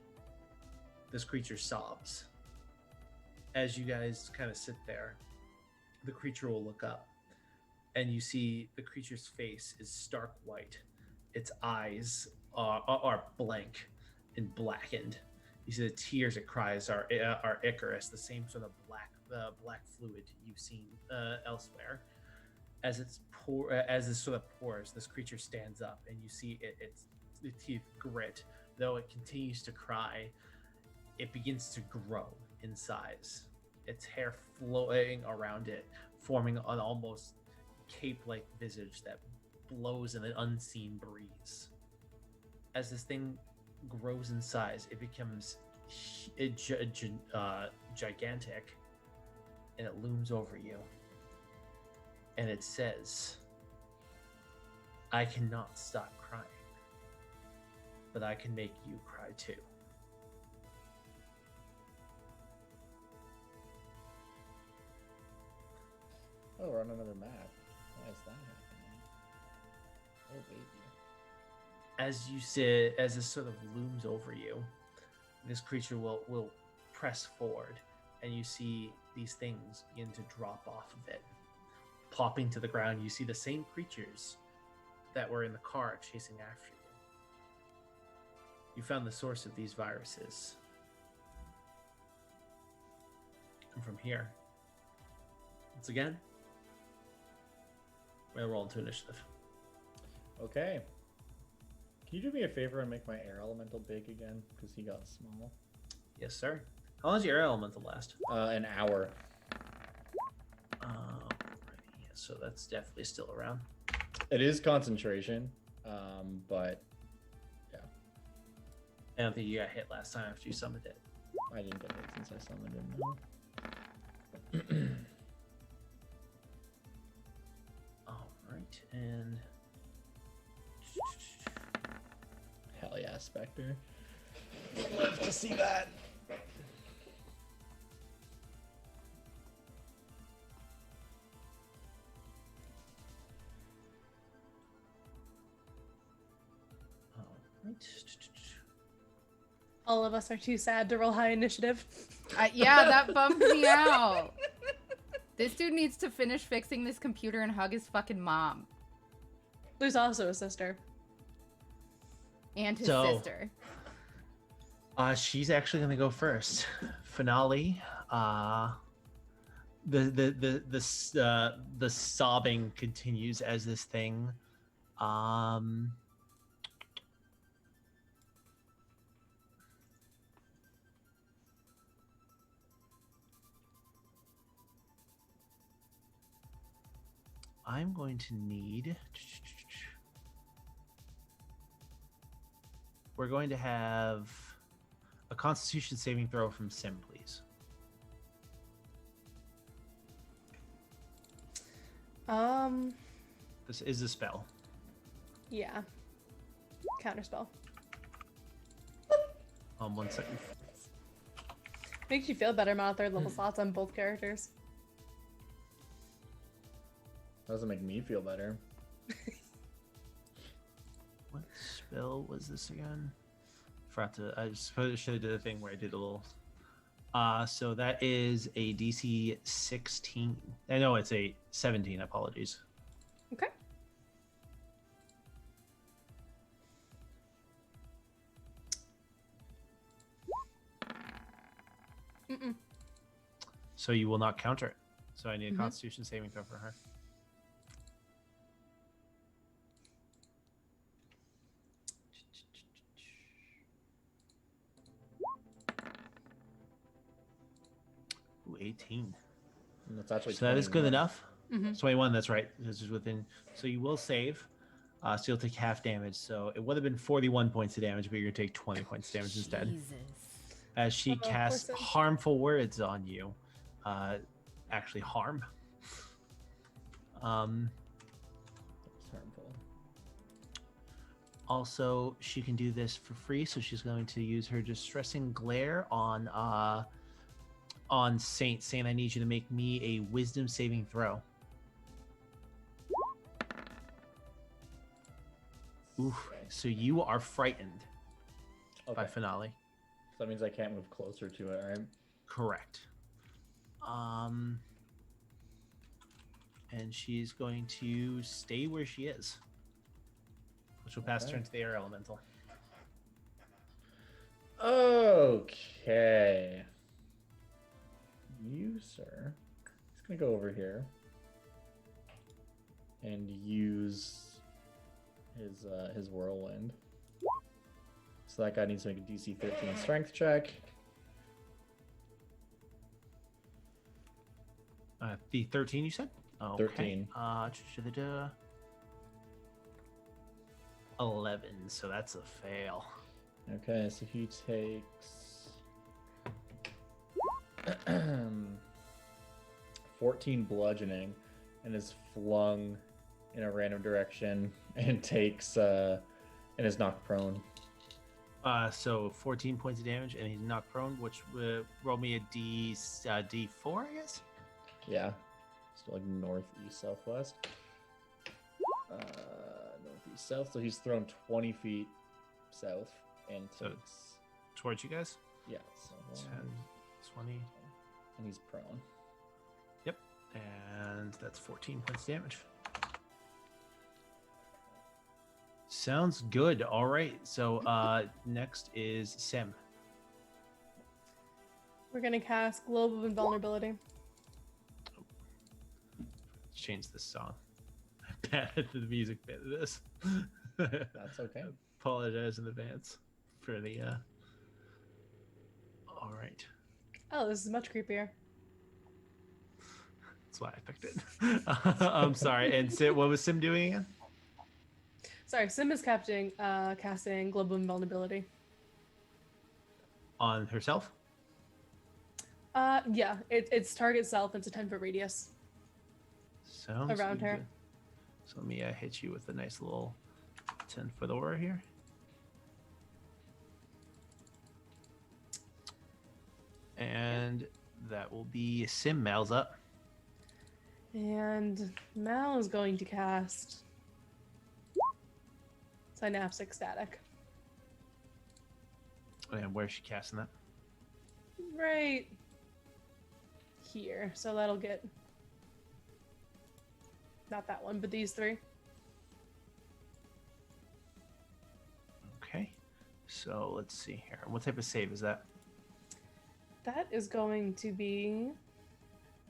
This creature sobs. As you guys kind of sit there, the creature will look up, and you see the creature's face is stark white. Its eyes are blank and blackened. You see the tears it cries are Icarus, the same sort of black fluid you've seen elsewhere. As this sort of pours, this creature stands up, and you see the teeth grit. Though it continues to cry, it begins to grow in size. Its hair flowing around it, forming an almost cape-like visage that blows in an unseen breeze. As this thing grows in size, it becomes gigantic, and it looms over you. And it says, "I cannot stop crying, but I can make you cry too." Oh, we're on another map. Why is that happening? Oh, baby. As this sort of looms over you, this creature will press forward, and you see these things begin to drop off of it, plopping to the ground. You see the same creatures that were in the car chasing after you. You found the source of these viruses. And from here, once again, we're gonna roll into initiative. Okay. Can you do me a favor and make my air elemental big again? Because he got small. Yes, sir. How long does your air elemental last? An hour. Alrighty, so that's definitely still around. It is concentration, but yeah. I don't think you got hit last time after you summoned it. I didn't get it since I summoned him. Alright, and Hell yeah, Spectre. I'd love to see that. All of us are too sad to roll high initiative. Yeah, that bummed me out. This dude needs to finish fixing this computer and hug his fucking mom. There's also a sister. And his So- sister. She's actually gonna go first. Finale. The sobbing continues as this thing. I'm going to need. We're going to have a Constitution saving throw from Sim, please. This is a spell. Yeah. Counterspell. 1 second. Makes you feel better amount of third level slots on both characters. Doesn't make me feel better. What spell was this again? Forgot to. I suppose I should have did a thing where I did a little. So that is a DC 16. I know it's a 17. Apologies. Okay. Mm-mm. So you will not counter it. So I need a Constitution saving throw for her. Ooh, 18. And that's actually So that is good 21. enough. Mm-hmm. 21, that's right. This is within. So you will save. So you'll take half damage. So it would have been 41 points of damage, but you're going to take 20 points of damage instead. Jesus. As she Oh, casts poor Sim. harmful words on you. Actually, harm. That's harmful. Also, she can do this for free, so she's going to use her distressing glare on Saint, saying, "I need you to make me a wisdom saving throw." Oof. Okay. So you are frightened by Okay. Finale. So that means I can't move closer to it, right? Correct. And she's going to stay where she is, which will pass Okay. turn to the air elemental. Okay. You, sir. He's gonna go over here and use his whirlwind. So that guy needs to make a DC 13 strength check. The 13, you said? Okay. 13. 11, so that's a fail. Okay, so he takes 14 bludgeoning and is flung in a random direction and takes and is knocked prone. So 14 points of damage, and he's knocked prone, which roll me a D4, I guess? Yeah. So like northeast, southwest. Northeast, south. So he's thrown 20 feet south and So- takes. Towards you guys? Yeah, so 10, 20. and he's prone. Yep. And that's 14 points of damage. Sounds good. All right. So next is Sim. We're gonna cast Globe of Invulnerability. Let's change this song. I'm bad at the music bit of this. That's okay. Apologize in advance for the. All right. Oh, this is much creepier. That's why I picked it. I'm sorry. And Sim, what was Sim doing again? Sorry, Sim is casting Globe of Invulnerability. On herself? Yeah, it's target self. It's a 10-foot radius. Sounds Around her. good. So let me hit you with a nice little 10-foot aura here. And that will be Sim. Mal's up. And Mal is going to cast Synaptic Static. And where's she casting that? Right here. So that'll get not that one, but these three. Okay. So let's see here. What type of save is that? That is going to be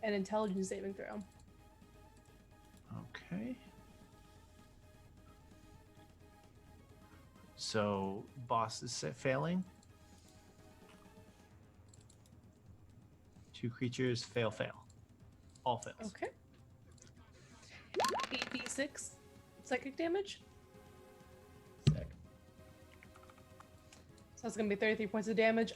an intelligence saving throw. Okay. So boss is failing. 2 creatures fail. All fails. Okay. 8d6 psychic damage. Sick. So that's going to be 33 points of damage.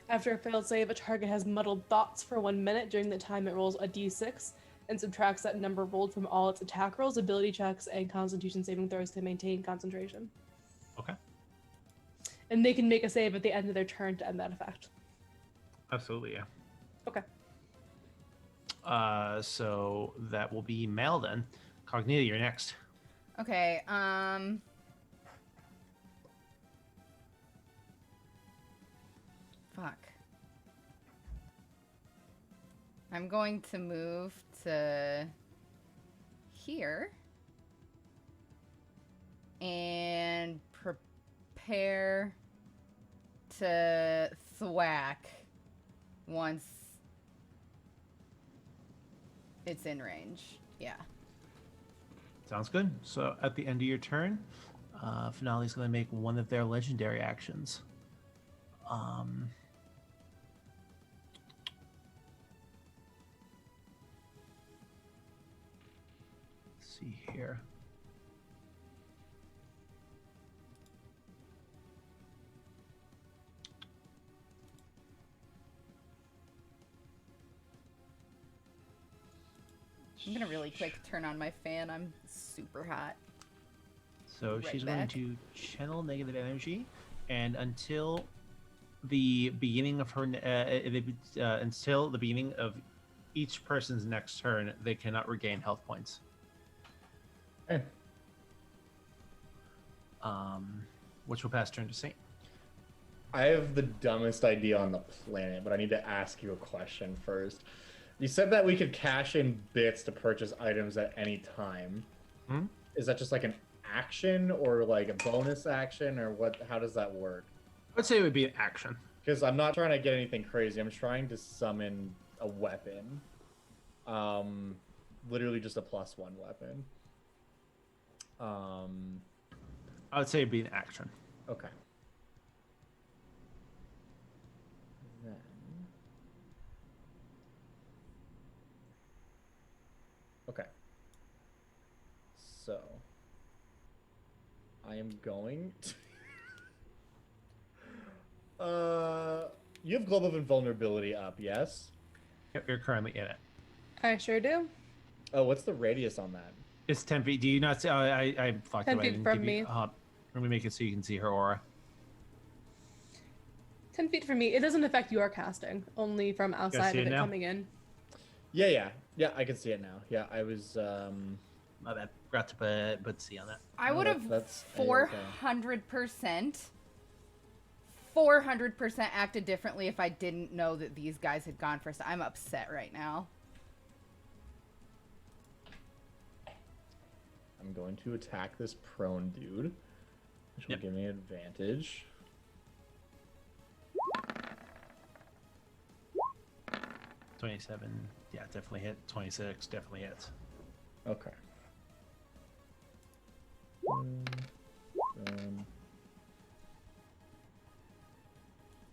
After a failed save, a target has muddled thoughts for 1 minute. During the time, it rolls a d6 and subtracts that number rolled from all its attack rolls, ability checks, and constitution saving throws to maintain concentration. Okay. And they can make a save at the end of their turn to end that effect. Absolutely, yeah. Okay. So that will be Mel then. Cognita, you're next. Okay, fuck. I'm going to move to here and prepare to thwack once it's in range. Yeah. Sounds good. So at the end of your turn, Finale's going to make one of their legendary actions. Let's see here. I'm gonna really quick turn on my fan. I'm super hot. So Right she's back. going to channel negative energy, and until the beginning of her, until the beginning of each person's next turn, they cannot regain health points. Okay. Which will pass turn to Saint. I have the dumbest idea on the planet, but I need to ask you a question first. You said that we could cash in bits to purchase items at any time. Hmm? Is that just like an action or like a bonus action or what? How does that work? I'd say it would be an action. Because I'm not trying to get anything crazy. I'm trying to summon a weapon. Literally just a +1 weapon. I would say it'd be an action. Okay. Then... Okay. So... I am going to... You have Globe of Invulnerability up, yes? Yep, you're currently in it. I sure do. Oh, what's the radius on that? It's 10 feet. Do you not see? I fucked 10 up. I feet didn't from give you- me. Let me make it so you can see her aura. 10 feet from me. It doesn't affect your casting, only from outside see of it it now? coming in. Yeah, I can see it now. Yeah, I was... My bad. Forgot to put C on that. I No, would have that's A-okay. 400% acted differently if I didn't know that these guys had gone first. I'm upset right now. I'm going to attack this prone dude, which will Yep. give me advantage. 27. Yeah, definitely hit. 26. Definitely hits. Okay.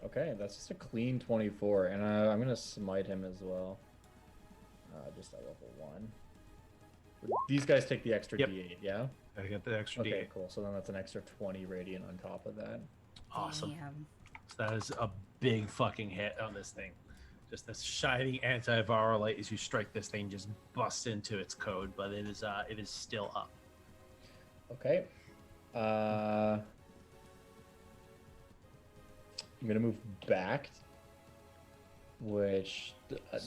Okay, that's just a clean 24, and I'm gonna smite him as well. Just at level 1. These guys take the extra Yep. D8, yeah? I get the extra Okay, D8. cool. So then that's an extra 20 radiant on top of that. Awesome. Damn. So that is a big fucking hit on this thing. Just this shiny anti-viral light as you strike this thing just busts into its code, but it is still up. Okay. I'm gonna move back, which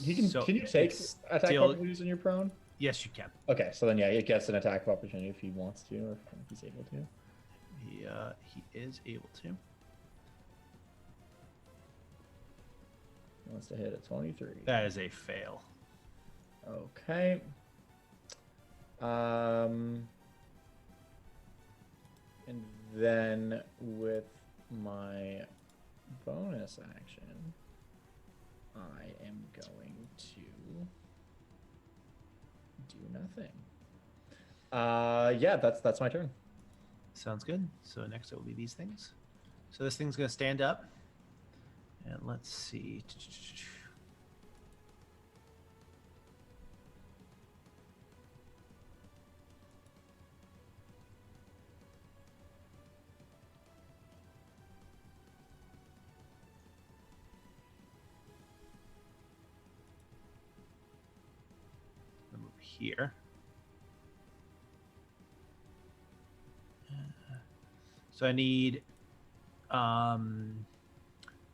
he can. So can you take it's attack still- opportunities when you're prone? Yes, you can. Okay, so then yeah, it gets an attack of opportunity if he wants to, or if he's able to. He is able to. He wants to hit a 23. That is a fail. Okay. And then with my bonus action, I am going to do nothing. Yeah, that's my turn. Sounds good. So next it will be these things. So this thing's going to stand up. And let's see. Move here. So I need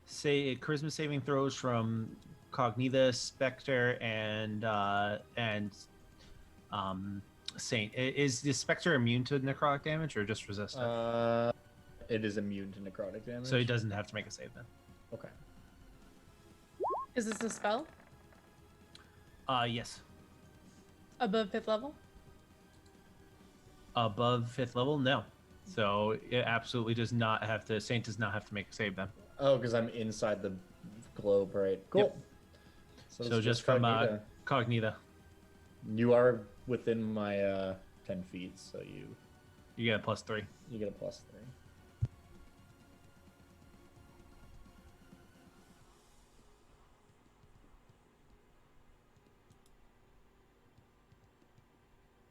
say charisma saving throws from Cognita, Spectre, and Saint. Is the Spectre immune to necrotic damage or just resistant? It is immune to necrotic damage. So he doesn't have to make a save then. Okay. Is this a spell? Yes. Above 5th level? Above 5th level, no. So it absolutely does not have to. Saint does not have to make a save then. Oh, because I'm inside the globe, right? Cool. Yep. So, So it's just from Cognita. Cognita, You are within my 10 feet, so you get a +3. you get a +3.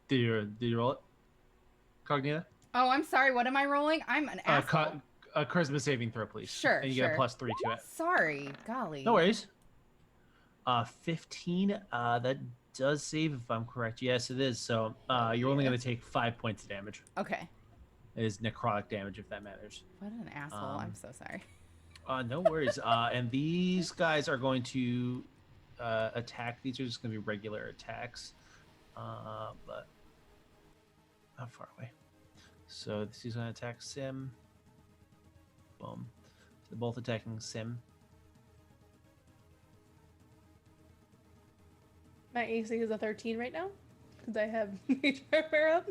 Did you roll it, Cognita? Oh, I'm sorry. What am I rolling? I'm an asshole. A charisma saving throw, please. Sure, And you get a sure. +3 to it. Sorry, golly. No worries. 15. That does save if I'm correct. Yes, it is. So you're only going to take 5 points of damage. Okay. It is necrotic damage if that matters. What an asshole. I'm so sorry. No worries. And these guys are going to attack. These are just going to be regular attacks. But not far away. So this is going to attack Sim. Boom. So they're both attacking Sim. My AC is a 13 right now because I have nature armor up.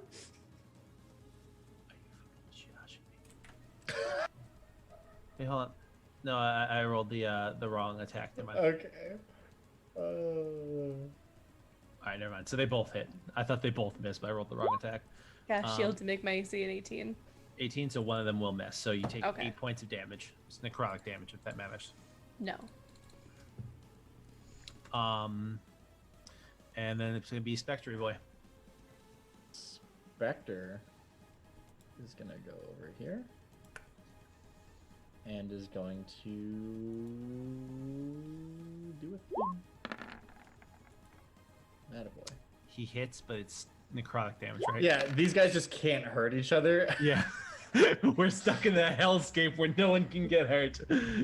Hey, hold on. No, I rolled the wrong attack. Never mind. Okay. All right, never mind. So they both hit. I thought they both missed, but I rolled the wrong attack. Cast shield to make my AC an 18. 18, so one of them will miss. So you take Okay. 8 points of damage. It's necrotic damage, if that matters. No. And then it's gonna be Spectre Boy. Spectre is gonna go over here and is going to do a thing. Attaboy. He hits, but it's necrotic damage, right? Yeah, these guys just can't hurt each other. Yeah. We're stuck in that hellscape where no one can get hurt.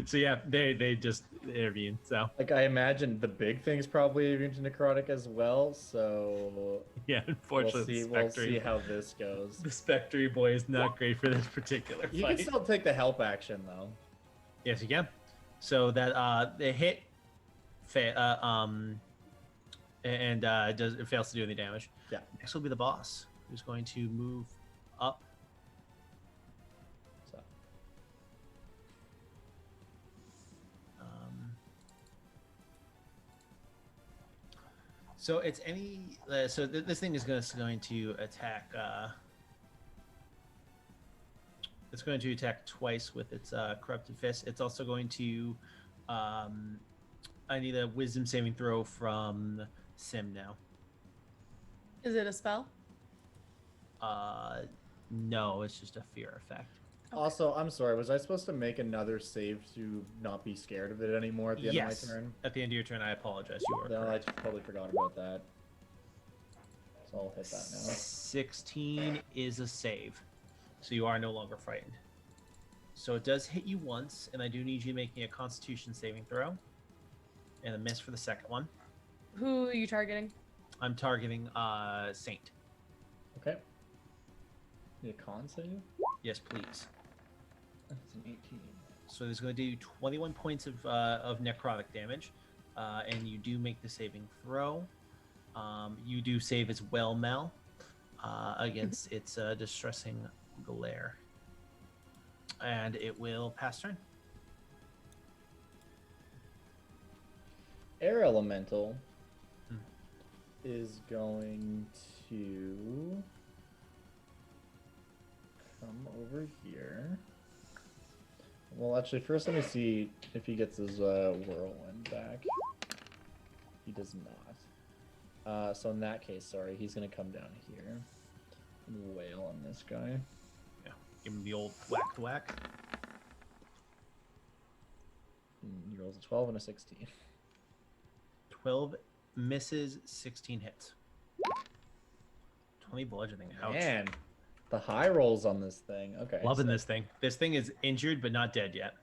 So yeah, they just intervene. So Like, I imagine the big thing's probably immune to necrotic as well, so yeah, unfortunately, we'll see how this goes. the Spectre Boy is not great for this particular You fight. can still take the help action, though. Yes, you can. So that the hit, it fails to do any damage. Yeah. Next will be the boss, who's going to move up. So, So it's any. This thing is going to attack. It's going to attack twice with its corrupted fist. It's also going to. I need a wisdom saving throw from Sim now. Is it a spell? No, it's just a fear effect. also, I'm sorry, was I supposed to make another save to not be scared of it anymore at the end Yes. of my turn? At the end of your turn, I apologize. You are No, I correct. just totally forgot about that. So I'll hit that now. 16 is a save, so you are no longer frightened. So it does hit you once, and I do need you making a Constitution saving throw, and a miss for the second one. Who are you targeting? I'm targeting Saint. Okay. Need a con save? Yes, please. That's an 18. So there's going to do 21 points of necrotic damage, and you do make the saving throw. You do save as well, Mel, against its distressing glare. And it will pass turn. Air Elemental Hmm. is going to come over here. Well, actually, first let me see if he gets his whirlwind back. He does not. So in that case, sorry, he's going to come down here and wail on this guy. Yeah. Give him the old whack whack. He rolls a 12 and a 16. 12 misses, 16 hits. 20 bludgeoning. Ouch. Man, the high rolls on this thing. Okay. Loving so- this thing. This thing is injured but not dead yet.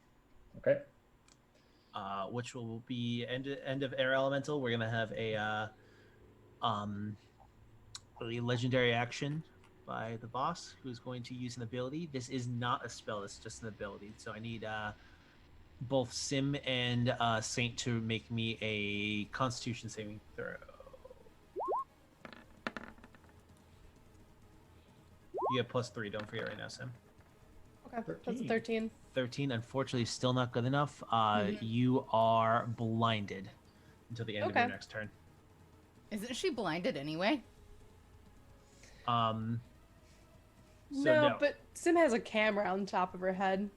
Okay. Which will be end of air elemental. We're gonna have a legendary action by the boss, who's going to use an ability. This is not a spell; it's just an ability. So I need both Sim and Saint to make me a Constitution saving throw. You get +3. Don't forget right now, Sim. Okay, that's a 13. 13, unfortunately, still not good enough. You are blinded until the end of your next turn. Isn't she blinded anyway? So No, but Sim has a camera on top of her head.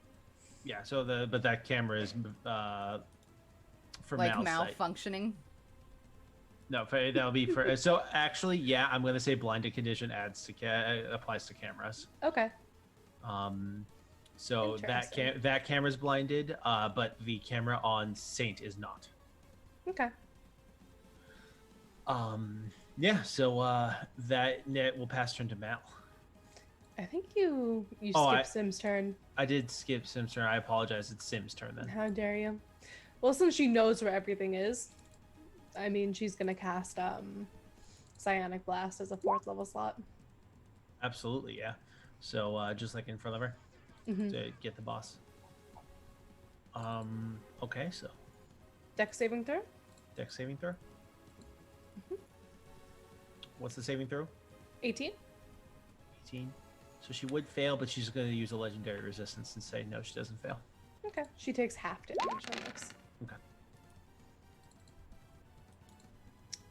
yeah. So but that camera is for Like Mal's sight. malfunctioning? No, that'll be for. So actually, yeah, I'm gonna say blinded condition applies to cameras. Okay. So that camera's blinded, but the camera on Saint is not. Okay. Yeah. So that net will pass turn to Mal. I think you Oh, skipped Sim's turn. I did skip Sim's turn. I apologize. It's Sim's turn then. How dare you? Well, since she knows where everything is, I mean, she's gonna cast Psionic Blast as a 4th level slot. Absolutely, yeah. So just like in front of her Mhm. to get the boss. Okay, so Dex saving throw. dex saving throw. Mhm. What's the saving throw? 18. 18. So she would fail, but she's going to use a legendary resistance and say no, she doesn't fail. Okay. She takes half damage on this. Okay.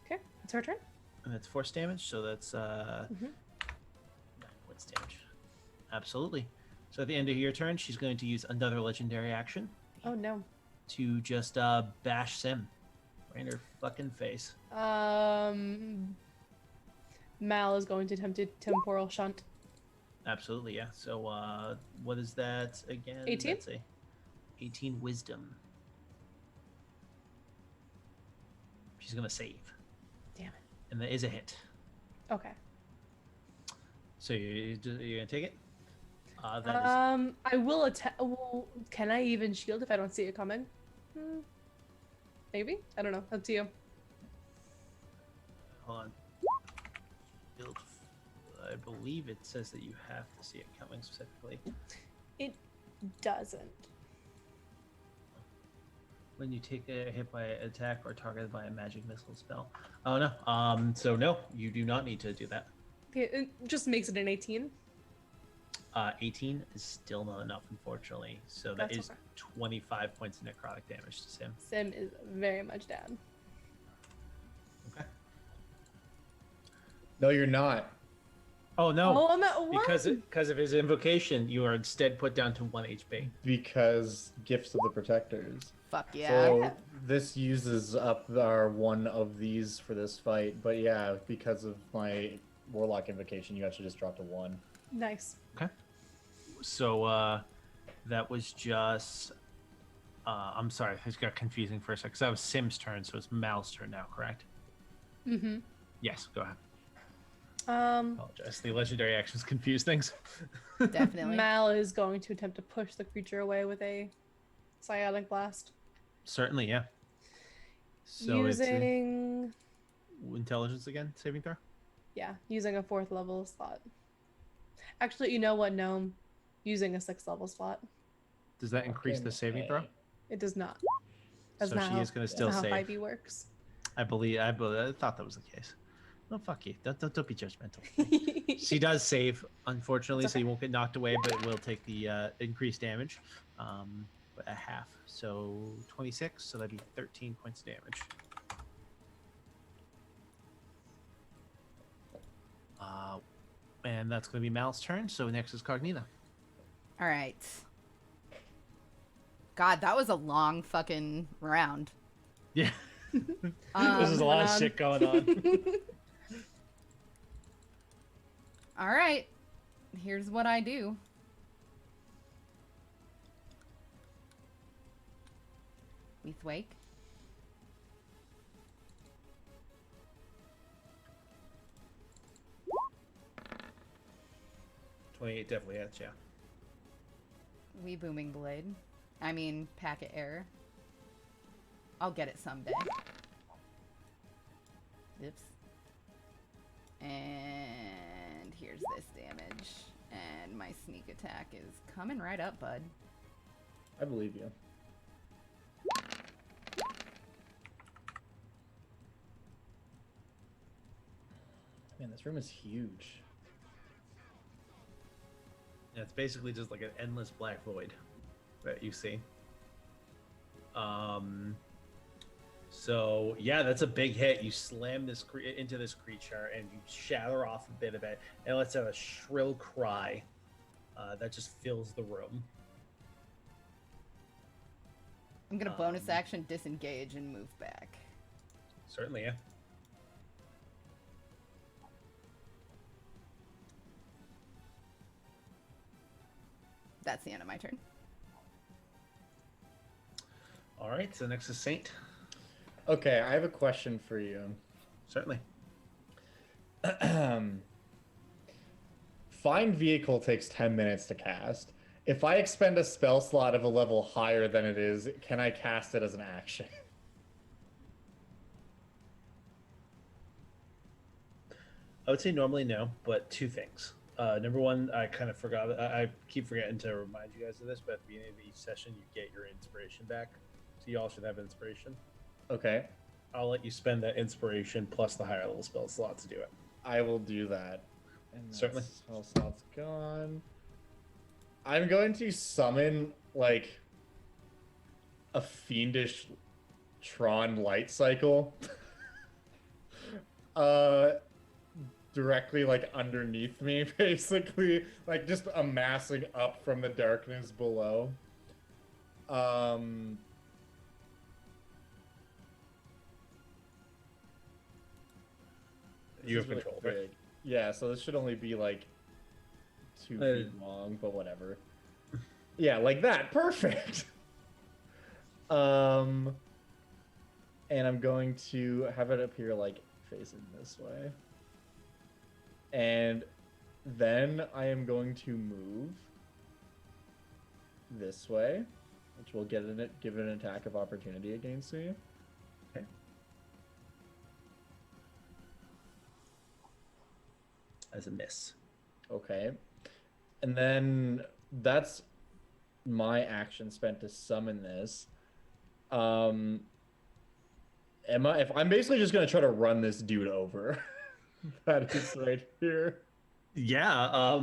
Okay, it's her turn. And that's force damage, so that's 9 points damage. Absolutely. So at the end of your turn, she's going to use another legendary action Oh no. to just bash Sim right in her fucking face. Mal is going to attempt to temporal shunt. Absolutely, yeah. So what is that again? 18? That's a 18 wisdom. She's gonna save. Damn it. And that is a hit. Okay. So you're gonna take it? That is, I will attempt. Well, can I even shield if I don't see it coming? Maybe. I don't know. Up to you. hold on. Shield, I believe it says that you have to see it coming specifically. It doesn't. When you take a hit by an attack or targeted by a magic missile spell. Oh no. So no, you do not need to do that. Okay, it just makes it an 18. 18 is still not enough, unfortunately. So that That's is okay. 25 points of necrotic damage to Sim. Sim is very much down. Okay. No, you're not. Oh no! Oh, I'm at 1. Because of his invocation, you are instead put down to 1 HP. Because Gifts of the Protectors. Fuck yeah. So Yeah. this uses up our one of these for this fight. But yeah, because of my Warlock invocation, you actually just dropped a 1. Nice. So that was just. I'm sorry, it got confusing for a second. Because that was Sim's turn, so it's Mal's turn now, correct? Mm-hmm. Yes, go ahead. Um, Apologize. The legendary actions confuse things. Definitely. Mal is going to attempt to push the creature away with a psionic blast. Certainly, yeah. So Using, it's intelligence again, saving throw. using a 4th level slot. Actually, you know what, Gnome? Using a 6th level slot. Does that increase the saving throw? It does not. That's So not she how, is going to that's still not save. how 5e works. I thought that was the case. Oh, fuck you. Don't be judgmental. She does save, unfortunately, It's so okay. you won't get knocked away, but it will take the increased damage, but a half. So 26, so that'd be 13 points of damage. And that's going to be Mal's turn, so next is Cognita. All right. God, that was a long fucking round. Yeah. This is a lot of on. shit going on. All right. Here's what I do. We wake. 28 definitely hits, yeah. We booming blade. I mean, packet error. I'll get it someday. Oops. And here's this damage. And my sneak attack is coming right up, bud. I believe you. Man, this room is huge. Yeah, it's basically just like an endless black void that you see. So yeah, that's a big hit. You slam this into this creature and you shatter off a bit of it, and it lets out a shrill cry that just fills the room. I'm gonna bonus action disengage and move back. Certainly, yeah. That's the end of my turn. All right, so next is Saint. Okay, I have a question for you. Certainly. Find vehicle takes 10 minutes to cast. If I expend a spell slot of a level higher than it is, can I cast it as an action? I would say normally no, but two things. Number one, I kind of forgot. I keep forgetting to remind you guys of this, but at the beginning of each session, you get your inspiration back. So you all should have inspiration. Okay, I'll let you spend that inspiration plus the higher level spell slot to do it. I will do that. And Certainly. Spell slot's gone. I'm going to summon, like, a fiendish Tron light cycle. Directly, like, underneath me, basically. Like, just amassing up from the darkness below. You have This is control, really right? big. Yeah, so this should only be like 2 feet long, but whatever. Yeah, like that. Perfect. And I'm going to have it appear like facing this way. And then I am going to move this way, which will give it an attack of opportunity against me. Okay. As a miss. Okay. And then that's my action spent to summon this. If I'm basically just gonna try to run this dude over. That is right here. Yeah.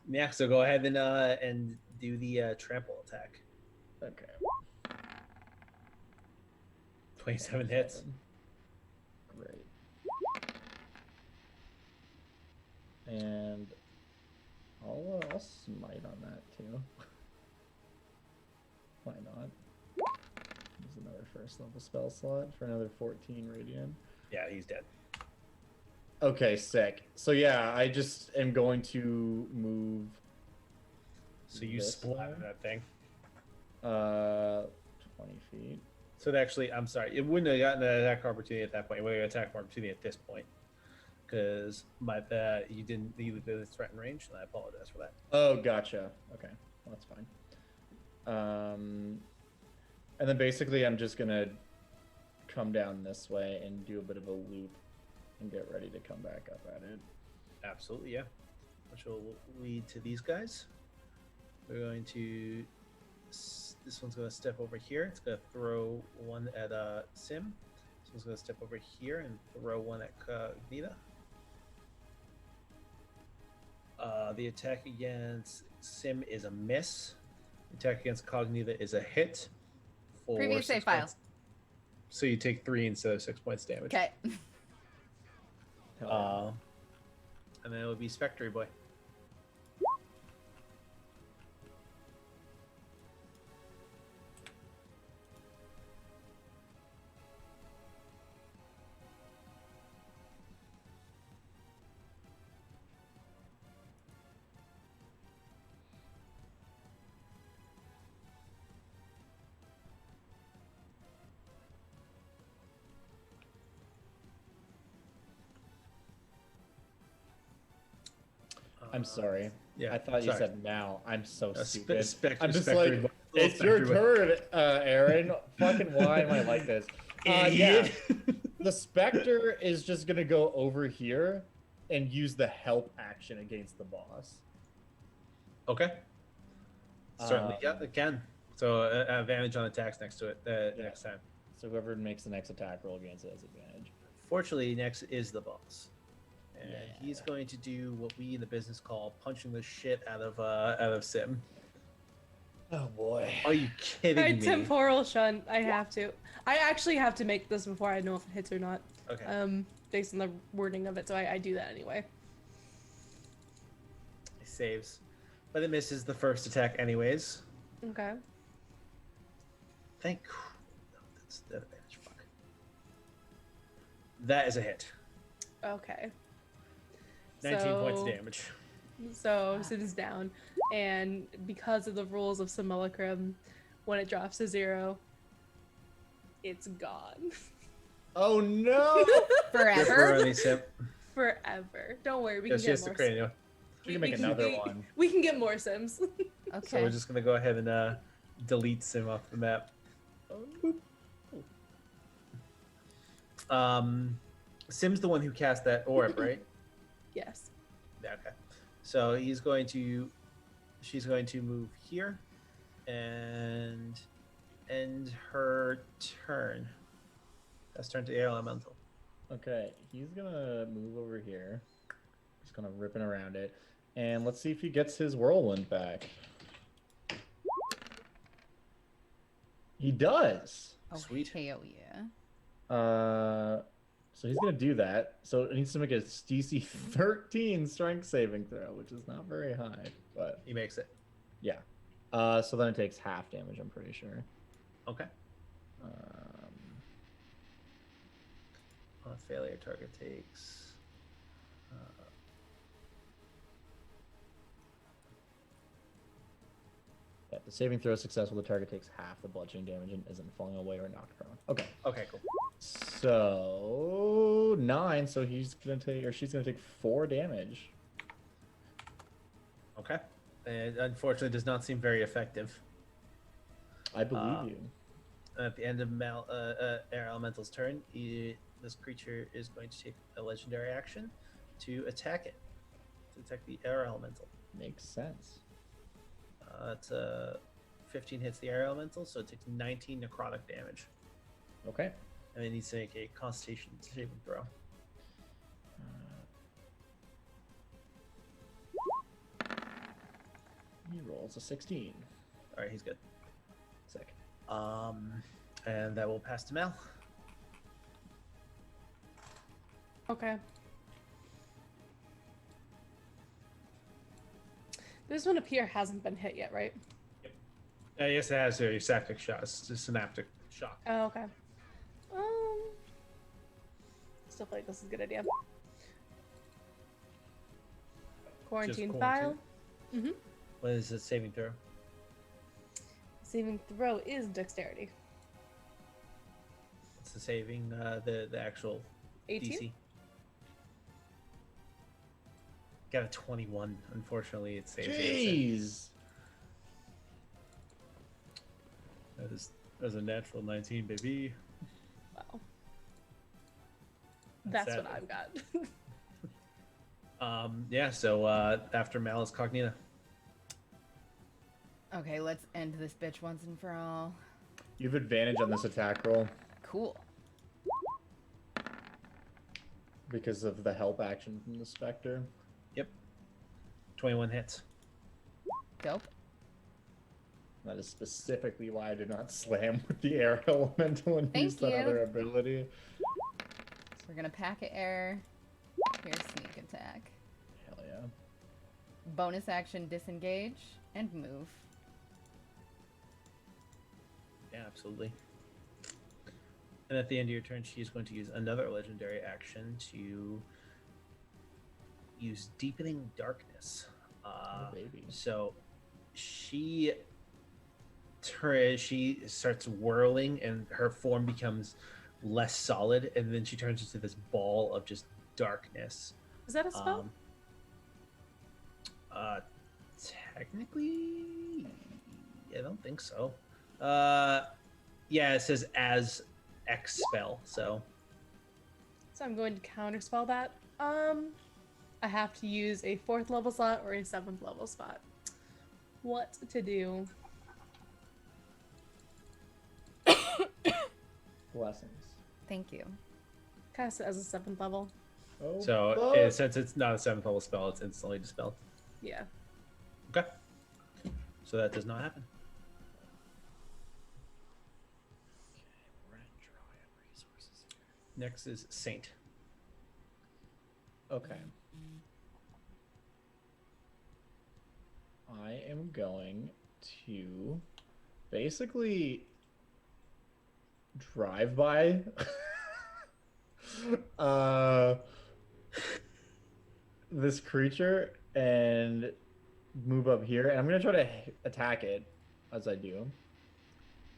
Yeah. So go ahead and do the trample attack. Okay. 27 hits. Great. And I'll smite on that too. Why not? There's another first level spell slot for another 14 radiant. Yeah, he's dead. Okay, sick. So yeah, I just am going to move. So you this splatter way. that thing. 20 feet. So actually, I'm sorry, it wouldn't have gotten an attack opportunity at that point. It would have attack opportunity at this point, because you didn't leave the threatened range, and I apologize for that. Oh, gotcha. Okay, well, that's fine. And then basically, I'm just gonna come down this way and do a bit of a loop, and get ready to come back up at it. Absolutely, yeah. Which will lead to these guys. We're going to. This one's going to step over here. It's going to throw one at Sim. So Someone's gonna step over here and throw one at Cognita. The attack against Sim is a miss. The attack against Cognita is a hit. For Preview 6 save file. points. So you take 3 instead of 6 points damage. Okay. And then it would be Spectre Boy. I'm sorry. Yeah, I thought you sorry. said Mal. I'm so stupid. Spectre, I'm just Spectre like, Boy. it's your turn, Aaron. Fucking why am I like this? Yeah. Idiot. The Spectre is just gonna go over here and use the help action against the boss. Okay. Certainly, yeah, Um, it can. So advantage on attacks next to it next time. So whoever makes the next attack roll against it has advantage. Fortunately, next is the boss, and Yeah. he's going to do what we in the business call punching the shit out of Sim. Oh boy. Are you kidding Alright, me? temporal shunt. I have to. I actually have to make this before I know if it hits or not. Okay. Based on the wording of it, so I do that anyway. He saves, but it misses the first attack anyways. Okay. Thank. No, that's that advantage. Fuck. That is a hit. Okay. 19 points So- damage. So Sim's down, and because of the rules of Simulacrum, when it drops to 0, it's gone. Oh no! Forever. Sim. Forever. Don't worry, we Yeah, can she get has to more. create anyway. We can make another we- one. We can get more Sims. So Okay. we're just gonna go ahead and delete Sim off the map. Sim's the one who cast that orb, right? Yes. Yeah, okay. So she's going to move here and end her turn. That's turn to air elemental. Okay, he's gonna move over here. Just kind of ripping around it. And let's see if he gets his whirlwind back. He does. Oh, Sweet. hell yeah. So he's gonna do that. So it needs to make a DC 13 strength saving throw, which is not very high, but He makes it. yeah. So then it takes half damage, I'm pretty sure. Okay. On failure, target takes. Yeah, the saving throw is successful. The target takes half the bludgeoning damage and isn't falling away or knocked prone. Okay. Okay, cool. So 9. So he's gonna take, or she's gonna take 4 damage. Okay. And unfortunately, does not seem very effective. I believe you. At the end of Air Elemental's turn, this creature is going to take a legendary action to attack it. To attack the Air Elemental. Makes sense. It's 15 hits the Air Elemental, so it takes 19 necrotic damage. Okay. And it needs to make a Constitution saving throw. He rolls a 16. All right, he's good. Sick. And that will pass to Mel. Okay. This one up here hasn't been hit yet, right? Yes, it has a septic shot. It's a synaptic shock. Oh, okay. Still feel like this is a good idea. Quarantine file. quarantine. What is the saving throw? Saving throw is dexterity. What's the saving? The actual 18? DC. Got a 21. Unfortunately, it saves. Jeez. That's a natural 19, baby. Wow. That's sad. what I've got. Yeah. So after Mal is Cognita. Okay, let's end this bitch once and for all. You have advantage on this attack roll. Cool. because of the help action from the Spectre. Yep. 21 hits. Dope. That is specifically why I did not slam with the air elemental and Thank use that you. other ability. So we're gonna packet air. Here's sneak attack. Hell yeah. Bonus action disengage and move. Yeah, absolutely. And at the end of your turn, she's going to use another legendary action to use Deepening Darkness. Oh, baby. So she starts whirling, and her form becomes less solid, and then she turns into this ball of just darkness. Is that a spell? Technically, I don't think so. Yeah, it says as X spell, so So I'm going to counterspell that. I have to use a 4th level slot or a 7th level spot. What to do? Blessings. Thank you. Cast it as a 7th level. Oh, so fuck. since it's not a 7th level spell, it's instantly dispelled. Yeah. Okay, so that does not happen. We're gonna draw in resources here. Next is Saint. Okay. I am going to basically drive by this creature and move up here, and I'm gonna try to attack it as I do.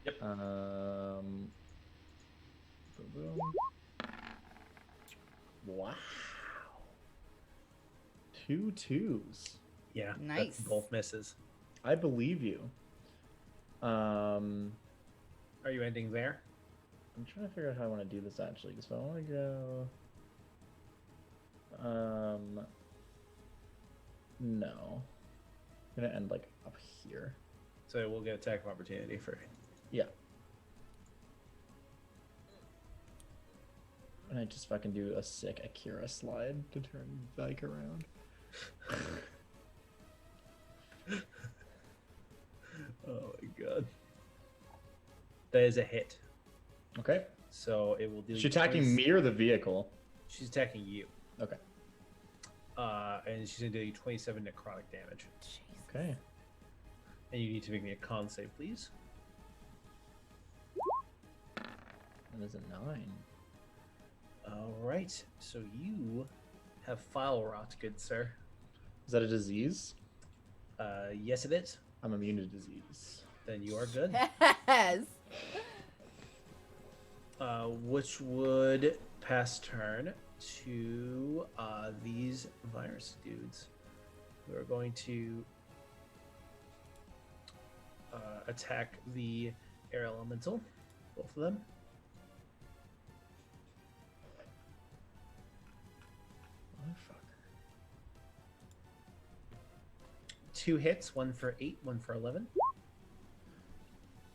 Yep. Boom, boom. Wow. 2 2s. Yeah, Nice. That's both misses. I believe you. Are you ending there? I'm trying to figure out how I want to do this actually. Because if I want to go, no, I'm gonna end like up here. So we'll get attack of opportunity for. Yeah. And I just fucking do a sick Akira slide to turn Vike around. Oh my god. That is a hit. Okay. So it will do. Is she attacking me or the vehicle? She's attacking you. Okay. And she's gonna do you 27 necrotic damage. Jesus. Okay. And you need to make me a con save, please. That is a 9. All right. So you have file rot, good sir. Is that a disease? Yes, it is. I'm immune to disease. Then you are good. Yes. Which would pass turn to these virus dudes. We're going to attack the air elemental, both of them. Motherfucker. 2 hits, 1 for 8, 1 for 11.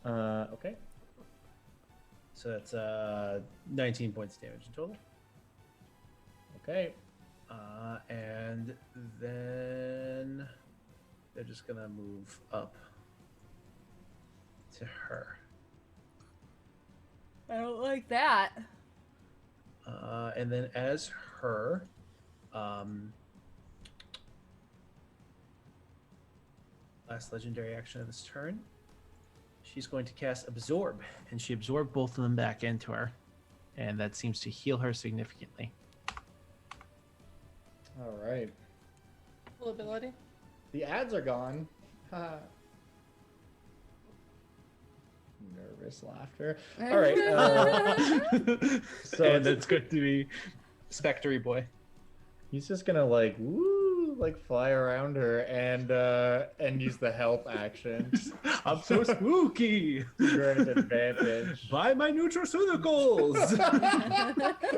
Okay. So that's 19 points damage in total. Okay. And then they're just gonna move up to her. I don't like that. And then as her, last legendary action of this turn, she's going to cast Absorb, and she absorbed both of them back into her, and that seems to heal her significantly. All right. Full ability. The ads are gone. Ha. Nervous laughter. All right. So and that's going to be Spectre Boy. He's just gonna like woo, like fly around her and use the help action I'm so spooky. to grant advantage. Buy my nutraceuticals.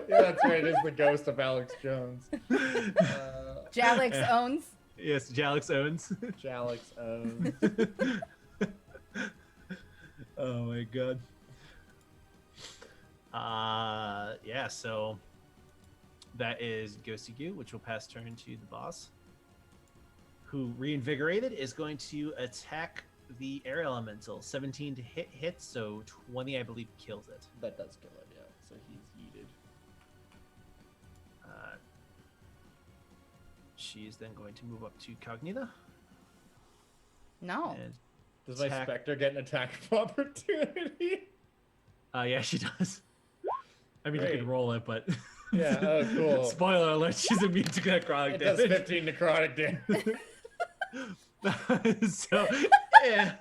Yeah, that's right. It's the ghost of Alex Jones. Jalix owns. Yes, Jalix owns. Alex owns. Oh my god. Yeah, so That is Ghosty Goo, which will pass turn to the boss, who reinvigorated is going to attack the air elemental. 17 to hit, so 20 I believe kills it. That does kill it, yeah. So he's yeeted. She's then going to move up to Cognita. No. And Does my attack- Spectre get an attack of opportunity? yeah, she does. I mean, you Great. could roll it, but Yeah, oh, cool. Spoiler alert: she's immune to necrotic It does damage. 15 necrotic damage. So, yeah.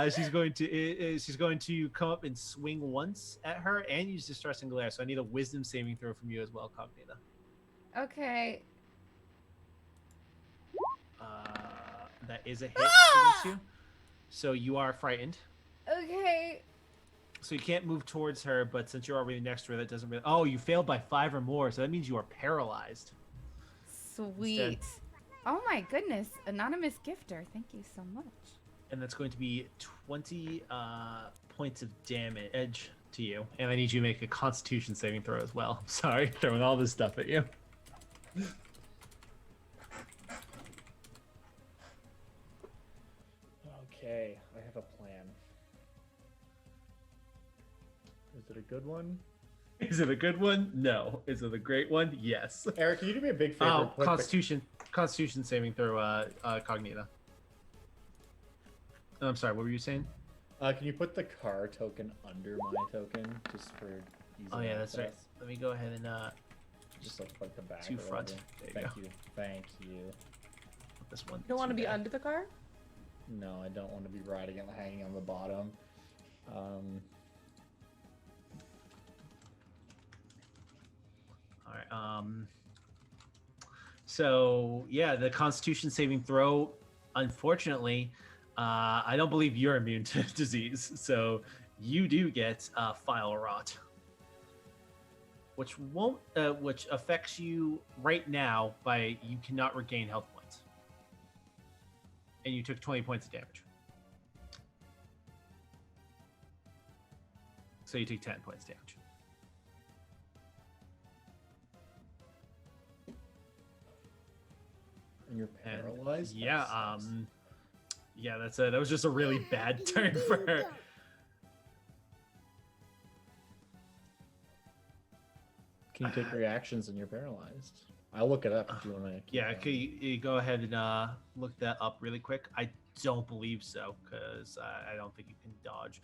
She's going to come up and swing once at her and use Distressing Glare. So I need a Wisdom saving throw from you as well, Cognita. Okay. That is a hit against you. So you are frightened. Okay. So you can't move towards her, but since you're already next to her, that doesn't really. Oh, you failed by 5 or more, so that means you are paralyzed. Sweet. Oh my goodness. Anonymous gifter. Thank you so much. And that's going to be 20 points of damage to you. And I need you to make a Constitution saving throw as well. Sorry, throwing all this stuff at you. Okay, I have a plan. Is it a good one? Is it a good one? No. Is it a great one? Yes. Eric, can you do me a big favor? Oh, Put the- Constitution saving throw, Cognita. Oh, I'm sorry, what were you saying? Can you put the car token under my token just for easy Oh, yeah, that's right. access? Let me go ahead and Just like the back. to or front. whatever. There you Thank go. you. Thank you. Put this one. You don't want to be there. under the car? No, I don't want to be riding and hanging on the bottom. All right. So yeah, the Constitution saving throw. Unfortunately, I don't believe you're immune to disease, so you do get file rot, which affects you right now by you cannot regain health points, and you took 20 points of damage. So you take 10 points of damage. And you're And paralyzed? That yeah, sucks. yeah, that's it. That was just a really bad turn for her. Can you take reactions when you're paralyzed? I'll look it up if you want to. Yeah, can you go ahead and look that up really quick? I don't believe so, because I don't think you can dodge.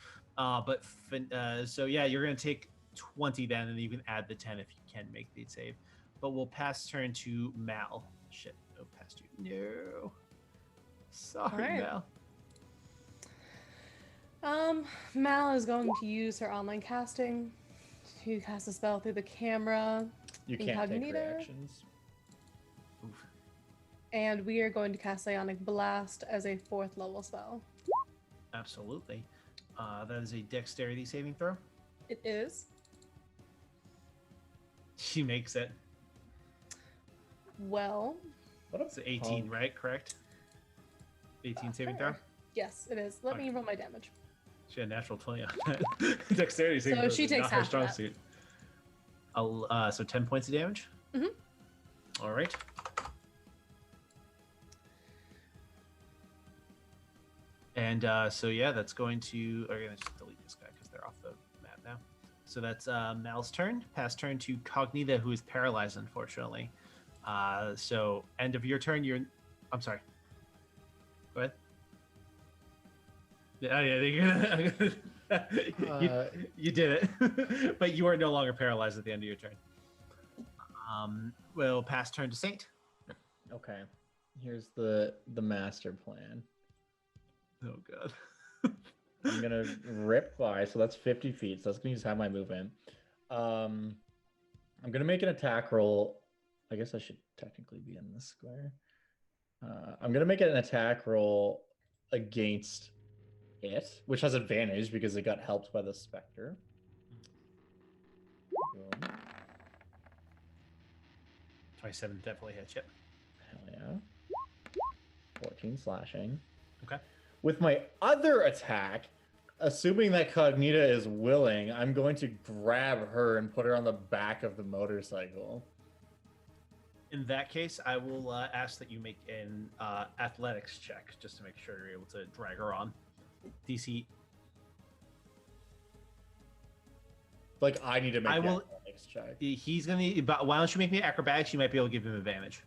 So yeah, you're gonna take 20 then, and you can add the 10 if you can make the save. But we'll pass turn to Mal. Shit, no, past you. No. Sorry, Alright. Mal. Mal is going to use her online casting to cast a spell through the camera, You can't take Incognito? reactions. Oof. and we are going to cast Ionic Blast as a 4th level spell. Absolutely. That is a dexterity saving throw. It is. She makes it. Well, What a It's 18, punk. right? Correct? 18 saving throw? yes, it is. Let me Okay. roll my damage. She had a natural 20 on that. Dexterity saving So throws she is takes not her half of strong that. suit. So 10 points of damage? Mhm. All right. And so yeah, that's going to. We're gonna just delete this guy because they're off the map now. So that's Mal's turn. Pass turn to Cognita, who is paralyzed, unfortunately. So end of your turn. I'm sorry. Go ahead. Yeah, you did it, but you are no longer paralyzed at the end of your turn. We'll pass turn to Saint. Okay. Here's the master plan. Oh god. I'm gonna rip by, so that's 50 feet. So that's gonna use half my movement. I'm gonna make an attack roll. I guess I should technically be in this square. I'm gonna make it an attack roll against it, which has advantage because it got helped by the specter. Boom. 27 definitely hits. Yep. Hell yeah. 14 slashing. Okay. With my other attack, Assuming that Cognita is willing, I'm going to grab her and put her on the back of the motorcycle. In that case, I will ask that you make an athletics check just to make sure you're able to drag her on. DC. Like, I need to make I the will- athletics check. He's gonna. But why don't you make me acrobatics? You might be able to give him advantage.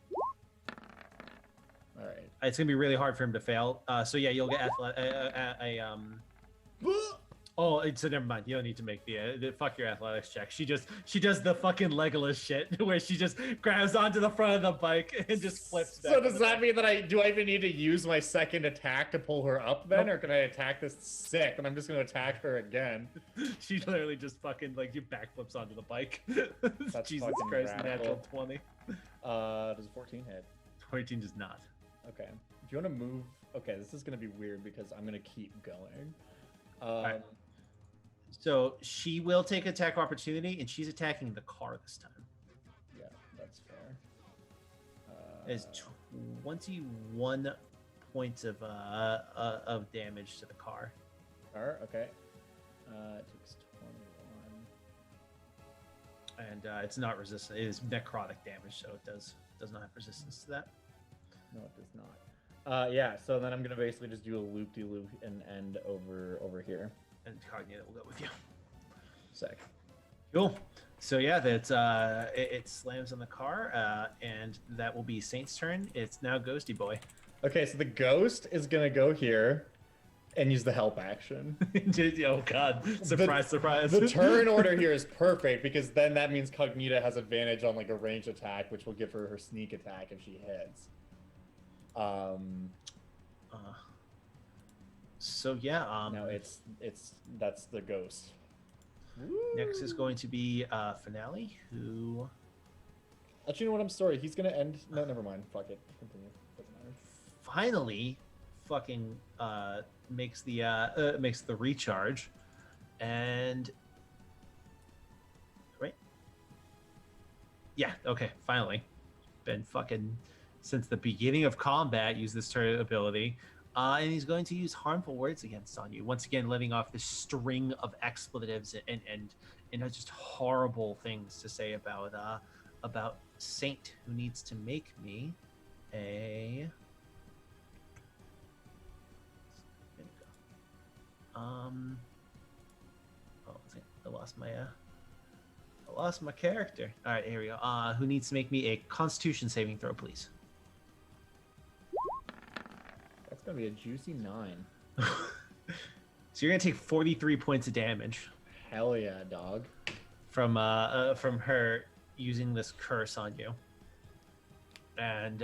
All right. It's gonna be really hard for him to fail. So yeah, you'll get Oh, so never mind. You don't need to make the fuck your athletics check. She does the fucking Legolas shit where she just grabs onto the front of the bike and just flips back. So does that mean that I even need to use my second attack to pull her up then, Nope. or can I attack this sick and I'm just gonna attack her again? She literally just fucking like you backflips onto the bike. That's Jesus fucking Christ, radical. natural 20. Does a 14 hit? 14 does not. Okay. Do you want to move? Okay, this is gonna be weird because I'm gonna keep going. Alright. So she will take attack opportunity, and she's attacking the car this time. Yeah, that's fair. Is 21 points of damage to the car. Okay. It takes 21. And it's not resistant. It is necrotic damage, so it does not have resistance to that. No, it does not. Yeah. So then I'm gonna basically just do a loop-de-loop and end over here. And Cognita will go with you. Sick. Cool. So yeah, that's it slams on the car, and that will be Saint's turn. It's now Ghosty Boy. Okay, so the ghost is gonna go here and use the help action. Oh God! Surprise! Surprise! The turn order here is perfect because then that means Cognita has advantage on like a ranged attack, which will give her her sneak attack if she hits. So yeah. No, that's the ghost. Next is going to be Finale, who Actually, you know what? I'm sorry. He's gonna end. No, never mind. Fuck it. Continue. Doesn't matter. finally fucking makes the recharge, and right. Yeah. Okay. Finally, been fucking since the beginning of combat. Use this turret ability. And he's going to use harmful words against on you. Once again, letting off this string of expletives and just horrible things to say about Saint, who needs to make me a. There we go. I lost my character. All right, here we go. Who needs to make me a Constitution saving throw, please? That's gonna be a juicy 9. So you're gonna take 43 points of damage Hell yeah, dog. from her using this curse on you, and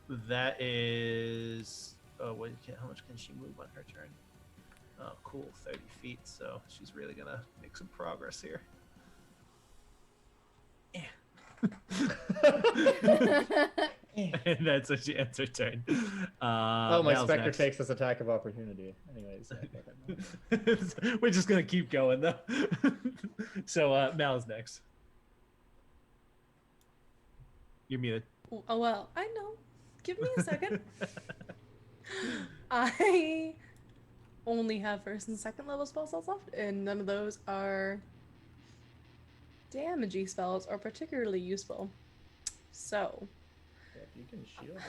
that is how much can she move on her turn? Oh, cool, 30 feet. So she's really gonna make some progress here. And that's what she ends her turn. Oh, my Mal's specter next. takes this attack of opportunity. Anyways, We're just gonna keep going though. So Mal's next. You're muted. Oh, well, I know. Give me a second. I only have first and second level spell slots left, and none of those are damagey spells or particularly useful. So, if you can shield us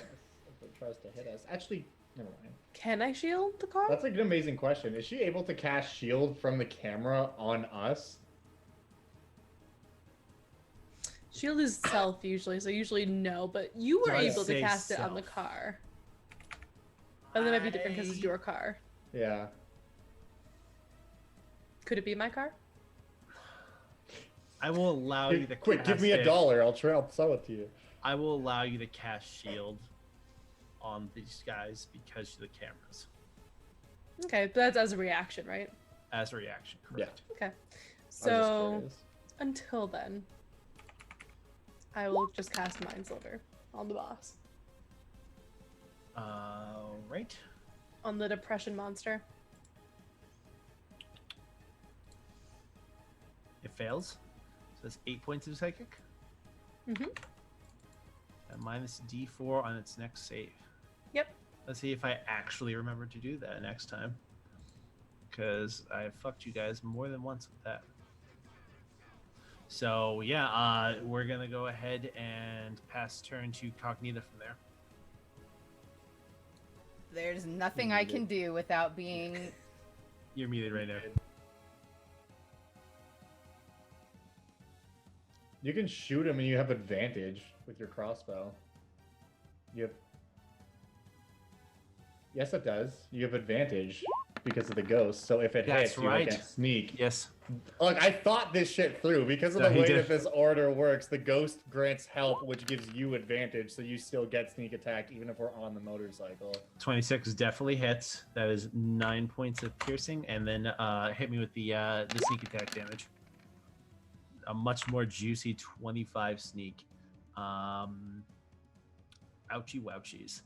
if it tries to hit us. Actually, never mind. can I shield the car? That's like an amazing question. Is she able to cast shield from the camera on us? Shield is self usually, so usually no, but you were Does able to say cast it on the self. car. And that might be different because it's your car. Yeah. Could it be my car? I will allow you to Quick, give cast me it. $1. I'll sell it to you. I will allow you to cast shield on these guys because of the cameras Okay, but that's as a reaction, right? as a reaction. Correct. Okay. I was just So, curious. until then, I will just cast Mind Sliver on the boss. Right. On the depression monster. It fails. So that's 8 points of psychic. Mm-hmm. And minus D4 on its next save. Yep. Let's see if I actually remember to do that next time. because I fucked you guys more than once with that. So we're gonna go ahead and pass turn to Cognita from there. There's nothing I can do without being. You're muted right now. You can shoot him and you have advantage with your crossbow. You have... Yes, it does. You have advantage because of the ghost. So if it That's hits, you right. get sneak. Yes. Look, I thought this shit through because of No, the he way did. that this order works. The ghost grants help, which gives you advantage, so you still get sneak attack even if we're on the motorcycle. 26 definitely hits. That is 9 points of piercing, and then hit me with the sneak attack damage. A much more juicy 25 sneak. Ouchie wouchies.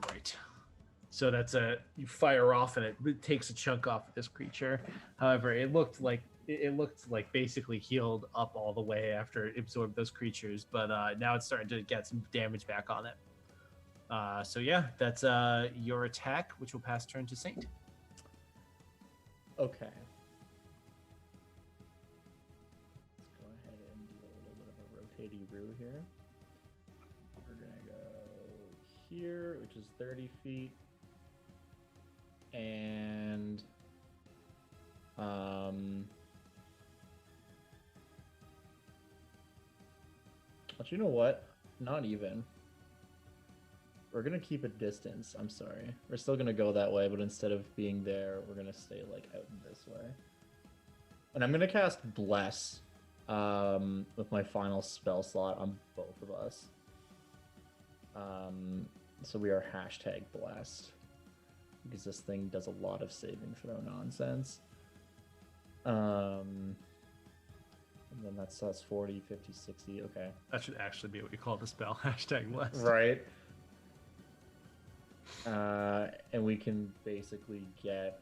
Right. So that's you fire off and it takes a chunk off of this creature. However, it looked like basically healed up all the way after it absorbed those creatures, but now it's starting to get some damage back on it. So yeah, that's your attack, which will pass turn to Saint. Okay. Let's go ahead and do a little bit of a rotaty-roo here. We're gonna go here, which is 30 feet. And but you know what? Not even. We're gonna keep a distance. I'm sorry. We're still gonna go that way, but instead of being there, we're gonna stay like out this way. And I'm gonna cast Bless with my final spell slot on both of us. So we are hashtag blessed. Because this thing does a lot of saving throw nonsense. And then that's 40, 50, 60. Okay. That should actually be what we call the spell. Hashtag blessed. Right. And we can basically get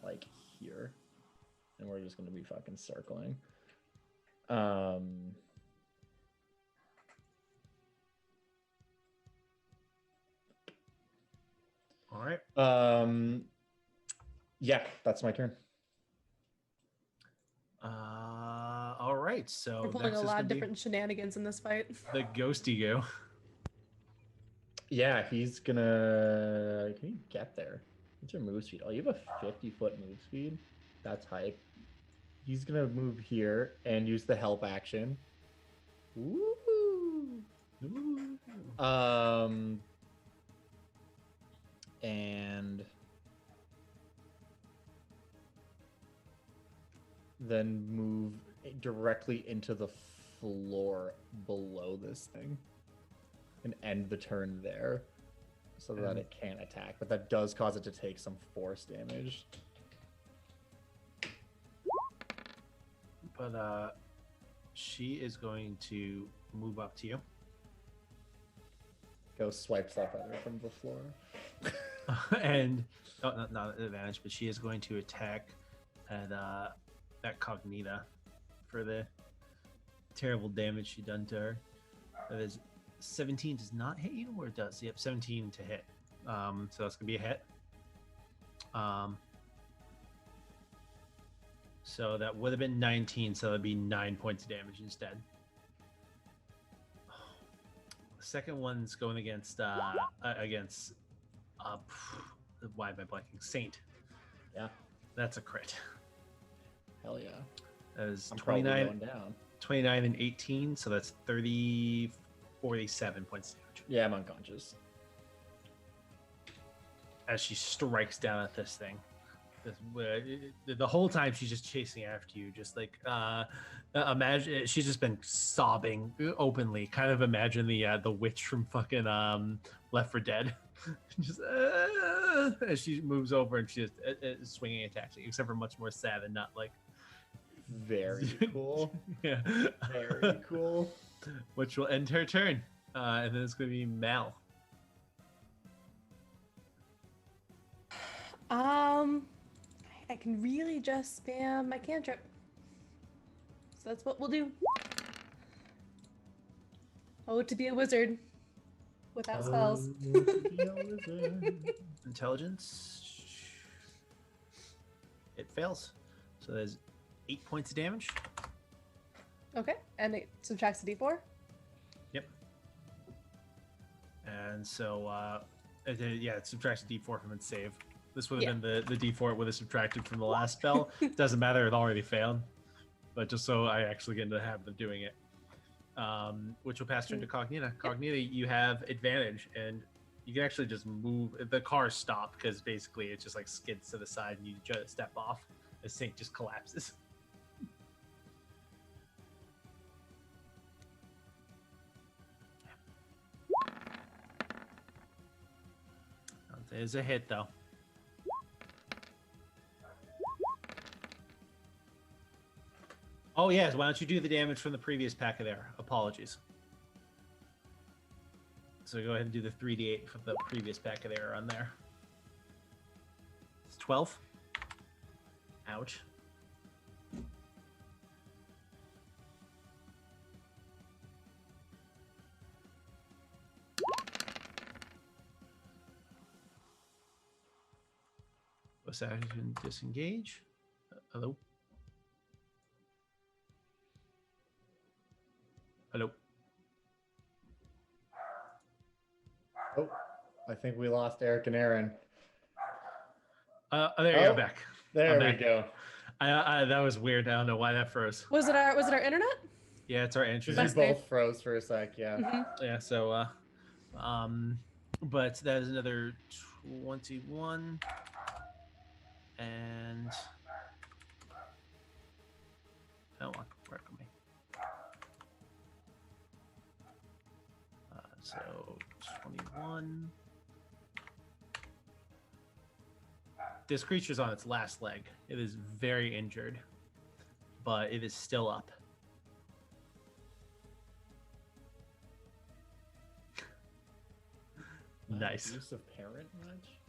like here. And we're just going to be fucking circling. All right. Yeah, that's my turn. All right. So We're pulling next a is lot gonna of be different shenanigans in this fight. the ghosty go. Yeah, he's gonna... Can you get there? What's your move speed? Oh, you have a 50-foot move speed? That's hype. He's gonna move here and use the help action. Woo! And then move directly into the floor below this thing and end the turn there so that it can't attack, but that does cause it to take some force damage. But she is going to move up to you. Go swipe stuff at her from the floor. And not an advantage, but she is going to attack at Cognita for the terrible damage she done to her. That is 17 does not hit you, or it does? Yep, 17 to hit. So that's gonna be a hit. So that would have been 19, so that'd be 9 points of damage instead. The second one's going against why am I blanking? Saint. Yeah. That's a crit. Hell yeah. That is I'm probably 29, going down. 29 and 18, so that's 47 points of damage. Yeah, I'm unconscious. As she strikes down at this thing. The whole time she's just chasing after you, just like imagine she's just been sobbing openly. Kind of imagine the witch from fucking Left 4 Dead, just as she moves over and she's just swinging attacks, except for much more sad and not like Very cool. yeah, Very cool. which will end her turn, and then it's going to be Mal. I can really just spam my cantrip. So that's what we'll do. Oh, to be a wizard without spells. Intelligence. fails. So there's 8 points of damage. Okay, and it subtracts the d4. Yep. And so, it subtracts a d4 from its save. This would have been the d4 it would have subtracted from the last spell. Doesn't matter, it already failed. But just so I actually get into the habit of doing it. Which will pass turn to Cognita. Cognita, you have advantage, and you can actually just move. The car stopped because basically it just like skids to the side, and you just step off. The sink just collapses. There's a hit though. Oh yes, why don't you do the damage from the previous pack of air? Apologies. So go ahead and do the 3d8 from the previous pack of air on there. It's 12. Ouch. What's that? Disengage. Hello? Hello? Oh, I think we lost Eric and Aaron. There you go, back. There I'm we back. go. I that was weird. I don't know why that froze. Was it our internet? Yeah, it's our entry. We both froze for a sec, yeah. Mm-hmm. Yeah, so but that is another 21 and oh, work with me. So 21. This creature's on its last leg. It is very injured, but it is still up. Nice. Use of parent much?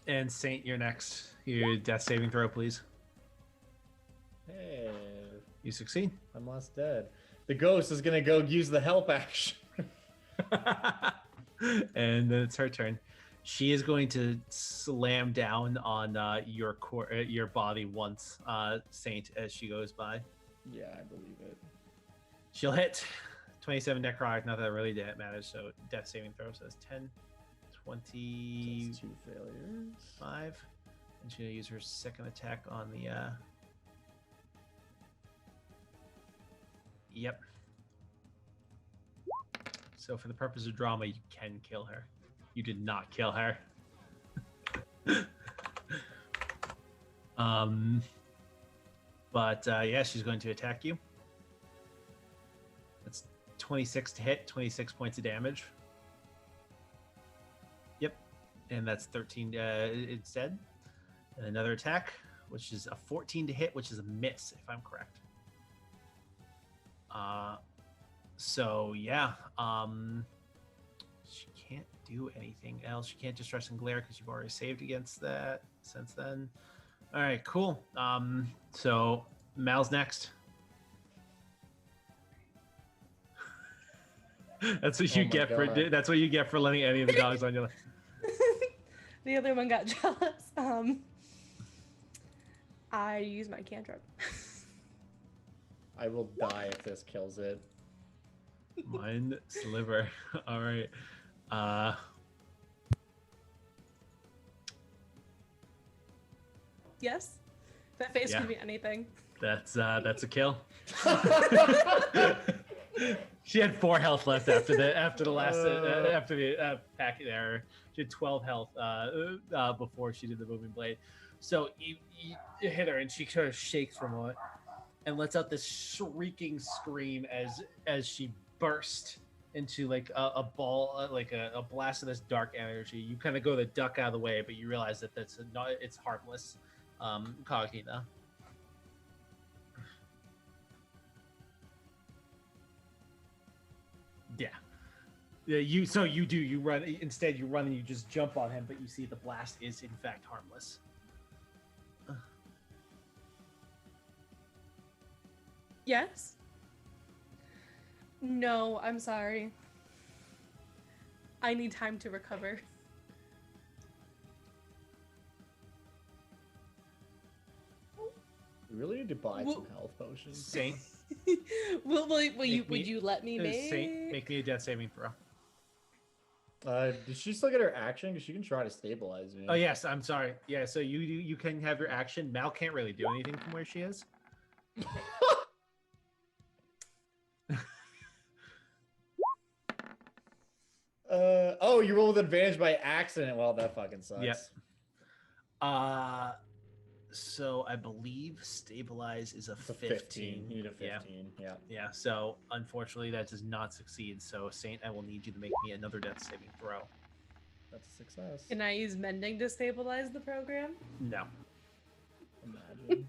And Saint, you're next. Your death saving throw, please. Hey, You succeed. I'm less dead. The ghost is gonna go use the help action. And then it's her turn. She is going to slam down on your your body once, Saint, as she goes by. Yeah, I believe it. She'll hit 27 necrotic. Not that it really matters. So death saving throw says 10, 20. Just 2 failures. 5, and she's gonna use her second attack on the Yep. So for the purpose of drama, you can kill her. You did not kill her. But yeah, she's going to attack you. That's 26 to hit, 26 points of damage. Yep. And that's 13 instead. And another attack, which is a 14 to hit, which is a miss, if I'm correct. So yeah, she can't do anything else. She can't distress and glare because you've already saved against that since then. All right, cool. So Mal's next. That's what you get for God. that's what you get for letting any of the dogs on your list. The other one got jealous. I use my cantrip. I will die if this kills it. Mind sliver. All right. Yes? That face Yeah. could be anything. That's a kill. She had 4 health left after the last packet error. She had 12 health before she did the moving blade. So you hit her and she kind of shakes for a moment and lets out this shrieking scream as she bursts into like a ball, like a blast of this dark energy. You kind of go to duck out of the way, but you realize that it's harmless. Cognita. Yeah. Yeah, you run instead you run and you just jump on him, but you see the blast is in fact harmless. Yes? No, I'm sorry. I need time to recover. We really need to buy Well- some health potions. Saint, Would you let me Saint, make me a death saving throw. Did she still get her action? Because she can try to stabilize me. Oh yes, I'm sorry. Yeah, so you can have your action. Mal can't really do anything from where she is. Oh, you roll with advantage by accident. Well, that fucking sucks. Yep. So I believe stabilize is a It's a 15. You need a Yeah. 15. Yeah. Yeah, so unfortunately that does not succeed. So Saint, I will need you to make me another death saving throw. That's a success. Can I use mending to stabilize the program? No. Imagine.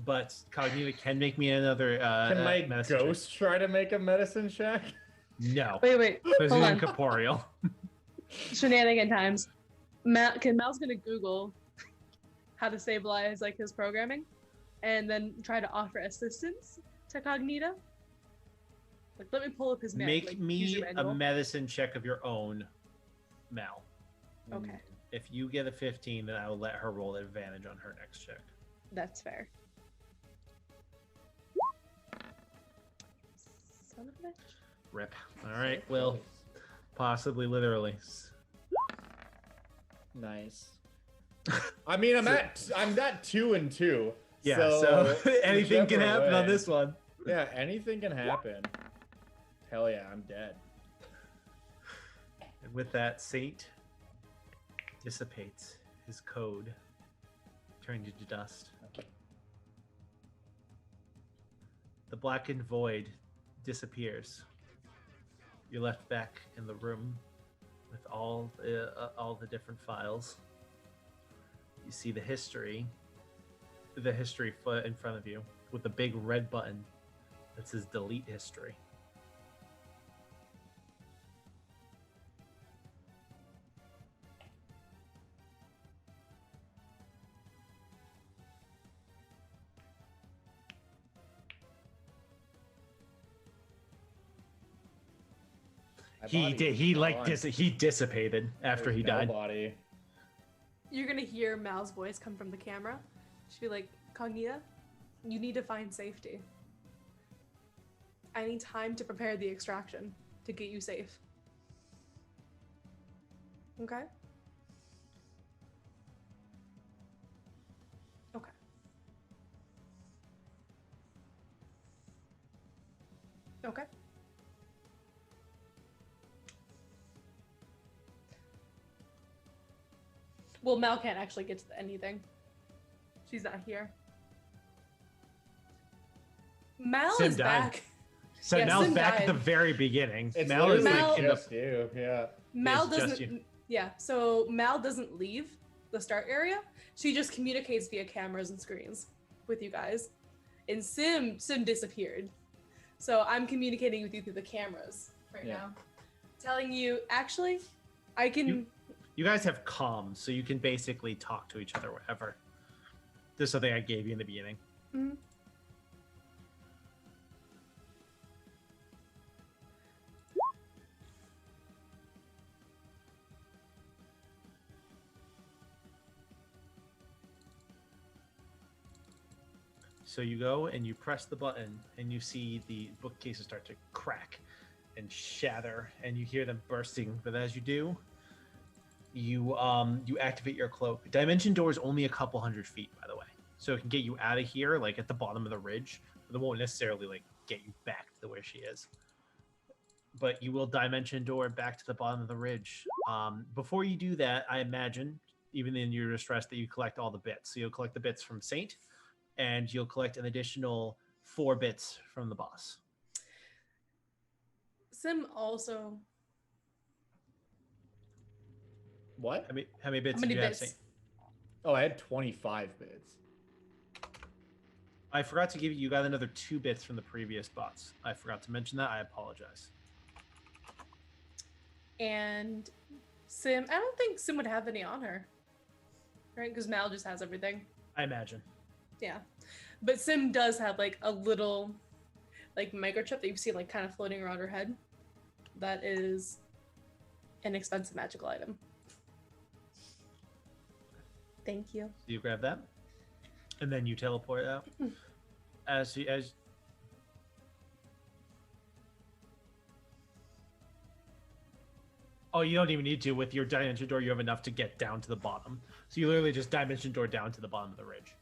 But Cognita can make me another Can my medicine check. ghost try to make a medicine check? No. Wait, Because hold he's on. incorporeal. Shenanigan times. Mal's gonna Google how to stabilize like his programming, and then try to offer assistance to Cognita. Like, let me pull up his Make like, me user a manual. medicine check of your own, Mal. Okay, If you get a 15, then I will let her roll advantage on her next check. that's fair. Son of a bitch. Rip. All right. Well, possibly literally. Nice. I mean, I'm at 2 and 2. Yeah. So, anything can whichever happen on way. this one. Yeah, anything can happen. Hell yeah, I'm dead. And with that, Saint dissipates his code, turning to dust. The blackened void disappears. You're left back in the room with all the different files. You see the history foot in front of you with a big red button that says delete history. My He body did. is He like gone. he dissipated after There's he no died. Body. You're gonna hear Mal's voice come from the camera. She'll be like, Cognita, you need to find safety. I need time to prepare the extraction to get you safe. Okay? Okay. Okay. Well, Mal can't actually get to anything. She's not here. Mal Sim is died. back. So Yeah, Mal's Sim back at the died. very beginning. It's Mal is literally like in the just you. Yeah. Mal It's just doesn't. you. Yeah, so Mal doesn't leave the start area. She just communicates via cameras and screens with you guys. And Sim disappeared. So I'm communicating with you through the cameras right Yeah. now, telling you actually, I can. You guys have comms, so you can basically talk to each other wherever. There's something I gave you in the beginning. Mhm. So you go and you press the button, and you see the bookcases start to crack and shatter, and you hear them bursting. But as you do, you activate your cloak. Dimension door is only a couple hundred feet, by the way, so it can get you out of here, like at the bottom of the ridge. But it won't necessarily like get you back to where she is. But you will dimension door back to the bottom of the ridge. Before you do that, I imagine, even in your distress, that you collect all the bits. So you'll collect the bits from Saint, and you'll collect an additional 4 bits from the boss. Sim also. What? How many bits How many did you bits? have, Saint? Oh, I had 25 bits. I forgot to give you. You got another 2 bits from the previous bots. I forgot to mention that. I apologize. And Sim, I don't think Sim would have any on her. Right? Because Mal just has everything. I imagine. Yeah. But Sim does have like a little like microchip that you've seen like kind of floating around her head. That is an expensive magical item. Thank you. Do you grab that? and then you teleport out. As Oh, you don't even need to. With your dimension door, you have enough to get down to the bottom. So you literally just dimension door down to the bottom of the ridge.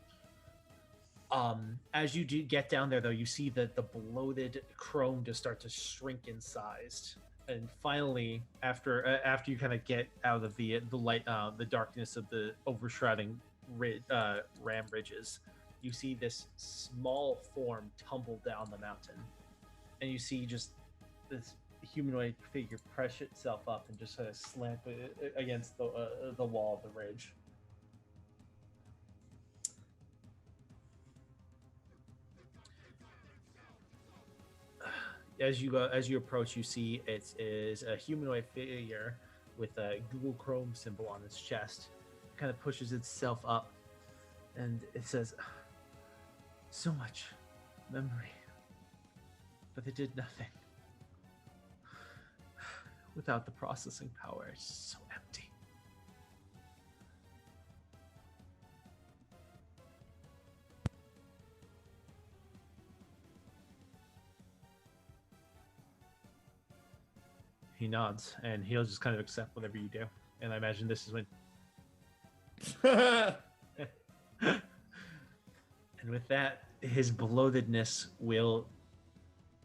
As you do get down there, though, you see that the bloated chrome just start to shrink in size. And finally, after you kind of get out of the light, the darkness of the overshrouding ram ridges, you see this small form tumble down the mountain, and you see just this humanoid figure press itself up and just sort of slant against the wall of the ridge. As you approach, you see it is a humanoid figure with a Google Chrome symbol on its chest. It kind of pushes itself up, and it says, "So much memory, but they did nothing. Without the processing power, it's so empty." He nods, and he'll just kind of accept whatever you do. And I imagine this is when. And with that, his bloatedness will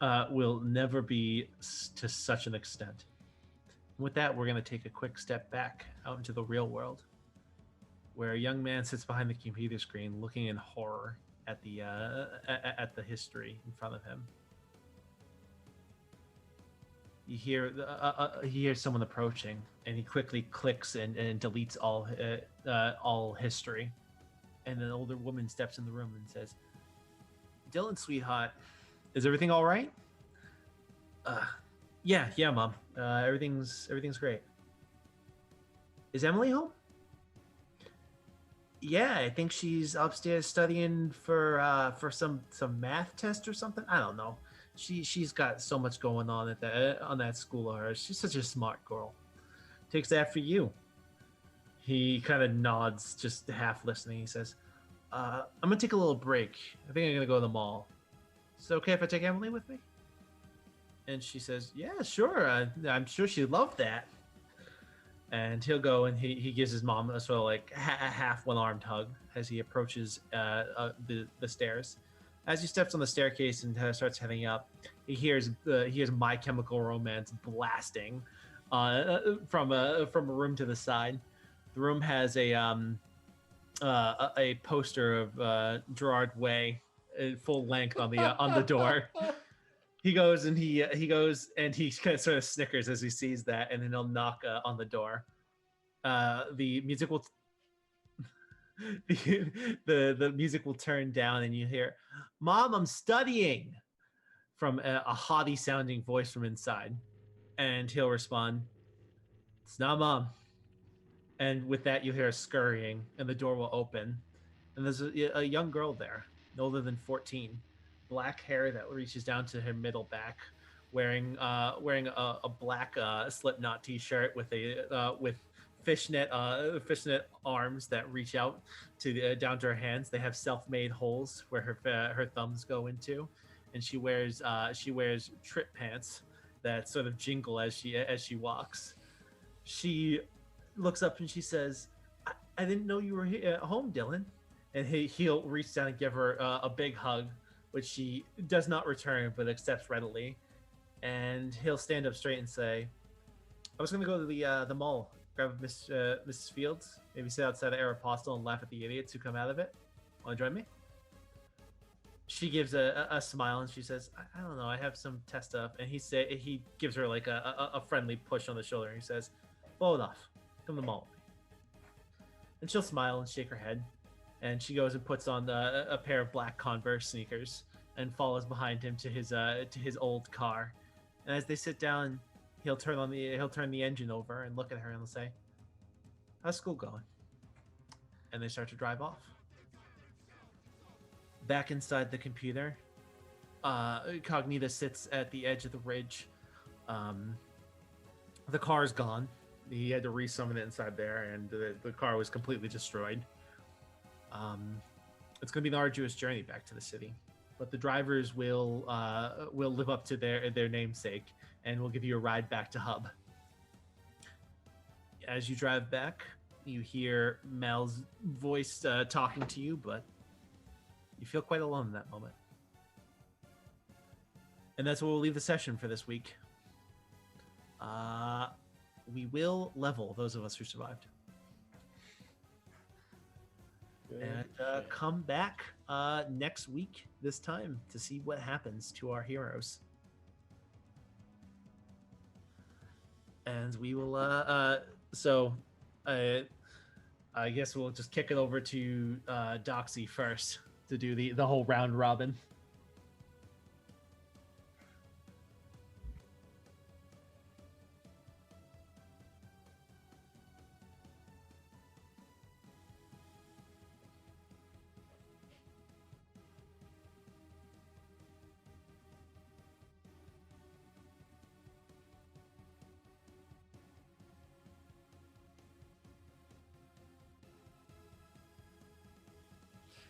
never be to such an extent. With that, we're going to take a quick step back out into the real world, where a young man sits behind the computer screen, looking in horror at the history in front of him. You hear he hears someone approaching, and he quickly clicks and deletes all history. And an older woman steps in the room and says, "Dylan, sweetheart, is everything all right?" Yeah, Mom. Everything's great. Is Emily home?" "Yeah, I think she's upstairs studying for some math test or something. I don't know. She's got so much going on at on that school of hers. She's such a smart girl. Takes after you." He kind of nods, just half listening. He says, "I'm gonna take a little break. I think I'm gonna go to the mall. Is it okay if I take Emily with me?" And she says, "Yeah, sure. I'm sure she'd love that." And he'll go, and he gives his mom a sort of like a half one-armed hug as he approaches the stairs. As he steps on the staircase and starts heading up, he hears My Chemical Romance blasting from a room to the side. The room has a poster of Gerard Way full length on the door. He goes and he kind of sort of snickers as he sees that, and then he'll knock on the door. The music will the music will turn down, and you hear, "Mom, I'm studying," from a haughty sounding voice from inside. And he'll respond, "It's not Mom." And with that, you hear a scurrying, and the door will open, and there's a young girl there, no older than 14, black hair that reaches down to her middle back, wearing a black Slipknot t-shirt with fishnet arms that reach out to down to her hands. They have self-made holes where her thumbs go into, and she wears trip pants that sort of jingle as she walks. She looks up and she says, I didn't know you were here at home, Dylan." And he'll reach down and give her a big hug, which she does not return but accepts readily. And he'll stand up straight and say, "I was going to go to the mall, grab Mrs. Fields, maybe sit outside of Aeropostale and laugh at the idiots who come out of it. Want to join me?" She gives a smile and she says, I don't know, I have some test stuff." And he gives her like a friendly push on the shoulder. And he says, "Blow it off. Come to the mall with me." And she'll smile and shake her head. And she goes and puts on a pair of black Converse sneakers and follows behind him to his old car. And as they sit down, he'll turn the engine over and look at her and he'll say, "How's school going?" And they start to drive off. Back inside the computer, Cognita sits at the edge of the ridge. The car's gone. He had to resummon it inside there, and the car was completely destroyed. it's going to be an arduous journey back to the city, but the drivers will live up to their namesake and will give you a ride back to Hub. As you drive back, you hear Mel's voice talking to you, but you feel quite alone in that moment. And that's where we'll leave the session for this week. We will level those of us who survived. And come back next week this time to see what happens to our heroes. And we will I guess we'll just kick it over to Doxy first to do the whole round robin.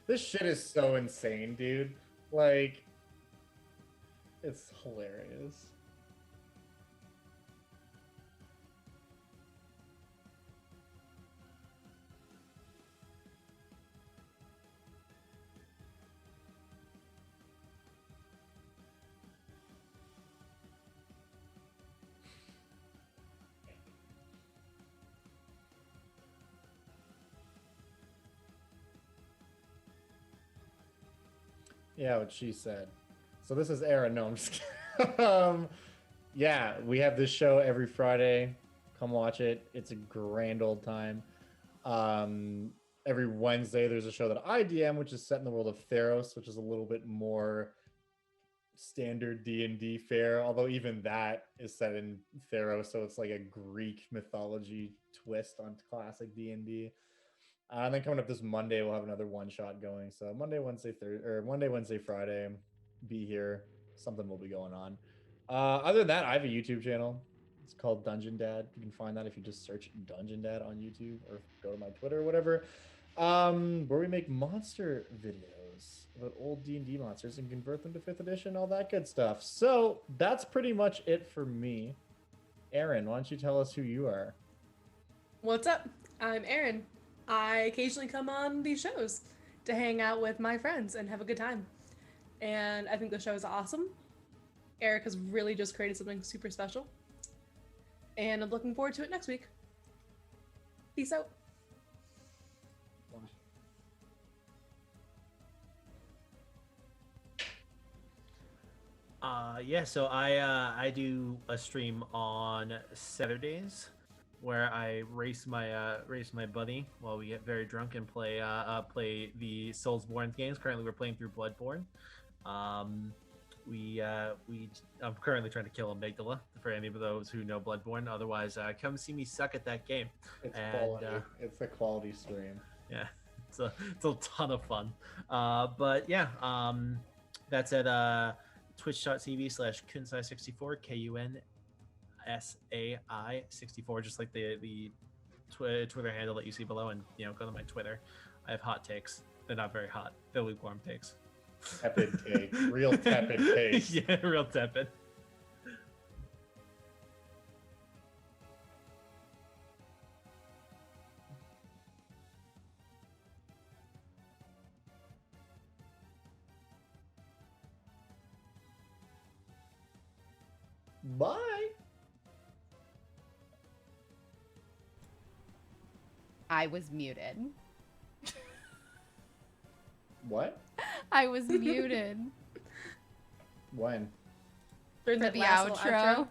This shit is so insane, dude. Like, it's hilarious. Yeah, what she said. So this is Aaron. No, I'm just kidding. Yeah, we have this show every Friday. Come watch it. It's a grand old time. Every Wednesday, there's a show that I DM, which is set in the world of Theros, which is a little bit more standard D&D fare. Although even that is set in Theros, so it's like a Greek mythology twist on classic D&D. And then coming up this Monday, we'll have another one shot going. So Monday, Wednesday, Friday, be here. Something will be going on. Other than that, I have a YouTube channel. It's called Dungeon Dad. You can find that if you just search Dungeon Dad on YouTube or go to my Twitter or whatever. Where we make monster videos about old D&D monsters and convert them to 5th edition, all that good stuff. So that's pretty much it for me. Aaron, why don't you tell us who you are? What's up? I'm Erin. I occasionally come on these shows to hang out with my friends and have a good time. And I think the show is awesome. Eric has really just created something super special. And I'm looking forward to it next week. Peace out. So I do a stream on Saturdays where I race my buddy while we get very drunk and play the Soulsborne games. Currently, we're playing through Bloodborne. I'm currently trying to kill Amygdala for any of those who know Bloodborne. Otherwise, come see me suck at that game. It's quality. It's a quality stream. Yeah, it's a ton of fun. But yeah, that's at twitch.tv/kunsai64 KUNSAI64, just like the Twitter handle that you see below, and go to my Twitter. I have hot takes. They're not very hot. They're lukewarm takes. Tepid take. Real tepid takes. Yeah, real tepid. Bye. I was muted. What? I was muted. When? During For that the last little outro.